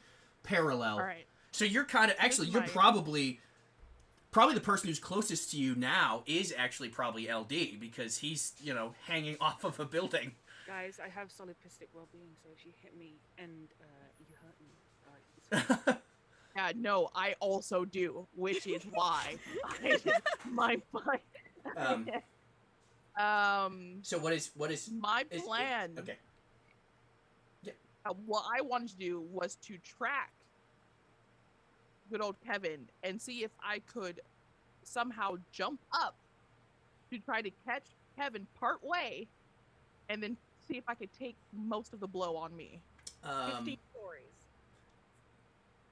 parallel. All right. So you're kind of actually you're probably the person who's closest to you now is actually probably LD because he's hanging off of a building. Guys, I have solipsistic well-being, so if you hit me and you hurt me, it's fine. Yeah, no, I also do, which is why my So what is my plan? Okay. What I wanted to do was to track good old Kevin and see if I could somehow jump up to try to catch Kevin part way, and then see if I could take most of the blow on me. 50 stories.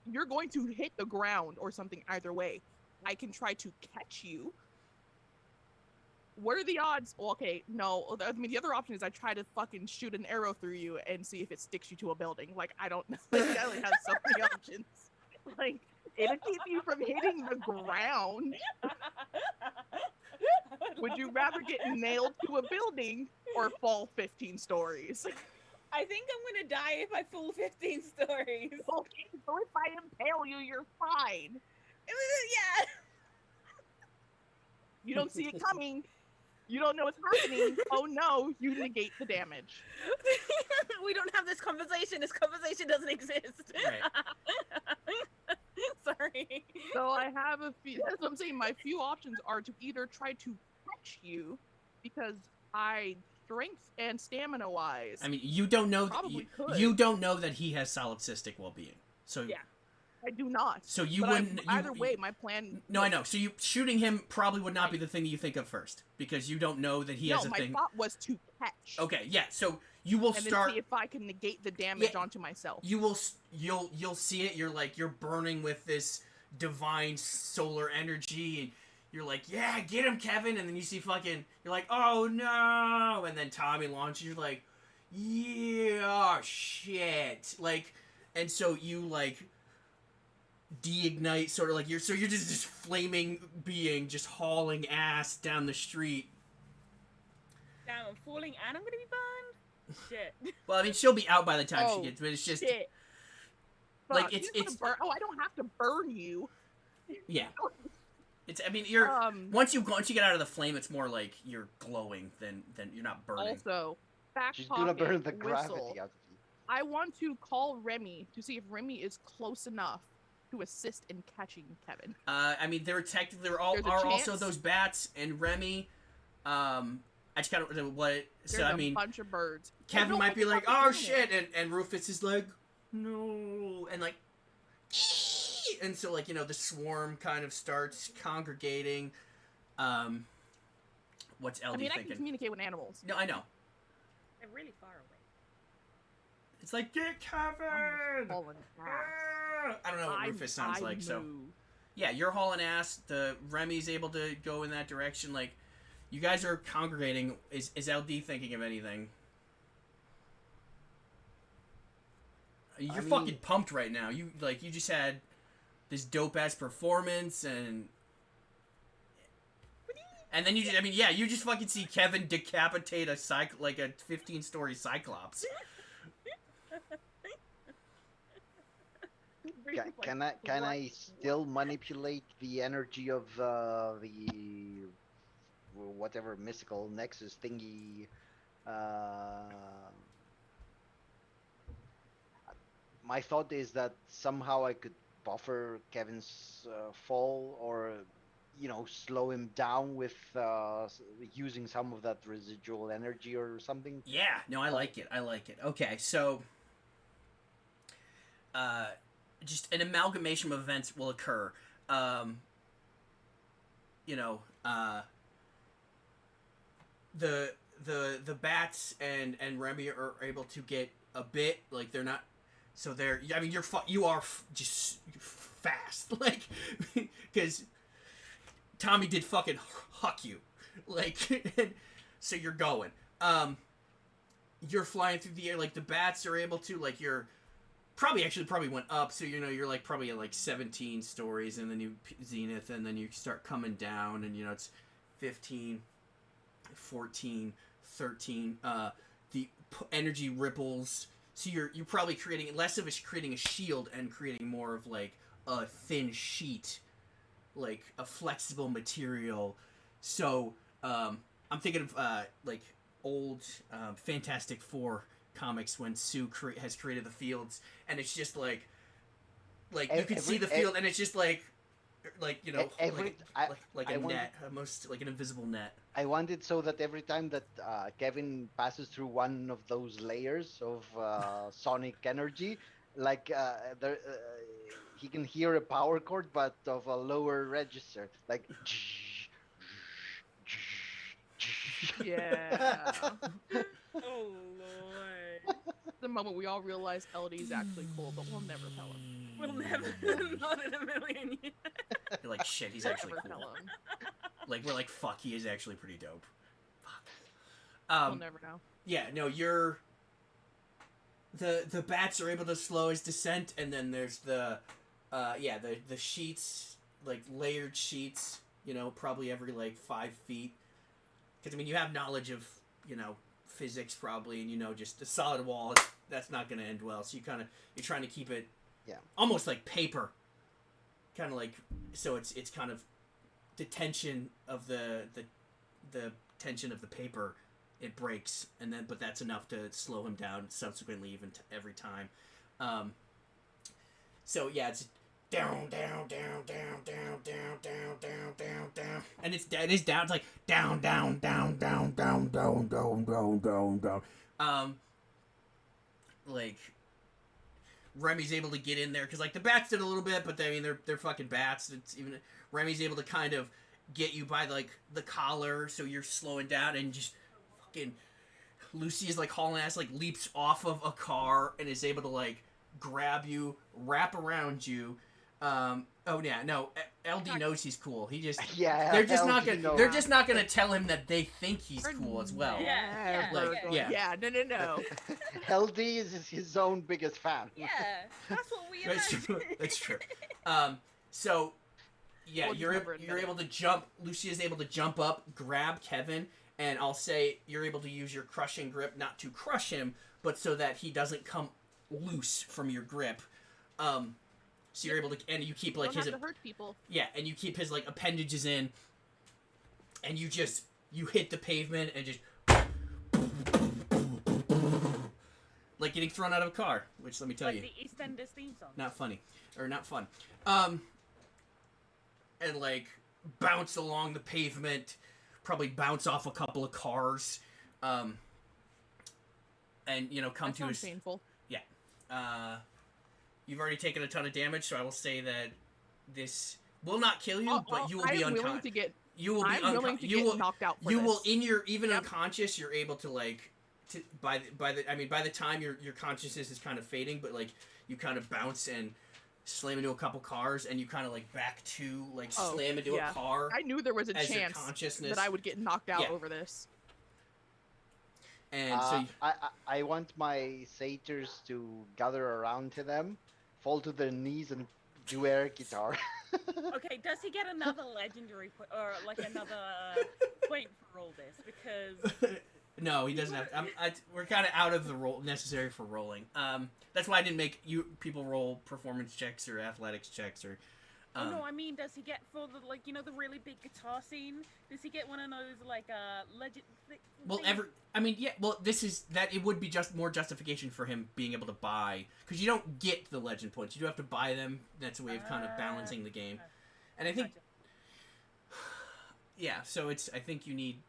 You're going to hit the ground or something either way. I can try to catch you what are the odds? Well, okay, no. I mean, the other option is I try to fucking shoot an arrow through you and see if it sticks you to a building. Like, I don't know. Like, I only have so many options. Like, it'll keep you from hitting the ground. Would you rather get nailed to a building or fall 15 stories? I think I'm gonna die if I fall 15 stories. Okay, so if I impale you, you're fine. Yeah. You don't see it coming. You don't know what's happening. Oh no, you negate the damage. We don't have this conversation. This conversation doesn't exist. Right. Sorry. So I have a few. That's what I'm saying. My few options are to either try to catch you, because strength and stamina wise. I mean, you don't know. Probably could. You don't know that he has solipsistic well-being. So Yeah. I do not. So you But wouldn't. either way, my plan. No, I know. So you shooting him probably would not be the thing that you think of first, because you don't know that he has a my thing. thought was to catch. Okay, yeah. So you will And start. then see if I can negate the damage Yeah. onto myself. You'll see it. You're burning with this divine solar energy, and you're like, yeah, get him, Kevin. And then you see fucking. You're like, oh no. And then Tommy launches. You're like, yeah, shit. Like, and so you like. De-ignite, sort of like you're just this flaming being just hauling ass down the street. Damn, I'm falling and I'm gonna be burned. Shit. Well, I mean, she'll be out by the time Oh, she gets, but it's just shit. like Fuck, it's you just wanna burn. Oh, I don't have to burn you. yeah. It's I mean you're once you get out of the flame, it's more like you're glowing than you're not burning. Also, back She's pocket, gonna burn the whistle. gravity out of you. I want to call Remy to see if Remy is close enough to assist in catching Kevin. I mean, there are also chance. those bats and Remy. I just kind of what. So There's I mean, a bunch of birds. Kevin I might be like, fucking "Oh do shit," and Rufus is like, "No," and like, and so like the swarm kind of starts congregating. What's LD I mean, I thinking? can communicate with animals. No, I know. They're really far away. It's like, get Kevin. Falling fast. I don't know what Rufus sounds like. So move. yeah, you're hauling ass. The Remy's able to go in that direction. Like, you guys are congregating. Is LD thinking of anything? You're fucking pumped right now. You just had this dope ass performance and then you just fucking see Kevin decapitate a 15-story Cyclops. Can I still manipulate the energy of the whatever mystical nexus thingy? My thought is that somehow I could buffer Kevin's fall, or slow him down with using some of that residual energy or something. Yeah, no, I like it. Okay, so just an amalgamation of events will occur. The bats and Remy are able to get a bit, like they're not, so they're, I mean, you are just fast, like, because Tommy did fucking huck you, like, so you're going, you're flying through the air, like the bats are able to, like, you're probably went up, so you're like probably at like 17 stories, and then you zenith, and then you start coming down, and it's 15, 14, 13, the energy ripples, so you're probably creating a shield and creating more of like a thin sheet, like a flexible material. So I'm thinking of like old Fantastic Four comics when Sue has created the fields, and it's just like you can see the field, and it's just like a net, almost like an invisible net. I want it so that every time that Kevin passes through one of those layers of sonic energy, like he can hear a power chord, but of a lower register, like. Yeah. Oh lord. The moment we all realize LD is actually cool, but we'll never tell him. We'll never. Not in a million years. You're like, shit, he's actually Never cool. tell him. Like we're like, fuck, he is actually pretty dope. Fuck. We'll never know. Yeah, no, you're. The bats are able to slow his descent, and then there's the sheets, like layered sheets. You know, probably every like 5 feet. Because I mean, you have knowledge of physics probably, and just a solid wall. That's not going to end well. So you're trying to keep it, almost like paper. Kind of like, so it's kind of the tension of the tension of the paper. It breaks, but that's enough to slow him down subsequently, even every time. So yeah, it's down, down, down, down, down, down, down, down, down, down, and it is down. It's like down, down, down, down, down, down, down, down, down, down. Like Remy's able to get in there because like the bats did a little bit, but I mean they're fucking bats. It's even Remy's able to kind of get you by like the collar, so you're slowing down and just. Lucy is like hauling ass, like leaps off of a car and is able to like grab you, wrap around you. LD knows he's cool. He just they're just not gonna tell him that they think he's cool as well. No. LD is his own biggest fan. Yeah, that's what we imagine. That's true. So yeah, you're able to jump. Lucy is able to jump up, grab Kevin. And I'll say you're able to use your crushing grip not to crush him, but so that he doesn't come loose from your grip. So you're able to, and you keep like his. Don't have to hurt people. Yeah, and you keep his like appendages in, and you hit the pavement and just like getting thrown out of a car. Which let me tell you, the EastEnders theme song. Not funny or not fun. And like bounce along the pavement. Probably bounce off a couple of cars, and come that to sounds painful. Yeah, you've already taken a ton of damage, so I will say that this will not kill you, but you will be unconscious. You will be knocked out. You will unconscious. You're able to by the time your consciousness is kind of fading, but like you kind of bounce and. Slam into a couple cars, and you kind of like back to slam into a car. I knew there was a chance that I would get knocked out over this. And so I want my satyrs to gather around to them, fall to their knees, and do air guitar. Okay, does he get another legendary point, or like another point for all this? Because no, he doesn't have. We're kind of out of the role necessary for rolling. That's why I didn't make people roll performance checks or athletics checks or. Oh no, I mean, does he get for the the really big guitar scene? Does he get one of those legend? This is that it would be just more justification for him being able to buy because you don't get the legend points. You do have to buy them. That's a way of kind of balancing the game, and I think. Yeah, so I think you need.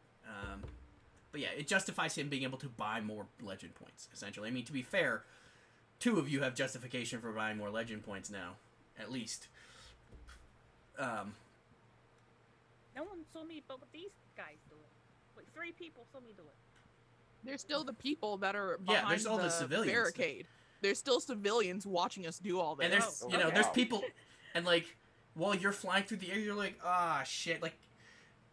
But yeah, it justifies him being able to buy more legend points, essentially. I mean, to be fair, 2 of you have justification for buying more legend points now, at least. No one saw me, but what these guys do it. Like 3 people saw me do it. There's still the people that are behind there's all the civilians. Barricade. There's still civilians watching us do all this. And there's, there's people, and while you're flying through the air, you're like, shit,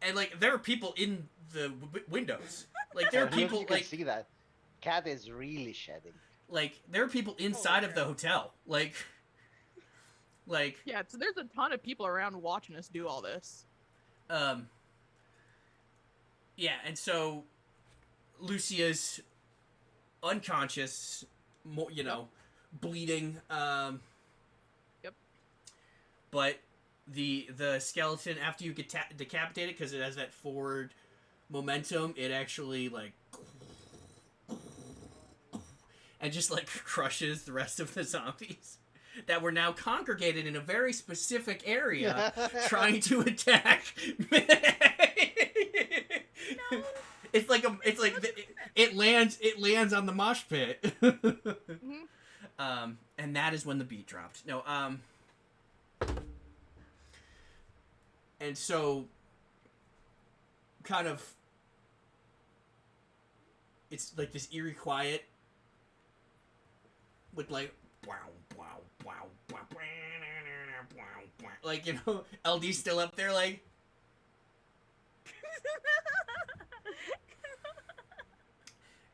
and there are people in the windows. There are people you can see that. Cat is really shedding. There are people inside of the hotel. Yeah, so there's a ton of people around watching us do all this. Yeah, and so Lucia's unconscious, bleeding. Yep. But the skeleton, after you get decapitated, because it has that forward momentum, it actually and just crushes the rest of the zombies that were now congregated in a very specific area trying to attack. No. It lands on the mosh pit. Mm-hmm. And that is when the beat dropped. And so kind of it's this eerie quiet with LD's still up there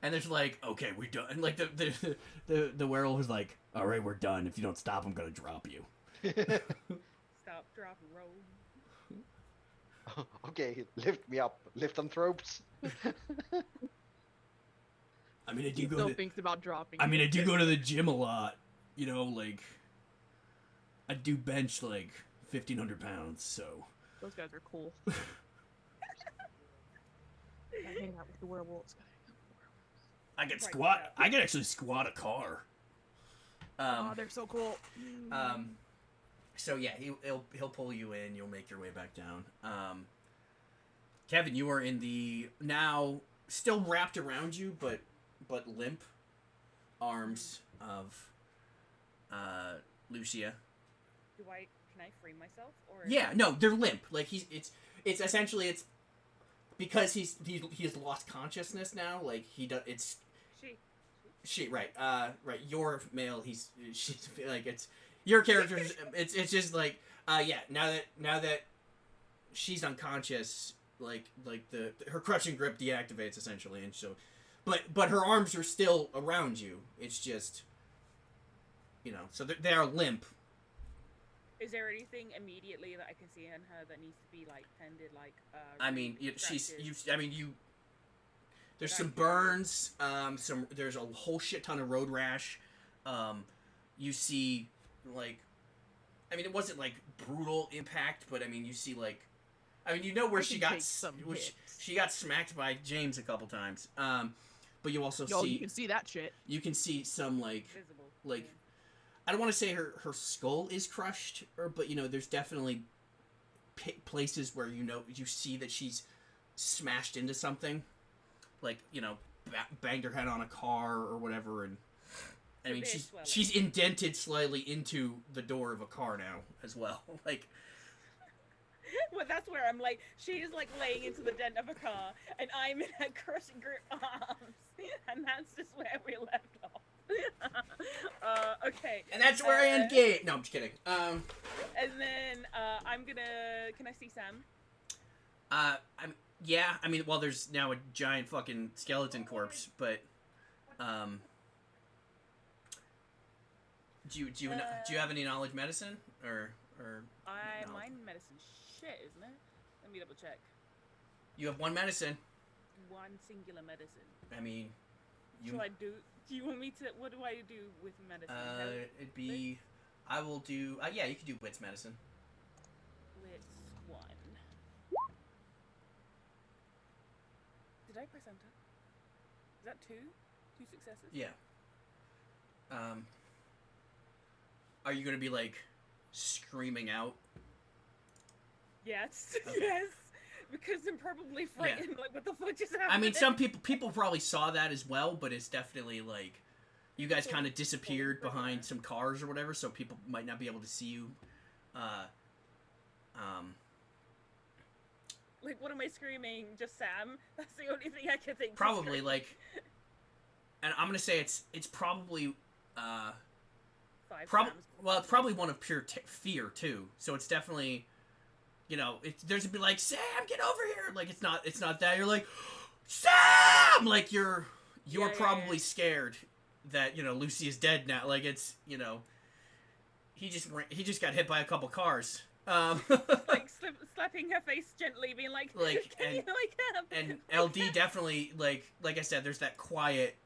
And there's like, okay, we're done. And like the werewolf is like, all right, we're done. If you don't stop, I'm gonna drop you. Stop, drop, roll. Okay, lift me up, lycanthropes. I mean, I do He go still to. thinks about dropping. I mean, I do go to the gym a lot. You know, like I do bench like 1,500 pounds. So Those guys are cool. I hang out with the werewolves. I can Right, squat. yeah. I can actually squat a car. Oh, they're so cool. So yeah, he'll pull you in. You'll make your way back down. Kevin, you are in the now still wrapped around you, but limp arms of Lucia. Can I free myself or? Yeah, no, they're limp. Like it's essentially it's because he has lost consciousness now. Like he does. It's she right. Right. Your male. She's like it's your character's. It's just like yeah. Now that she's unconscious, like her crushing grip deactivates essentially, and so, but her arms are still around you. It's just, so they are limp. Is there anything immediately that I can see in her that needs to be like tended, like? I mean, there's some Right. burns. There's a whole shit ton of road rash. You see, like, I mean, it wasn't like brutal impact, but I mean, you see like, I mean, where she got she got smacked by James a couple times. But you also see you can see that shit. you can see some like Visible. like. Yeah. I don't want to say her skull is crushed, but there's definitely places where you see that she's smashed into something, like banged her head on a car or whatever, and I mean she's indented slightly into the door of a car now as well, like. Well, that's where I'm like, she's like laying into the dent of a car, and I'm in her crushing grip arms, and that's just where we left off. Okay. And that's where I end game. No, I'm just kidding. And then I'm gonna. Can I see Sam? Yeah. I mean, well, there's now a giant fucking skeleton corpse, but do you have any knowledge medicine or? No? Mine medicine shit, isn't it? Let me double check. You have one medicine. One singular medicine. I mean, Do you want me to? What do I do with medicine? It'd be. I will do. Yeah, you could do wits medicine. Wits 1. Did I press enter? Is that 2? 2 successes? Yeah. Are you gonna be like screaming out? Yes. Okay. Yes. Because I'm probably frightened. Like, what the fuck just happened? I mean, some people probably saw that as well, but it's definitely like you guys kind of disappeared behind some cars or whatever, so people might not be able to see you. Like, what am I screaming? Just Sam? That's the only thing I can think. Probably like, and I'm gonna say it's probably Five Well, Sams. it's probably one of pure fear too. So it's definitely, there's a bit like Sam, get over here. Like it's not that you're like Sam. Like you're probably scared that Lucy is dead now. Like it's he just got hit by a couple cars. Like slapping her face gently, being like, can you wake up? And LD definitely like I said, there's that quiet.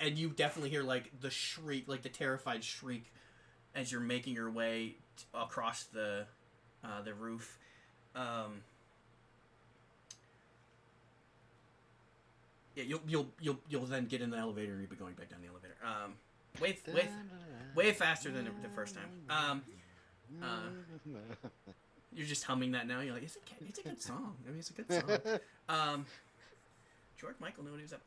And you definitely hear, like, the shriek, like, the terrified shriek as you're making your way across the roof. Yeah, you'll then get in the elevator and you'll be going back down the elevator. Way faster than the first time. You're just humming that now. You're like, it's a good song. I mean, it's a good song. George Michael knew what he was up.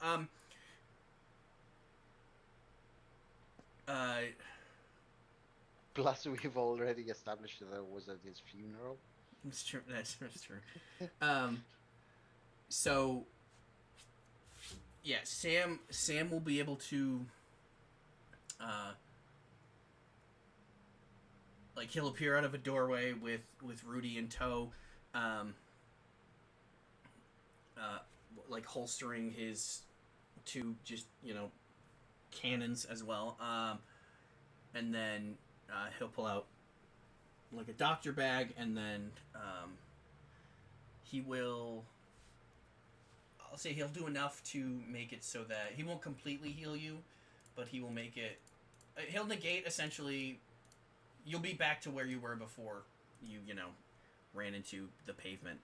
Plus, we've already established that it was at his funeral. That's true. That's true. So, yeah, Sam will be able to, like, he'll appear out of a doorway with Rudy in tow, like holstering his two just cannons as well. And then he'll pull out like a doctor bag, and then he will. I'll say he'll do enough to make it so that he won't completely heal you, but he will make it. He'll negate essentially. You'll be back to where you were before you ran into the pavement.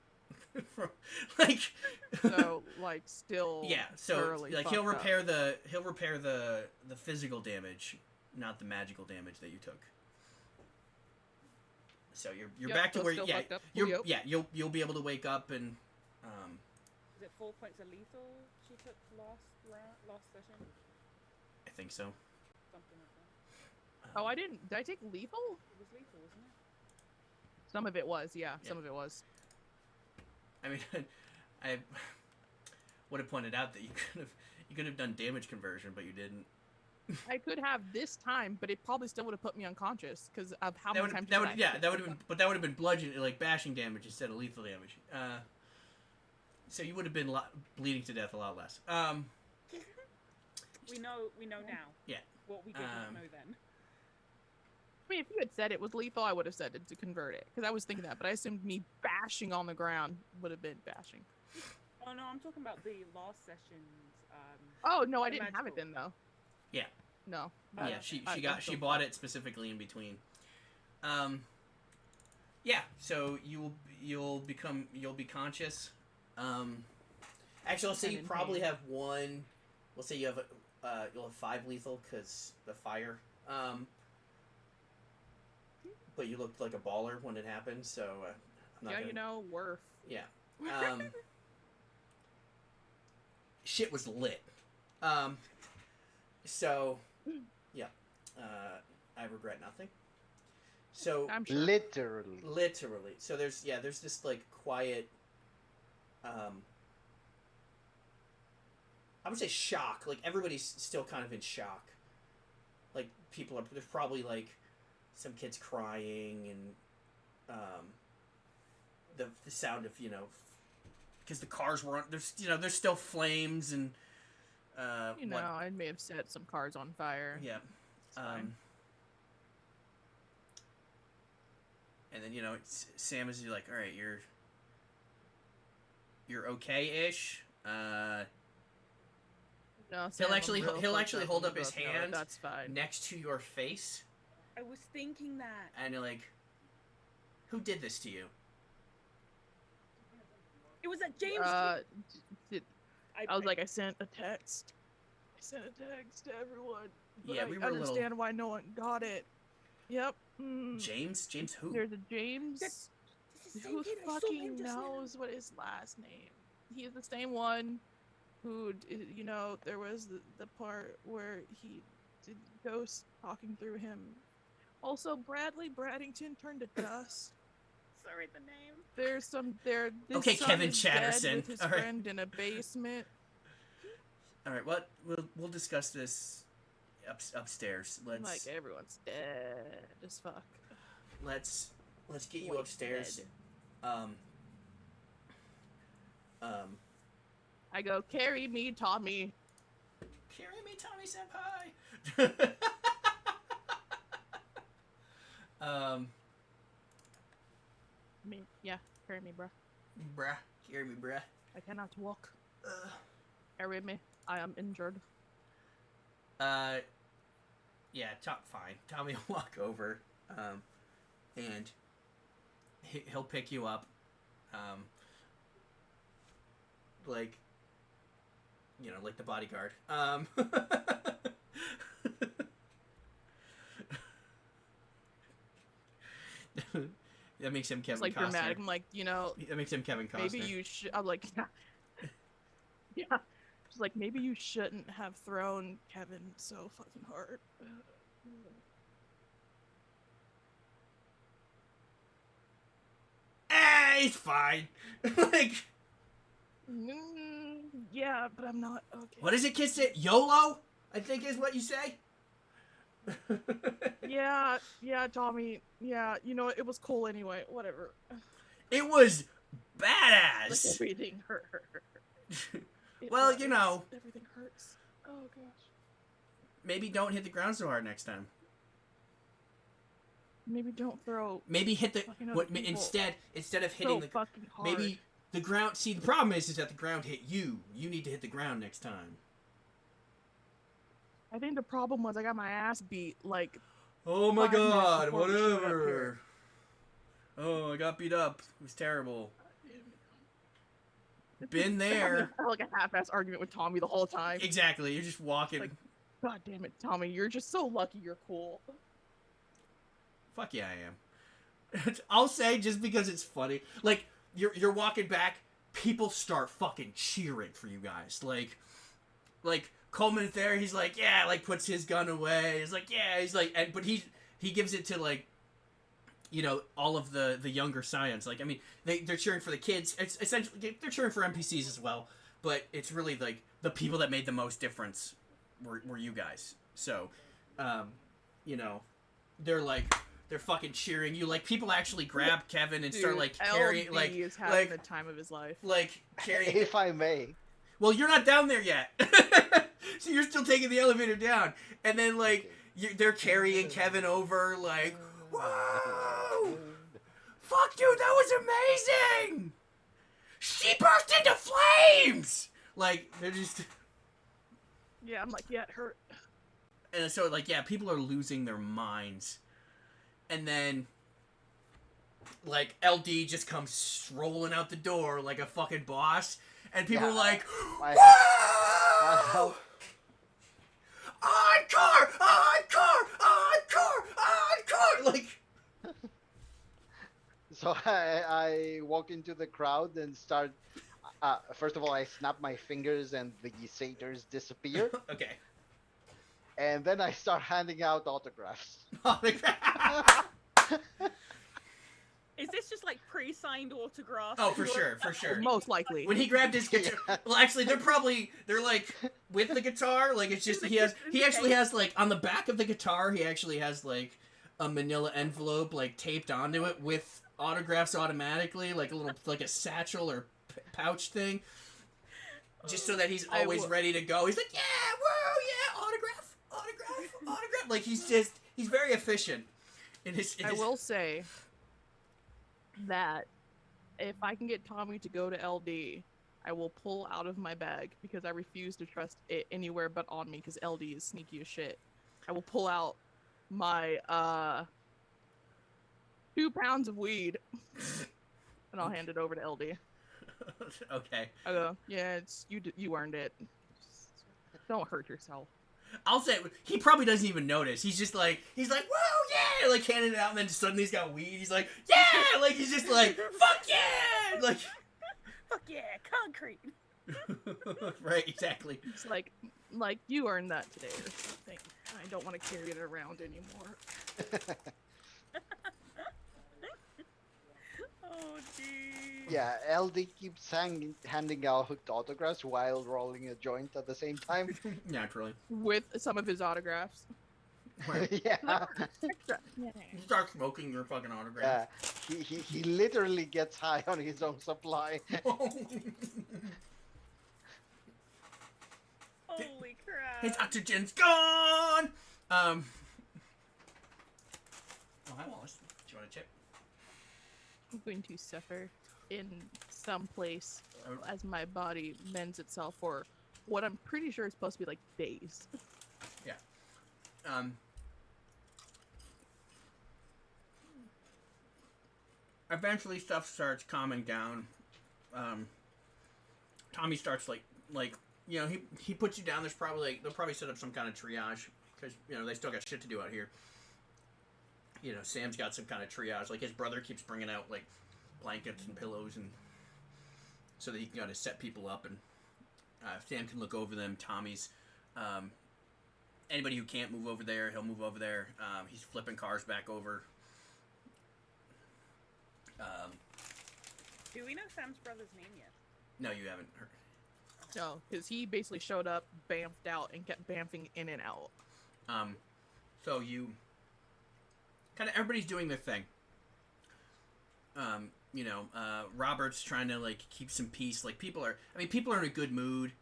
So still. Yeah, so thoroughly he'll fucked up. repair the physical damage, not the magical damage that you took. So you're Yep, back to so where still yeah fucked up. you're Yep. you'll be able to wake up and Is it 4 points of lethal she took last session? I think so. Something like that. Oh, did I take lethal? It was lethal, wasn't it? Some of it was, yeah. Yeah. Some of it was. I mean, I would have pointed out that you could have done damage conversion, but you didn't. I could have this time, but it probably still would have put me unconscious because of how That many would times. that would that would have been, but that would have been bludgeon bashing damage instead of lethal damage. So you would have been bleeding to death a lot less. We know now. Yeah. What we did not know then. I mean, if you had said it was lethal, I would have said it to convert it because I was thinking that, but I assumed me bashing on the ground would have been bashing. Oh no, I'm talking about the last session's. Oh no, I The didn't have it magical. then though. Yeah. No. Yeah, she still bought it specifically in between. Yeah, so you'll be conscious. Actually, let's say you And in probably pain. have one. Let's say you have you'll have 5 lethal because the fire. But you looked like a baller when it happened, so I'm not gonna... worth. Yeah. Shit was lit. So, yeah. I regret nothing. So, I'm sure. Literally. so there's this quiet, I would say shock. Like everybody's still kind of in shock. Like there's probably some kids crying and, the sound of, because the cars weren't, there's still flames and, I may have set some cars on fire. yeah. It's fine. And then Sam is like, all right, you're okay-ish. No, He'll Sam, I'm actually real he'll fucked actually up hold and up you his both know it. hand That's fine. next to your face, I was thinking that. and you're like, who did this to you? It was that James. I was like, I sent a text. I sent a text to everyone. But Yeah, I we were a little- understand why no one got it. Yep. James who? There's a James. This is the same Who kid, I saw him fucking just now. knows what his last name? He's the same one who, there was the part where he did ghost talking through him. Also, Bradley Braddington turned to dust. Sorry, the name. There's this Okay, son Kevin is dead Chatterson. with his All right. friend in a basement. All right, we'll discuss this upstairs. Like everyone's dead as fuck. Let's get you Wait, upstairs. dead. I go, carry me, Tommy. Carry me, Tommy Senpai. I mean, yeah, carry me, bruh. Bruh, carry me, bruh. I cannot walk. Carry me. I am injured. Yeah, fine. Tommy will walk over, and he'll pick you up, like the bodyguard. That makes him Kevin It's like Costner. dramatic. I'm like, That makes him Kevin Costner. maybe you should. I'm like, yeah. Yeah. She's like, maybe you shouldn't have thrown Kevin so fucking hard. He's fine. Like, Yeah, but I'm not okay. what does it kid say? YOLO, I think is what you say. Yeah, Tommy. Yeah, it was cool anyway. Whatever. It was Like badass. everything hurt. Well, was. you know. Everything hurts. Oh gosh. Maybe don't hit the ground so hard next time. Maybe don't throw. Maybe hit the Fucking other people. instead of So hitting the fucking hard. maybe the ground. See, the problem is that the ground hit you. You need to hit the ground next time. I think the problem was I got my ass beat like. Oh my 5 minutes god! before we showed up Whatever. here. Oh, I got beat up. It was terrible. Been there. I had like a half-ass argument with Tommy the whole time. Exactly. You're just walking. Like, God damn it, Tommy! You're just so lucky. You're cool. Fuck yeah, I am. I'll say just because it's funny. Like you're walking back, people start fucking cheering for you guys. Like Coleman's there. He's like, yeah, like puts his gun away. He's like, yeah. He's like, but he gives it to like, you know, all of the younger Scions. Like, I mean, they're cheering for the kids. It's essentially they're cheering for NPCs as well. But it's really like the people that made the most difference were you guys. So, you know, they're fucking cheering you. Like, people actually grab Kevin and start, like, carrying, like... is having the time of his life. Like, carrying... If I may. Well, you're not down there yet. So you're still taking the elevator down. And then, like, they're carrying Kevin over, like, whoa! Fuck, dude, that was amazing! She burst into flames! Like, they're just... Yeah, I'm like, yeah, it hurt. And so, like, yeah, people are losing their minds. And then, like, LD just comes strolling out the door like a fucking boss. And people are like, whoa! Encore! Encore! Encore! Encore! Like... So I walk into the crowd and start... first of all, I snap my fingers and the satyrs disappear. Okay. And then I start handing out autographs. Is this just like pre-signed autographs? Oh, for sure, for sure. Most likely. When he grabbed his guitar, Yeah. well, actually, they're like with the guitar. Like, it's just he actually has like on the back of the guitar, he actually has like a manila envelope like taped onto it with autographs automatically, like a little like a satchel or pouch thing, just so that he's always ready to go. He's like, yeah, whoa, yeah, autograph. Like, he's very efficient. I will say that if I can get Tommy to go to LD, I will pull out of my bag because I refuse to trust it anywhere but on me because LD is sneaky as shit. I will pull out my 2 pounds of weed and I'll hand it over to LD. Okay. I go, yeah, it's you earned it. Just don't hurt yourself. I'll say he probably doesn't even notice. He's like, whoa, yeah, like handing it out, and then suddenly he's got weed. He's like, yeah, like he's just like, fuck yeah, like, Fuck yeah, concrete. right, exactly. It's like you earned that today or something. I don't want to carry it around anymore. Oh, geez. Yeah, LD keeps handing out hooked autographs while rolling a joint at the same time. Naturally. With some of his autographs. Yeah. You start smoking your fucking autograph. Yeah. He literally gets high on his own supply. Holy crap. His oxygen's gone. Oh, hi, Wallace. Do you want a chip? I'm going to suffer in some place as my body mends itself for what I'm pretty sure is supposed to be like days. Yeah. Eventually stuff starts calming down. Tommy starts like you know, he puts you down. There's probably they'll probably set up some kind of triage because you know they still got shit to do out here. You know, Sam's got some kind of triage. Like his brother keeps bringing out like blankets and pillows and so that he can kind of set people up and Sam can look over them. Tommy's anybody who can't move over there, he'll move over there. He's flipping cars back over. Do we know Sam's brother's name yet? No, you haven't heard. No, because he basically showed up, bamfed out, and kept bamfing in and out. So you kind of everybody's doing their thing. You know, Robert's trying to like keep some peace. Like people are in a good mood.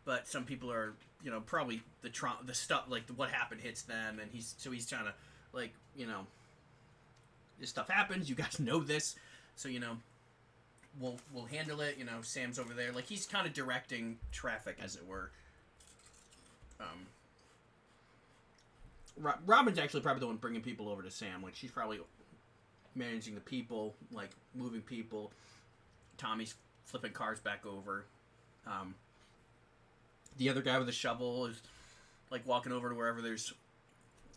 but some people are, probably the stuff, like what happened hits them, and he's trying to, like, this stuff happens. You guys know this, so we'll handle it. Sam's over there, like he's kind of directing traffic, as it were. Robin's actually probably the one bringing people over to Sam. Like she's probably managing the people, like moving people. Tommy's flipping cars back over. The other guy with the shovel is like walking over to wherever there's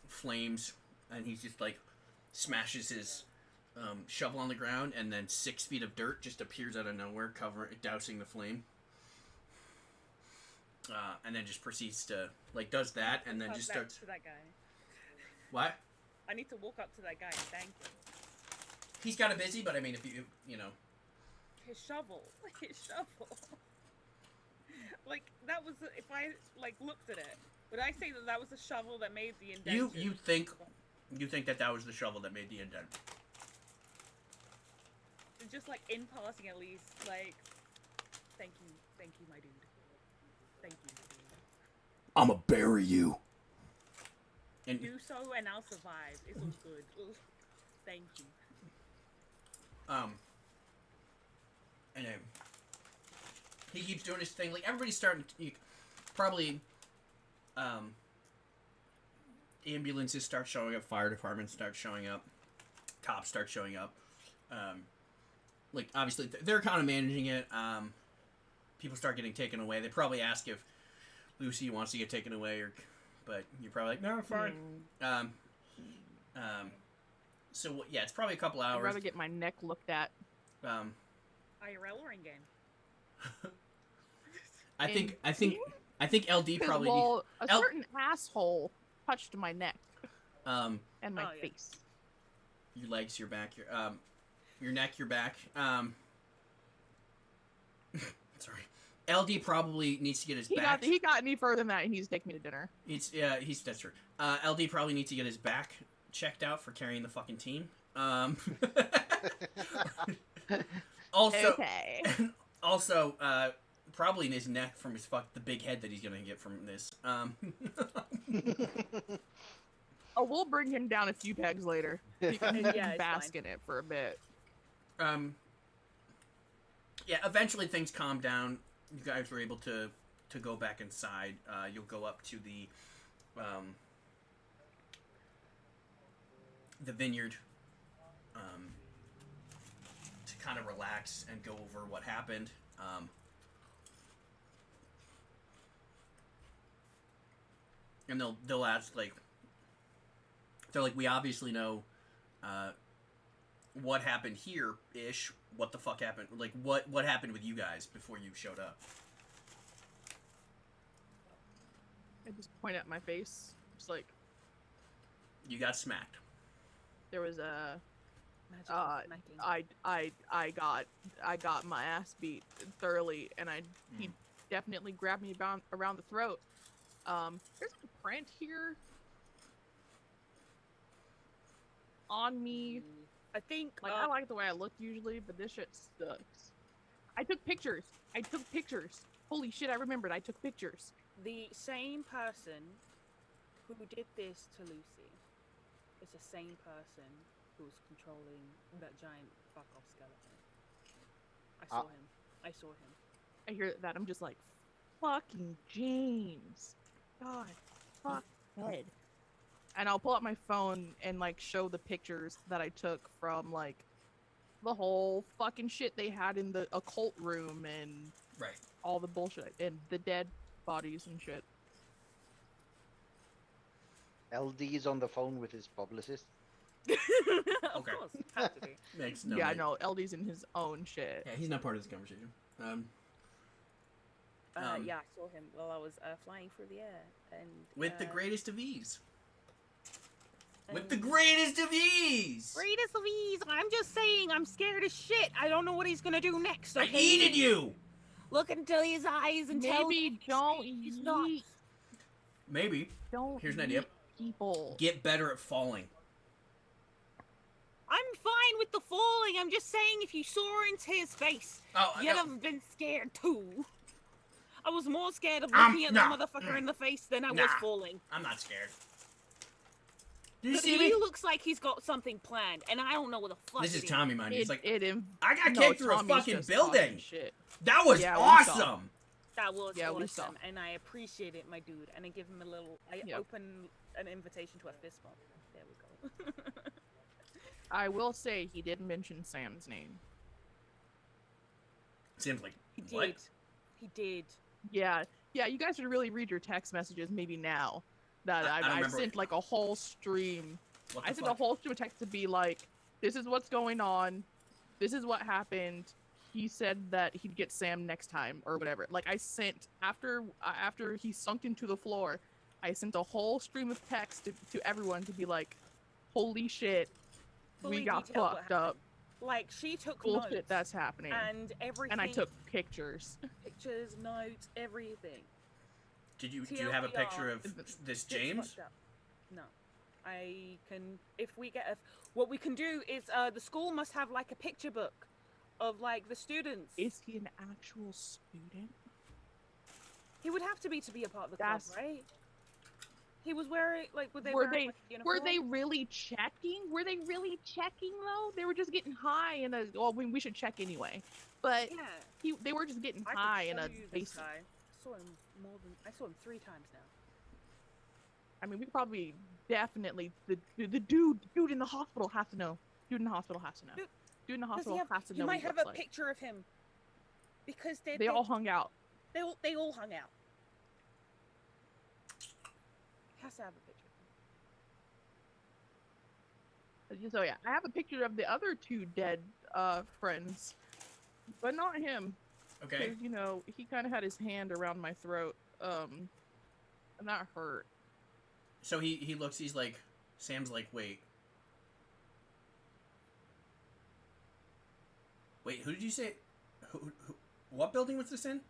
flames, and he's just like smashes his shovel on the ground, and then 6 feet of dirt just appears out of nowhere, dousing the flame. And then just proceeds to does that, and then just starts. To that guy. What? I need to walk up to that guy and thank him. He's kind of busy, but I mean, if you His shovel. Like that was if I looked at it, would I say that was the shovel that made the indent? You think that was the shovel that made the indent? Just like in passing, at least, like, thank you, my dude. Thank you. I'ma bury you. And Do so, and I'll survive. It's all good. Ugh. Thank you. And he keeps doing his thing. Like everybody's starting to probably. Ambulances start showing up. Fire departments start showing up. Cops start showing up. Like obviously they're kind of managing it. People start getting taken away. They probably ask if Lucy wants to get taken away, but you're probably like, no, fine. So yeah, it's probably a couple hours. I'd rather get my neck looked at. IRL or in game? I think LD probably. Well, a certain asshole touched my neck. And my face. Your legs, your back, your neck, your back. Sorry. LD probably needs to get his back. He got any further than that, and he's taking me to dinner. That's true. LD probably needs to get his back checked out for carrying the fucking team. Also, okay. Also, probably in his neck from the big head that he's gonna get from this. Oh, we'll bring him down a few pegs later. He can bask in it for a bit. Yeah, eventually things calm down. You guys were able to go back inside. You'll go up to the vineyard to kind of relax and go over what happened. And they'll ask they're like, we obviously know what happened here ish. What the fuck happened? Like what happened with you guys before you showed up? I just point at my face. Just like you got smacked. There was a Magical I got my ass beat thoroughly, and he definitely grabbed me around the throat. There's a print here on me. I think I like the way I look usually, but this shit sucks. I took pictures. Holy shit, I remembered. I took pictures. the same person who did this to Lucy is the same person who's controlling that giant fuck off skeleton. I saw him. I hear that. I'm just like, fucking James. God, fuck head. And I'll pull out my phone and show the pictures that I took from the whole fucking shit they had in the occult room and right, all the bullshit and the dead bodies and shit. LD's on the phone with his publicist. Of course, has to be. makes no. Yeah, no, LD's in his own shit. Yeah, he's not part of this conversation. Yeah, I saw him while I was flying through the air, and with the greatest of ease. With the greatest of ease! Greatest of ease! I'm just saying, I'm scared as shit. I don't know what he's gonna do next. I Okay? needed you! Look into his eyes and tell Maybe me don't he's not. yeet. Maybe. Don't Here's an idea. yeet people. Get better at falling. I'm fine with the falling. I'm just saying, if you saw into his face, Oh, you'd have been scared too. I was more scared of I'm looking at not- the motherfucker in the face than I was Nah. falling. I'm not scared. Do you But see he me? looks like he's got something planned, and I don't know what the fuck. This is Tommy, mind you. He's like, I I got kicked through a fucking building. Shit. That was Yeah, we saw. awesome. That was Yeah, we saw. awesome, and I appreciate it, my dude. And I give him a little. I Yep. open an invitation to a fist bump. There we go. I will say he did mention Sam's name. Seems like He did. what? He did. Yeah, you guys should really read your text messages maybe now. That I don't I remember sent like a whole stream. What I the sent a fuck? whole stream of text to be like, this is what's going on. This is what happened. He said that he'd get Sam next time or whatever. Like I sent after he sunk into the floor, I sent a whole stream of text to everyone to be like, holy shit, Fully we got detailed what fucked up. Like she took Bullshit notes that's happening. and everything. And I took pictures. pictures, notes, everything. Do you have a picture of this It's James? fucked up. No, I can. If we get what we can do is the school must have like a picture book of like the students. Is he an actual student? He would have to be a part of the That's- club, right? He was wearing like were they Were wearing, they- like, a Were uniform? they really checking? Were they really checking though? They were just getting high in a. Well, I mean, we should check anyway. But Yeah. they were just getting I could high in show a you this basement. guy. I saw him 3 times now. I mean, we could probably definitely the dude in the hospital has to know. Dude in the hospital has to know. Dude, Dude in the Does he hospital have, has to you know. might what he have looks a like. picture of him because They all hung out. they all hung out. He has to have a picture. So yeah, I have a picture of the other 2 dead friends, but not him. Okay. 'Cause, you know, he kind of had his hand around my throat, and that hurt. So he looks. He's like, Sam's like, wait. Wait, who did you say? Who, what building was this in?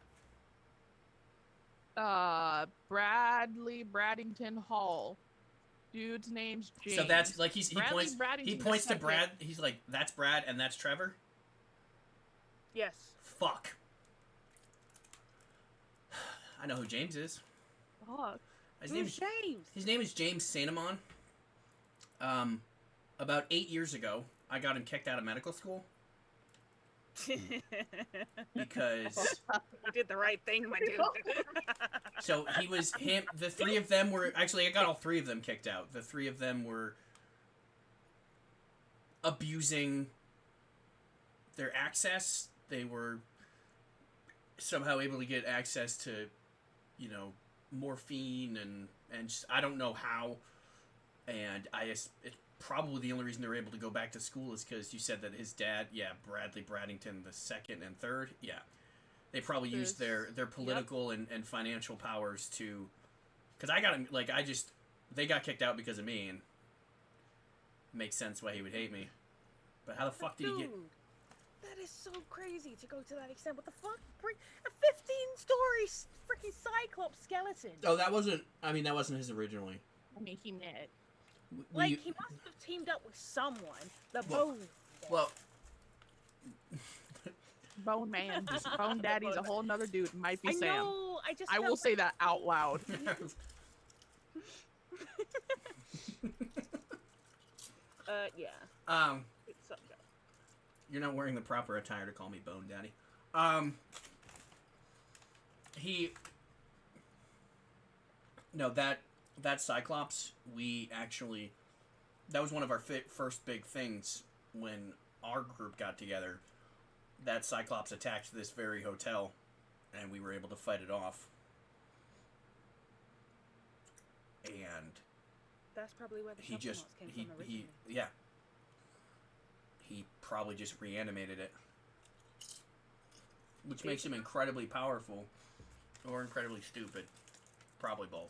Braddington Hall. Dude's name's James. So that's like he Bradley points. Braddington He points to II. Brad. He's like, that's Brad, and that's Trevor. Yes. Fuck. I know who James is. Fuck. His name Who's is James? His name is James Sanamon. About 8 years ago, I got him kicked out of medical school because. You did the right thing, my dude. So he was him. The 3 of them were actually. I got all 3 of them kicked out. The 3 of them were abusing their access. They were somehow able to get access to, you know, morphine and just, I don't know how. And it's probably the only reason they're able to go back to school is because you said that his dad, Bradley Braddington the second and third, they probably used their political and financial powers to, because I got him, like, they got kicked out because of me, and it makes sense why he would hate me. But how the fuck did he get? Dude, that is so crazy to go to that extent. What the fuck? A 15-story freaking Cyclops skeleton. Oh, that wasn't his originally. I mean, he met. Like, he must have teamed up with someone. The Well- Bone. Well, Bone Man. Bone Daddy's a whole nother dude. Might be I Sam. know. I just. I will say that out loud. Yeah. It sucked up. You're not wearing the proper attire to call me Bone Daddy. That Cyclops, that was one of our first big things when our group got together. That Cyclops attacked this very hotel, and we were able to fight it off. And That's probably where the he just, came from originally. he probably just reanimated it. Which makes him incredibly powerful, or incredibly stupid. Probably both.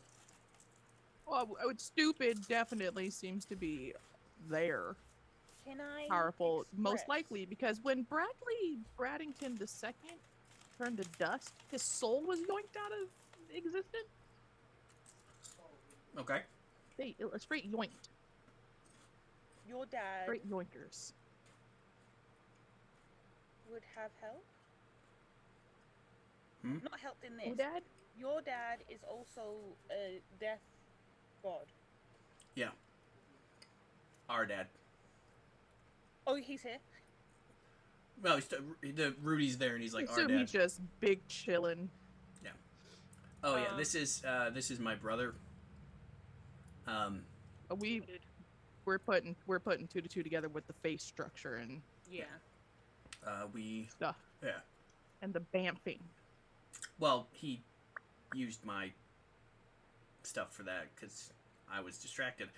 Well, stupid definitely seems to be there. Can I Powerful, most express- likely, because when Bradley Braddington II turned to dust, his soul was yoinked out of existence. Okay. Straight yoinked. Your dad Straight yoinkers. would have help? not helped in Who this. dad? Your dad is also a death god. Yeah. Our dad. Oh, he's here. Well, the Rudy's there, and he's like, our Assume dad. he's just big chillin'. Yeah. Oh yeah, Um, this is my brother. We're putting 2 to 2 together with the face structure and Yeah. We stuff yeah. and the bamfing. Well, he used my stuff for that because I was distracted.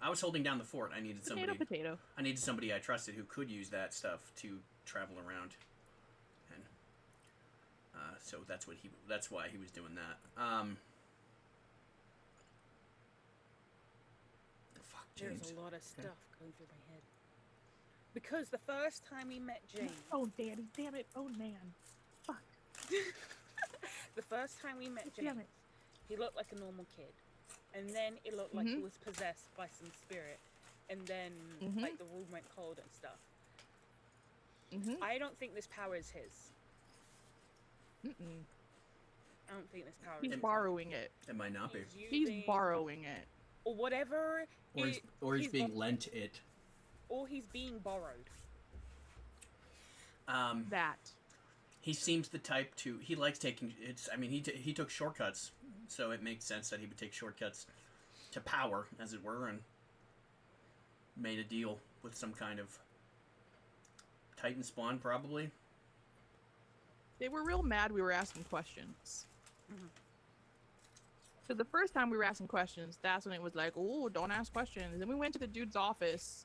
I was holding down the fort. I needed somebody. Potato. I needed somebody I trusted who could use that stuff to travel around, and so that's why he was doing that. Fuck James. There's a lot of stuff going through my head. Because the first time we met James, Oh, daddy, damn it. Oh, man. Fuck. the first time we met Damn James, it. he looked like a normal kid, and then it looked like he Mhm. was possessed by some spirit, and then Mhm. like the room went cold and stuff. Mm-hmm. I don't think this power is his. Mm-mm. I don't think this power He's is borrowing it. It might not be, He's borrowing it. or whatever, or he's being bor- lent it. or he's being borrowed. That. He seems the type to. He likes taking. He took shortcuts, so it makes sense that he would take shortcuts to power, as it were, and made a deal with some kind of Titan spawn, probably. They were real mad we were asking questions. Mhm. So the first time we were asking questions, that's when it was like, oh, don't ask questions. And then we went to the dude's office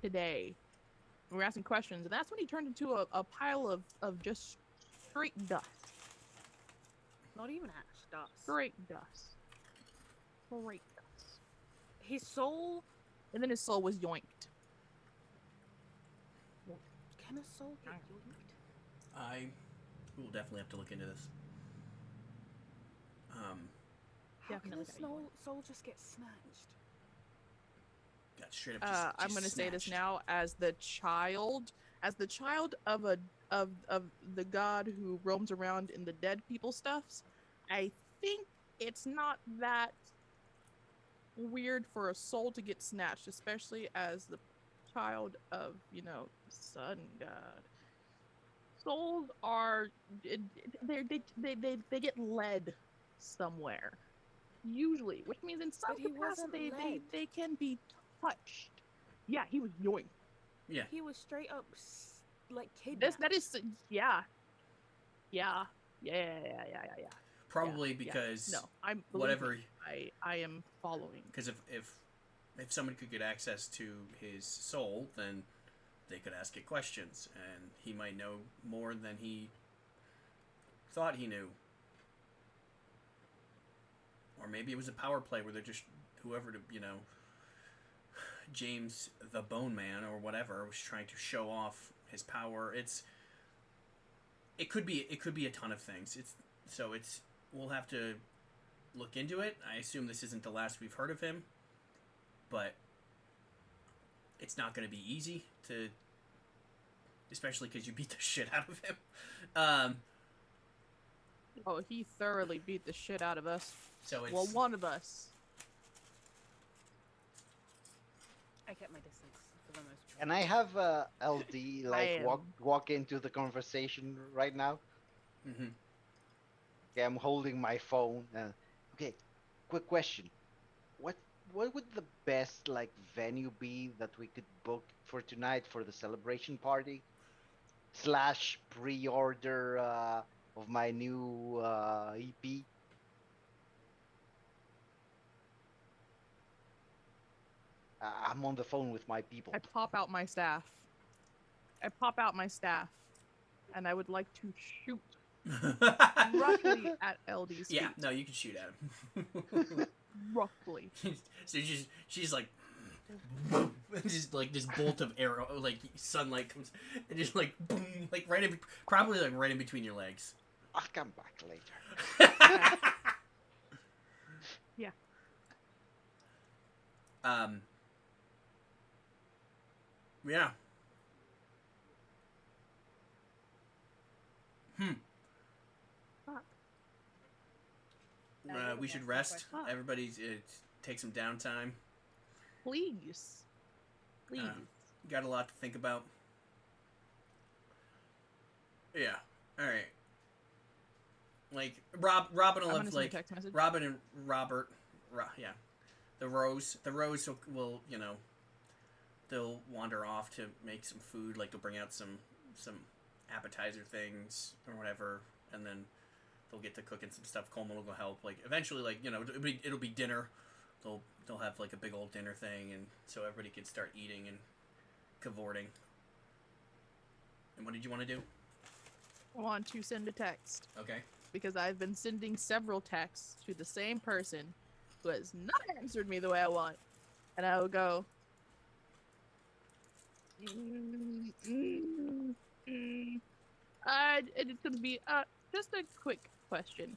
today. We were asking questions, and that's when he turned into a pile of just straight dust. Not even ash dust. Straight dust. Straight dust. His soul. And then his soul was yoinked. Can a soul get yoinked? I will definitely have to look into this. How can Definitely a got soul just get snatched? Got straight up. Just I'm gonna say this snatched. now as the child of the god who roams around in the dead people stuffs. I think it's not that weird for a soul to get snatched, especially as the child of sun god. Souls are they get led somewhere usually, which means in some But he capacity wasn't led. they can be touched. Yeah, he was yoinked. Yeah. He was straight up like This kidnapped. that is yeah. Probably Yeah. because No, I'm whatever. I am following. Because if someone could get access to his soul, then they could ask it questions, and he might know more than he thought he knew. Or maybe it was a power play where they're just whoever James the Bone Man or whatever was trying to show off his power. It could be a ton of things. We'll have to look into it. I assume this isn't the last we've heard of him, but it's not going to be easy to, especially because you beat the shit out of him. Oh, he thoroughly beat the shit out of us. So it's Well, one of us. I kept my distance for the most part. Can I have LD I walk into the conversation right now? Mm-hmm. Okay, I'm holding my phone. Okay, quick question. What would the best venue be that we could book for tonight for the celebration party / pre-order of my new EP? I'm on the phone with my people. I pop out my staff. And I would like to shoot roughly at LD's feet. Yeah, no, you can shoot at him. Roughly. So she's like, just like this bolt of arrow, like sunlight comes and just like boom, like probably right in between your legs. I'll come back later. Yeah. Yeah. Fuck. We should rest. Everybody take some downtime. Please. Please. Got a lot to think about. Yeah. All right. Like Robin will have like Robin and Robert. Yeah. The Rose will they'll wander off to make some food. Like they'll bring out some appetizer things or whatever, and then they'll get to cooking some stuff. Coleman will go help. Like eventually, like it'll be dinner. They'll have like a big old dinner thing, and so everybody can start eating and cavorting. And what did you want to do? I want to send a text. Okay. Because I've been sending several texts to the same person who has not answered me the way I want. And I will go, and it's going to be just a quick question.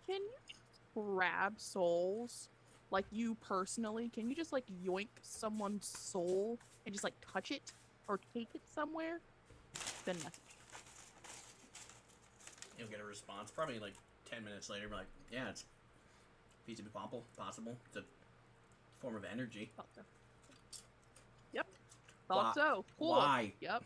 Can you just grab souls? Like you personally? Can you just like yoink someone's soul and just like touch it or take it somewhere? Then message. You'll get a response probably like 10 minutes later. Like, yeah, it's feasibly possible. It's a form of energy. Thought so. Yep. Thought so. Cool. Why? Yep.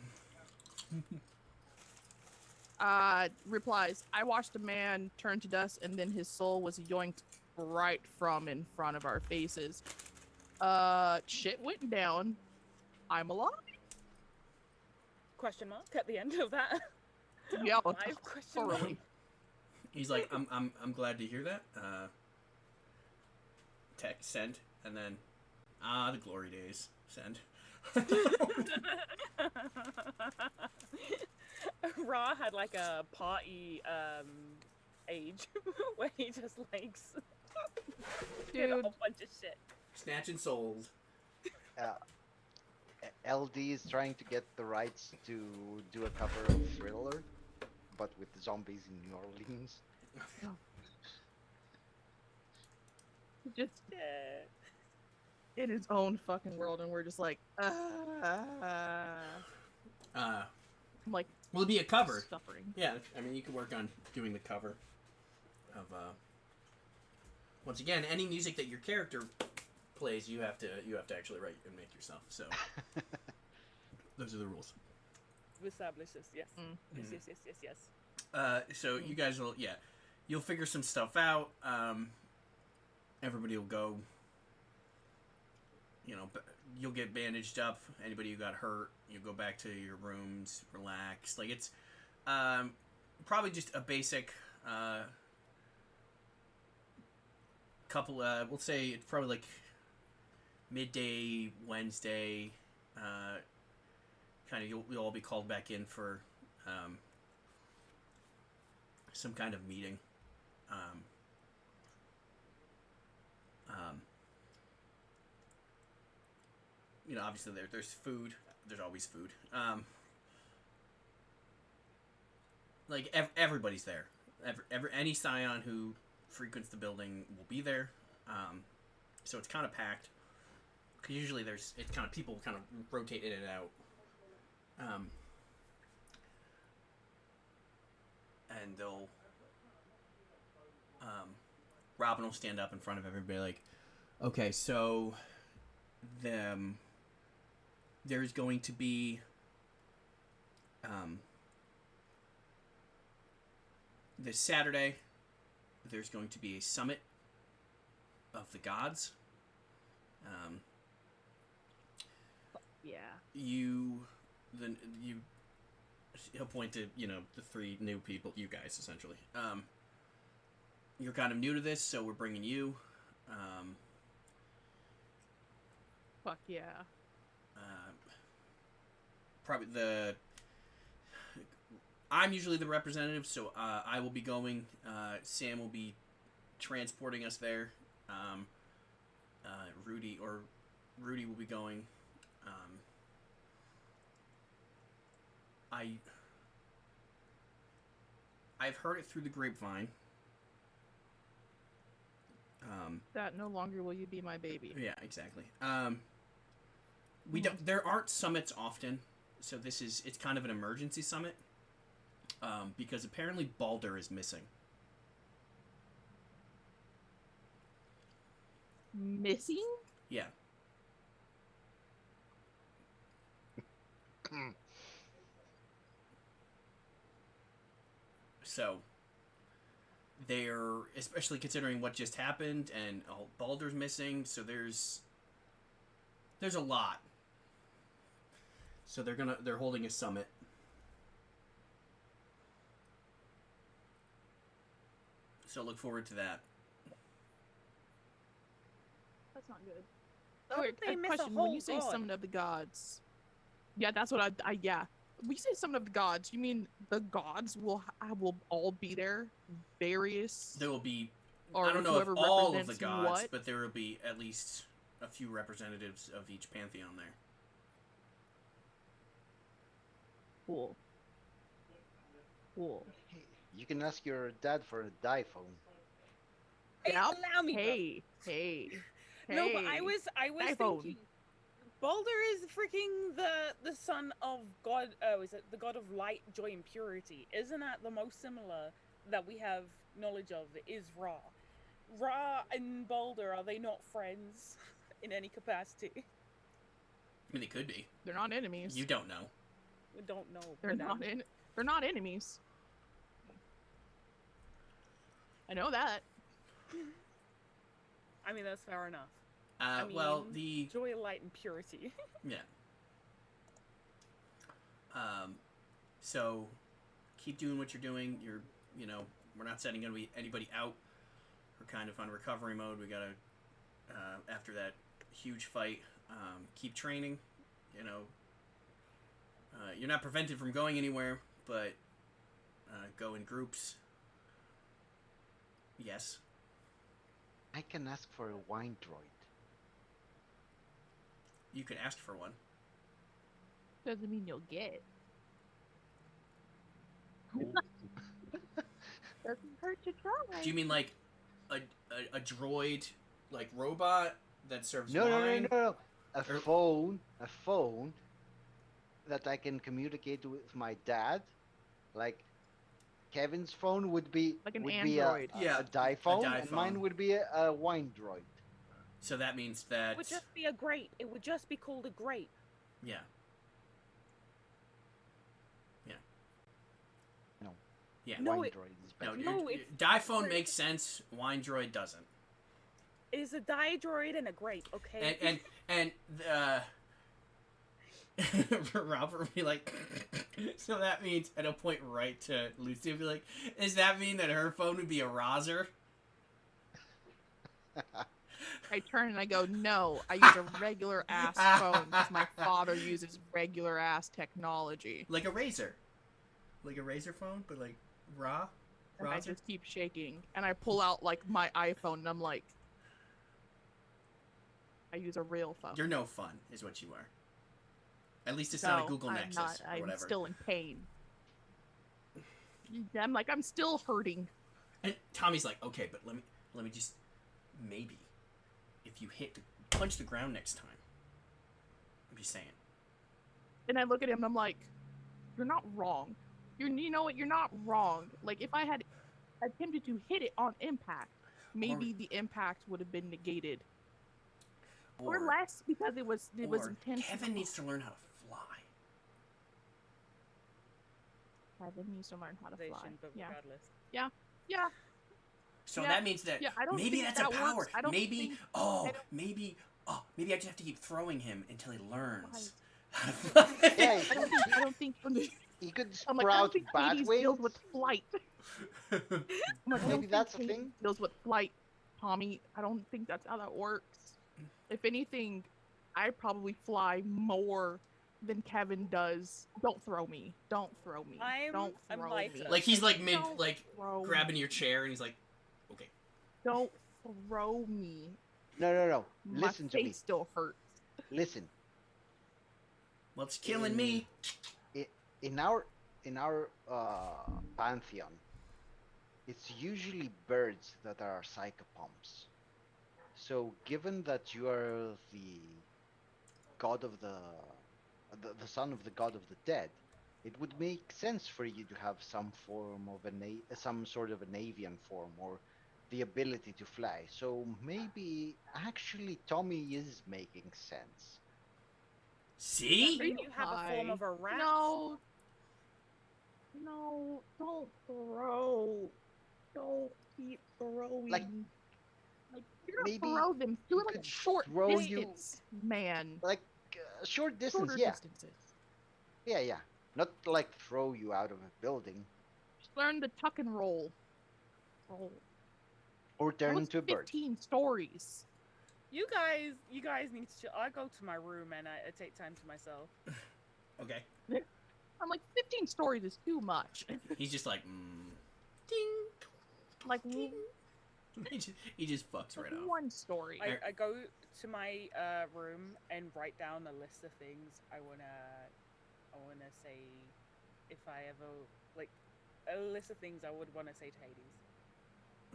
Replies, I watched a man turn to dust and then his soul was yoinked right from in front of our faces. Shit went down. I'm alive. Question mark at the end of that. Yeah, Live question mark. He's like, I'm glad to hear that. Text send, and then the glory days send. Ra had like a party age where he just likes did a whole bunch of shit. Snatching souls. LD is trying to get the rights to do a cover of Thriller, but with the zombies in New Orleans. Just in his own fucking world, and we're just like, I'm like, will it be a cover? Suffering. Yeah, I mean, you could work on doing the cover of. Once again, any music that your character plays, you have to actually write and make yourself. So those are the rules. We established this, yes. Mm-hmm. Yes. So you guys will, you'll figure some stuff out. Everybody will go. You'll get bandaged up. Anybody who got hurt, you go back to your rooms, relax. Like it's probably just a basic couple. We'll say it's probably like midday Wednesday. Kind of you'll all be called back in for some kind of meeting. Obviously there's food. There's always food. Like everybody's there. Any Scion who frequents the building will be there. So it's kind of packed. Cause usually it's kind of people kind of rotate in and out. And they'll Robin will stand up in front of everybody like, okay, so there's going to be this Saturday there's going to be a summit of the gods. He'll point to the three new people, you guys essentially. You're kind of new to this, so we're bringing you. Fuck yeah. Probably I'm usually the representative, so I will be going. Sam will be transporting us there. Rudy will be going. I've heard it through the grapevine. That no longer will you be my baby. Yeah, exactly. There aren't summits often, so it's kind of an emergency summit. because apparently Baldur is missing. Missing? Yeah. So they're, especially considering what just happened, and Baldur's missing, so there's a lot. So they're holding a summit. So look forward to that. That's not good. Don't Wait, they a miss a question. whole When you say god? summon of the gods, yeah, that's what I yeah. When you say summon of the gods, you mean the gods will all be there? Various. There will be, Or I don't know if whoever all of the represents gods, what? but there will be at least a few representatives of each pantheon there. Cool. Cool. Hey, you can ask your dad for a die phone. Hey, Yep. allow me. Hey. No, but I hey. was iPhone. thinking, Baldur is freaking the son of God. Oh, is it the god of light, joy, and purity? Isn't that the most similar that we have knowledge of? Is Ra? Ra and Baldur, are they not friends in any capacity? I mean, they could be. They're not enemies. You don't know. We don't know. They're not They're not enemies. I know that. I mean, that's fair enough. Well, the joy, light, and purity. yeah. So keep doing what you're doing. We're not setting anybody out. We're kind of on recovery mode. We gotta after that huge fight, keep training. You're not prevented from going anywhere, but go in groups. Yes. I can ask for a wine droid. You could ask for one. Doesn't mean you'll get. Cool. Doesn't hurt to try. Do you mean like a droid, like robot that serves No. wine? A phone that I can communicate with my dad. Like Kevin's phone would be Like an would Android. be Yeah, a die phone, die and phone. mine would be a wine droid. So that means It that would just be a grape. It would just be called a grape. yeah. No. Yeah. No, Wine it- droid is No, better. No, your it's- die phone makes sense. Wine droid doesn't. It is a diadroid and a grape, okay? And Robert would be like, so that means, and he'll point right to Lucy and be like, does that mean that her phone would be a Roser? I turn and I go, no, I use a regular ass phone because my father uses regular ass technology. Like a Razor. Like a Razor phone, but like raw? And I Roser? just keep shaking. And I pull out like my iPhone and I'm like, I use a real phone. You're no fun, is what you are. At least it's not a Google I'm Nexus not. or I'm whatever. still in pain. I'm like, I'm still hurting. And Tommy's like, okay, but let me just, maybe, if you punch the ground next time. I'm just saying. And I look at him and I'm like, you're not wrong. You know what? You're not wrong. Like, if I had attempted to hit it on impact, maybe the impact would have been negated. Or less because it was intentional. Kevin needs to learn how to fly. Kevin needs to learn how to fly. But Yeah. regardless. Yeah. So Yeah. that means that Yeah, I don't maybe think that's that a power. works. I don't Maybe think- maybe I just have to keep throwing him until he learns. Why? How to fly. Yeah, I don't think he could I'm like, I don't sprout think bad Hades wings. deals with flight. I'm like, I don't Maybe that's the think Hades thing. deals with flight, Tommy. I don't think that's how that works. If anything, I probably fly more than Kevin does. Don't throw me. Don't throw me. I'm Don't a throw lighter. me. Like he's like Don't throw grabbing me. your chair and he's like, okay. Don't throw me. No. My Listen to me. face still hurts. Listen. Well, it's killing me. In our pantheon, it's usually birds that are psychopomps. So, given that you are the god of the son of the god of the dead, it would make sense for you to have some form of some sort of an avian form or the ability to fly. So maybe actually Tommy is making sense. See? Then you have a form of a rat. No. No, don't throw. Don't keep throwing. Like, you're gonna maybe throw them. Do he it like could a short throw you- distance, man. Like short distance, Shorter yeah, distances. yeah. Not like throw you out of a building Just learn to tuck and roll. Roll. or That turn was into a bird. 15 stories. You guys need to. I go to my room and I take time to myself. Okay. I'm like, 15 stories is too much. He's just like, ding. Like, He just fucks right off. one story. I go to my room and write down a list of things I wanna say if I ever like a list of things I would wanna say to Hades.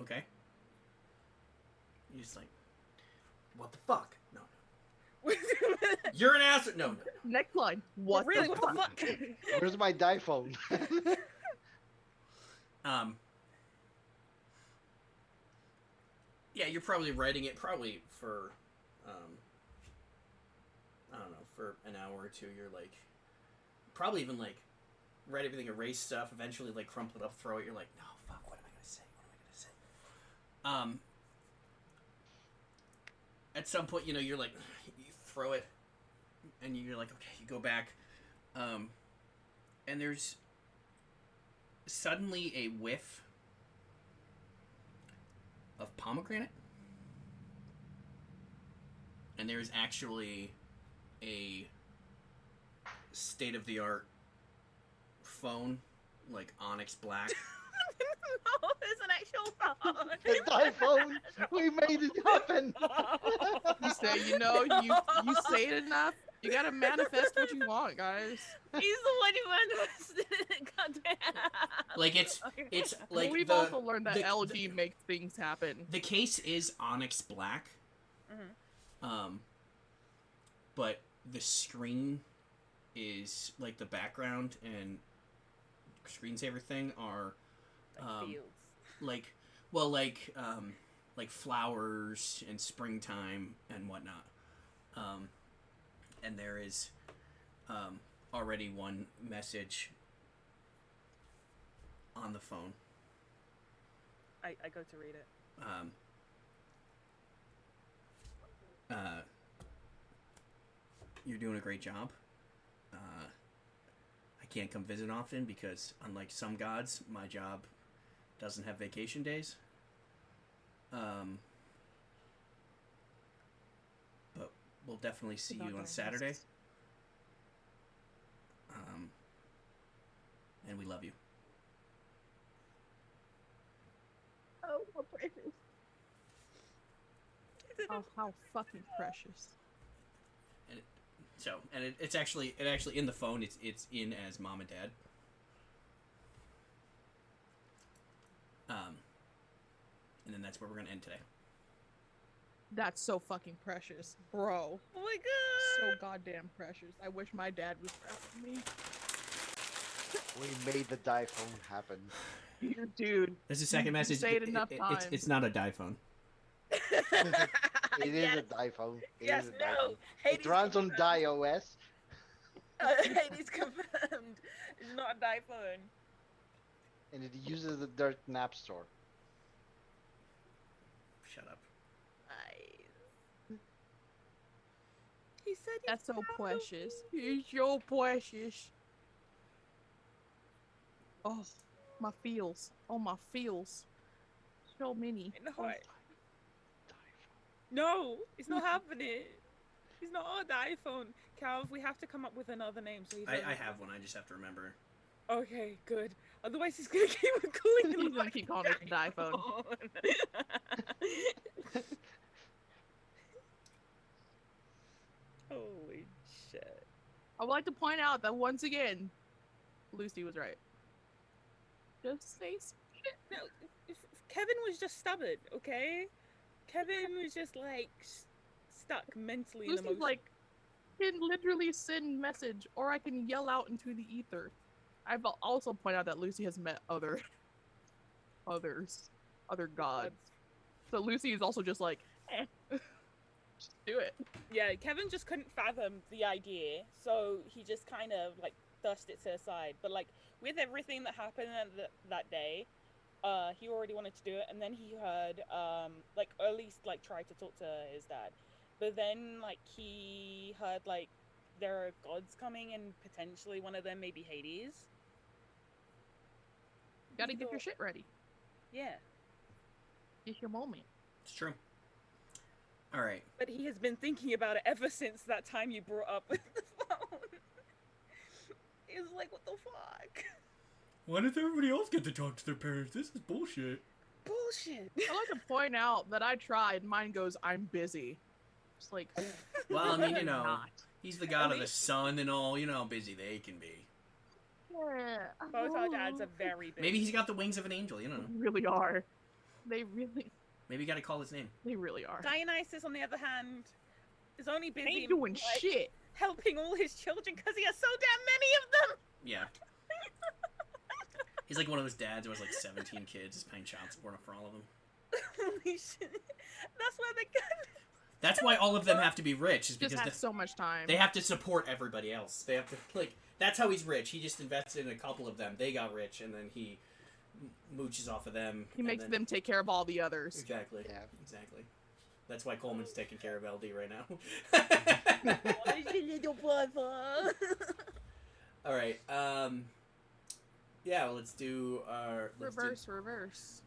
Okay. He's just like, what the fuck? No. You're an ass. No. Next line. What really? the What fuck? the fuck? Where's my die phone? Yeah, you're probably writing it probably for, I don't know, for an hour or two. You're like, probably even like, write everything, erase stuff, eventually like crumple it up, throw it. You're like, no, fuck, what am I gonna say? What am I gonna say? At some point, you know, you're like, you throw it, and you're like, okay, you go back, and there's suddenly a whiff of pomegranate, and there's actually a state-of-the-art phone, like onyx black. No, there's an actual phone. The die phone. We made it happen. You say, you say it enough. You gotta manifest what you want, guys. He's the one who manifested it. Goddamn. Like it's like We've the, also learned that the- LG makes things happen. the case is onyx black, but the screen is like the background and screensaver thing are Like fields. like flowers and springtime and whatnot. And there is already one message on the phone. I go to read it. You're doing a great job. I can't come visit often because, unlike some gods, my job doesn't have vacation days. But we'll definitely see you on Saturday. And we love you. Oh, how precious. Oh, how fucking precious. It's actually in the phone. It's in as mom and dad. And then that's where we're gonna end today. That's so fucking precious, bro. Oh my god. So goddamn precious. I wish my dad was proud of me. We made the die phone happen. Dude. There's a second message. Say it enough times. It's not a die phone. It is Yes. a die phone. It Yes, is a die no. phone. Hades It runs on confirmed. die OS. Hades confirmed. It's not a die phone. And it uses the Dirt Nap Store. Shut up. He said he's That's so proud of precious. me. He's so precious. Oh, my feels. Oh, my feels. So many. In the heart. No, it's not happening. He's not on the iPhone. Calv, we have to come up with another name so he doesn't. I have one. I just have to remember. Okay, good. Otherwise, he's gonna keep calling He's it. gonna keep calling it the iPhone. Holy shit. I would like to point out that once again, Lucy was right. Just say shit. No, if Kevin was just stubborn, okay? Kevin was just like stuck mentally and Lucy's emotionally. like, can literally send message, or I can yell out into the ether. I've also pointed out that Lucy has met other gods. So Lucy is also just like, just do it. Yeah, Kevin just couldn't fathom the idea, so he just kind of like thrust it to the side. But like with everything that happened that day, he already wanted to do it, and then he heard like, or at least like tried to talk to his dad, but then like he heard like there are gods coming, and potentially one of them may be Hades. You gotta get your shit ready. Yeah. It's your moment. It's true. All right. But he has been thinking about it ever since that time you brought up with the phone. He was like, what the fuck? Why does everybody else get to talk to their parents? This is bullshit. Bullshit. I like to point out that I tried. Mine goes, I'm busy. Just like, Well, I mean, you know, not. he's the god of the sun and all. You know how busy they can be. Yeah. Both our dads are very big. Maybe he's got the wings of an angel, you know. They really are. They really Maybe you gotta call his name. They really are. Dionysus, on the other hand, is only busy Ain't doing like, shit. helping all his children because he has so damn many of them. Yeah. He's like one of those dads who has like 17 kids, is paying child support for all of them. Holy shit. That's why they got. That's why all of them have to be rich, is Just because has so much time. they have to support everybody else. They have to, like, that's how he's rich. He just invested in a couple of them. They got rich, and then he mooches off of them. He makes them take care of all the others. Exactly. Yeah. Exactly. That's why Coleman's taking care of LD right now. Oh, your little brother. All right. Yeah, well, let's do our Reverse. reverse.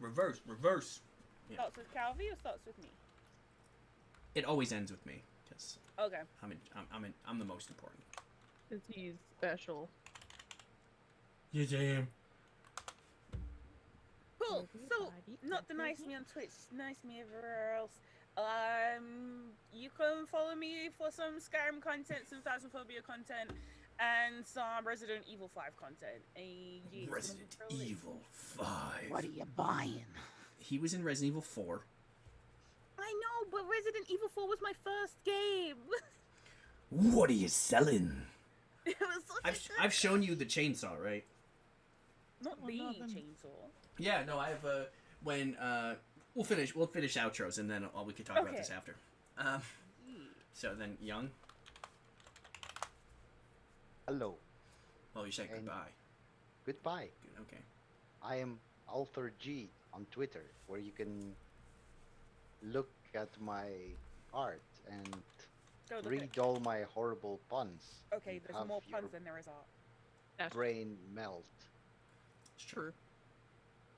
Yeah. Starts with Calvi or starts with me? It always ends with me because Okay. I'm the most important. Because he's special. Yes, I am. Cool. So, not denies me on Twitch, denies me everywhere else. You can follow me for some Skyrim content, some Phasmophobia content, and some Resident Evil 5 content. Yeah, Resident Evil 5. What are you buying? He was in Resident Evil 4. I know, but Resident Evil 4 was my first game. What are you selling? It was such I've shown you the chainsaw, right? not Oh, the nothing. chainsaw. Yeah, no, I have when we'll finish outros and then we can talk about Okay. this after. So then Young, Hello. well, you say And- goodbye. Goodbye. Good, okay. I am Althor G on Twitter, where you can look at my art and Go look read all my horrible puns. Okay, and there's have more your puns than there is art. That's brain melt. It's true. true.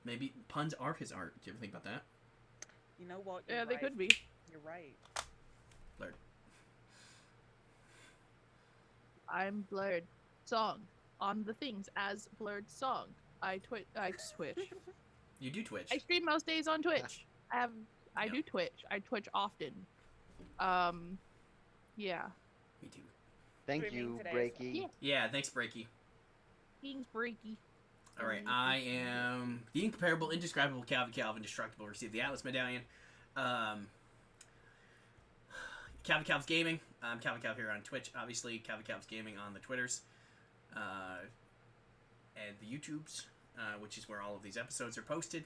Maybe puns are his art. Do you ever think about that? You know what? Yeah, You're they right. could be. You're right. Blurred. I'm Blurred Song on the things as Blurred Song. I Twitch. You do Twitch. I stream most days on Twitch. I do Twitch. I Twitch often. Yeah. Me too. Thank Streaming you, today as Breaky. well. Yeah, thanks, Breaky. Things breaky. All right, I am the incomparable, indescribable Calvin, indestructible. Received the Atlas Medallion. Calvin's Gaming. I'm Calvin here on Twitch. Obviously, Calvin's Gaming on the Twitters, and the YouTubes, which is where all of these episodes are posted,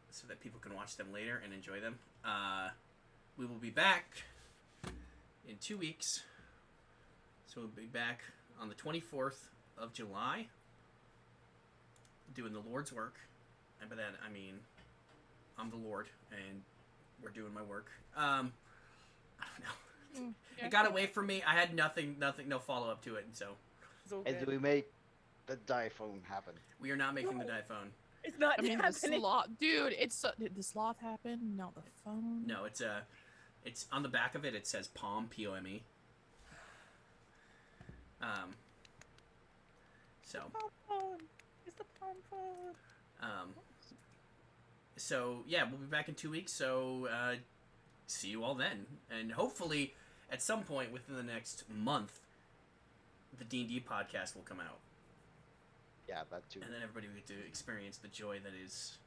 so that people can watch them later and enjoy them. We will be back in 2 weeks. So we'll be back on the 24th of July, doing the Lord's work. And by that, I mean, I'm the Lord, and we're doing my work. I don't know. Yeah. It got away from me. I had nothing, no follow-up to it, and so It's all And good. we make the diphone happen. we are not making the diphone. It's not I mean, the happening. sloth, dude. Did the sloth happen? Not the phone. No, it's on the back of it. It says Pome, Pome. So, Pom phone. It's the pom phone. so yeah, we'll be back in 2 weeks. So, see you all then, and hopefully, at some point within the next month, the D&D podcast will come out, Yeah, that too. and then everybody will get to experience the joy that is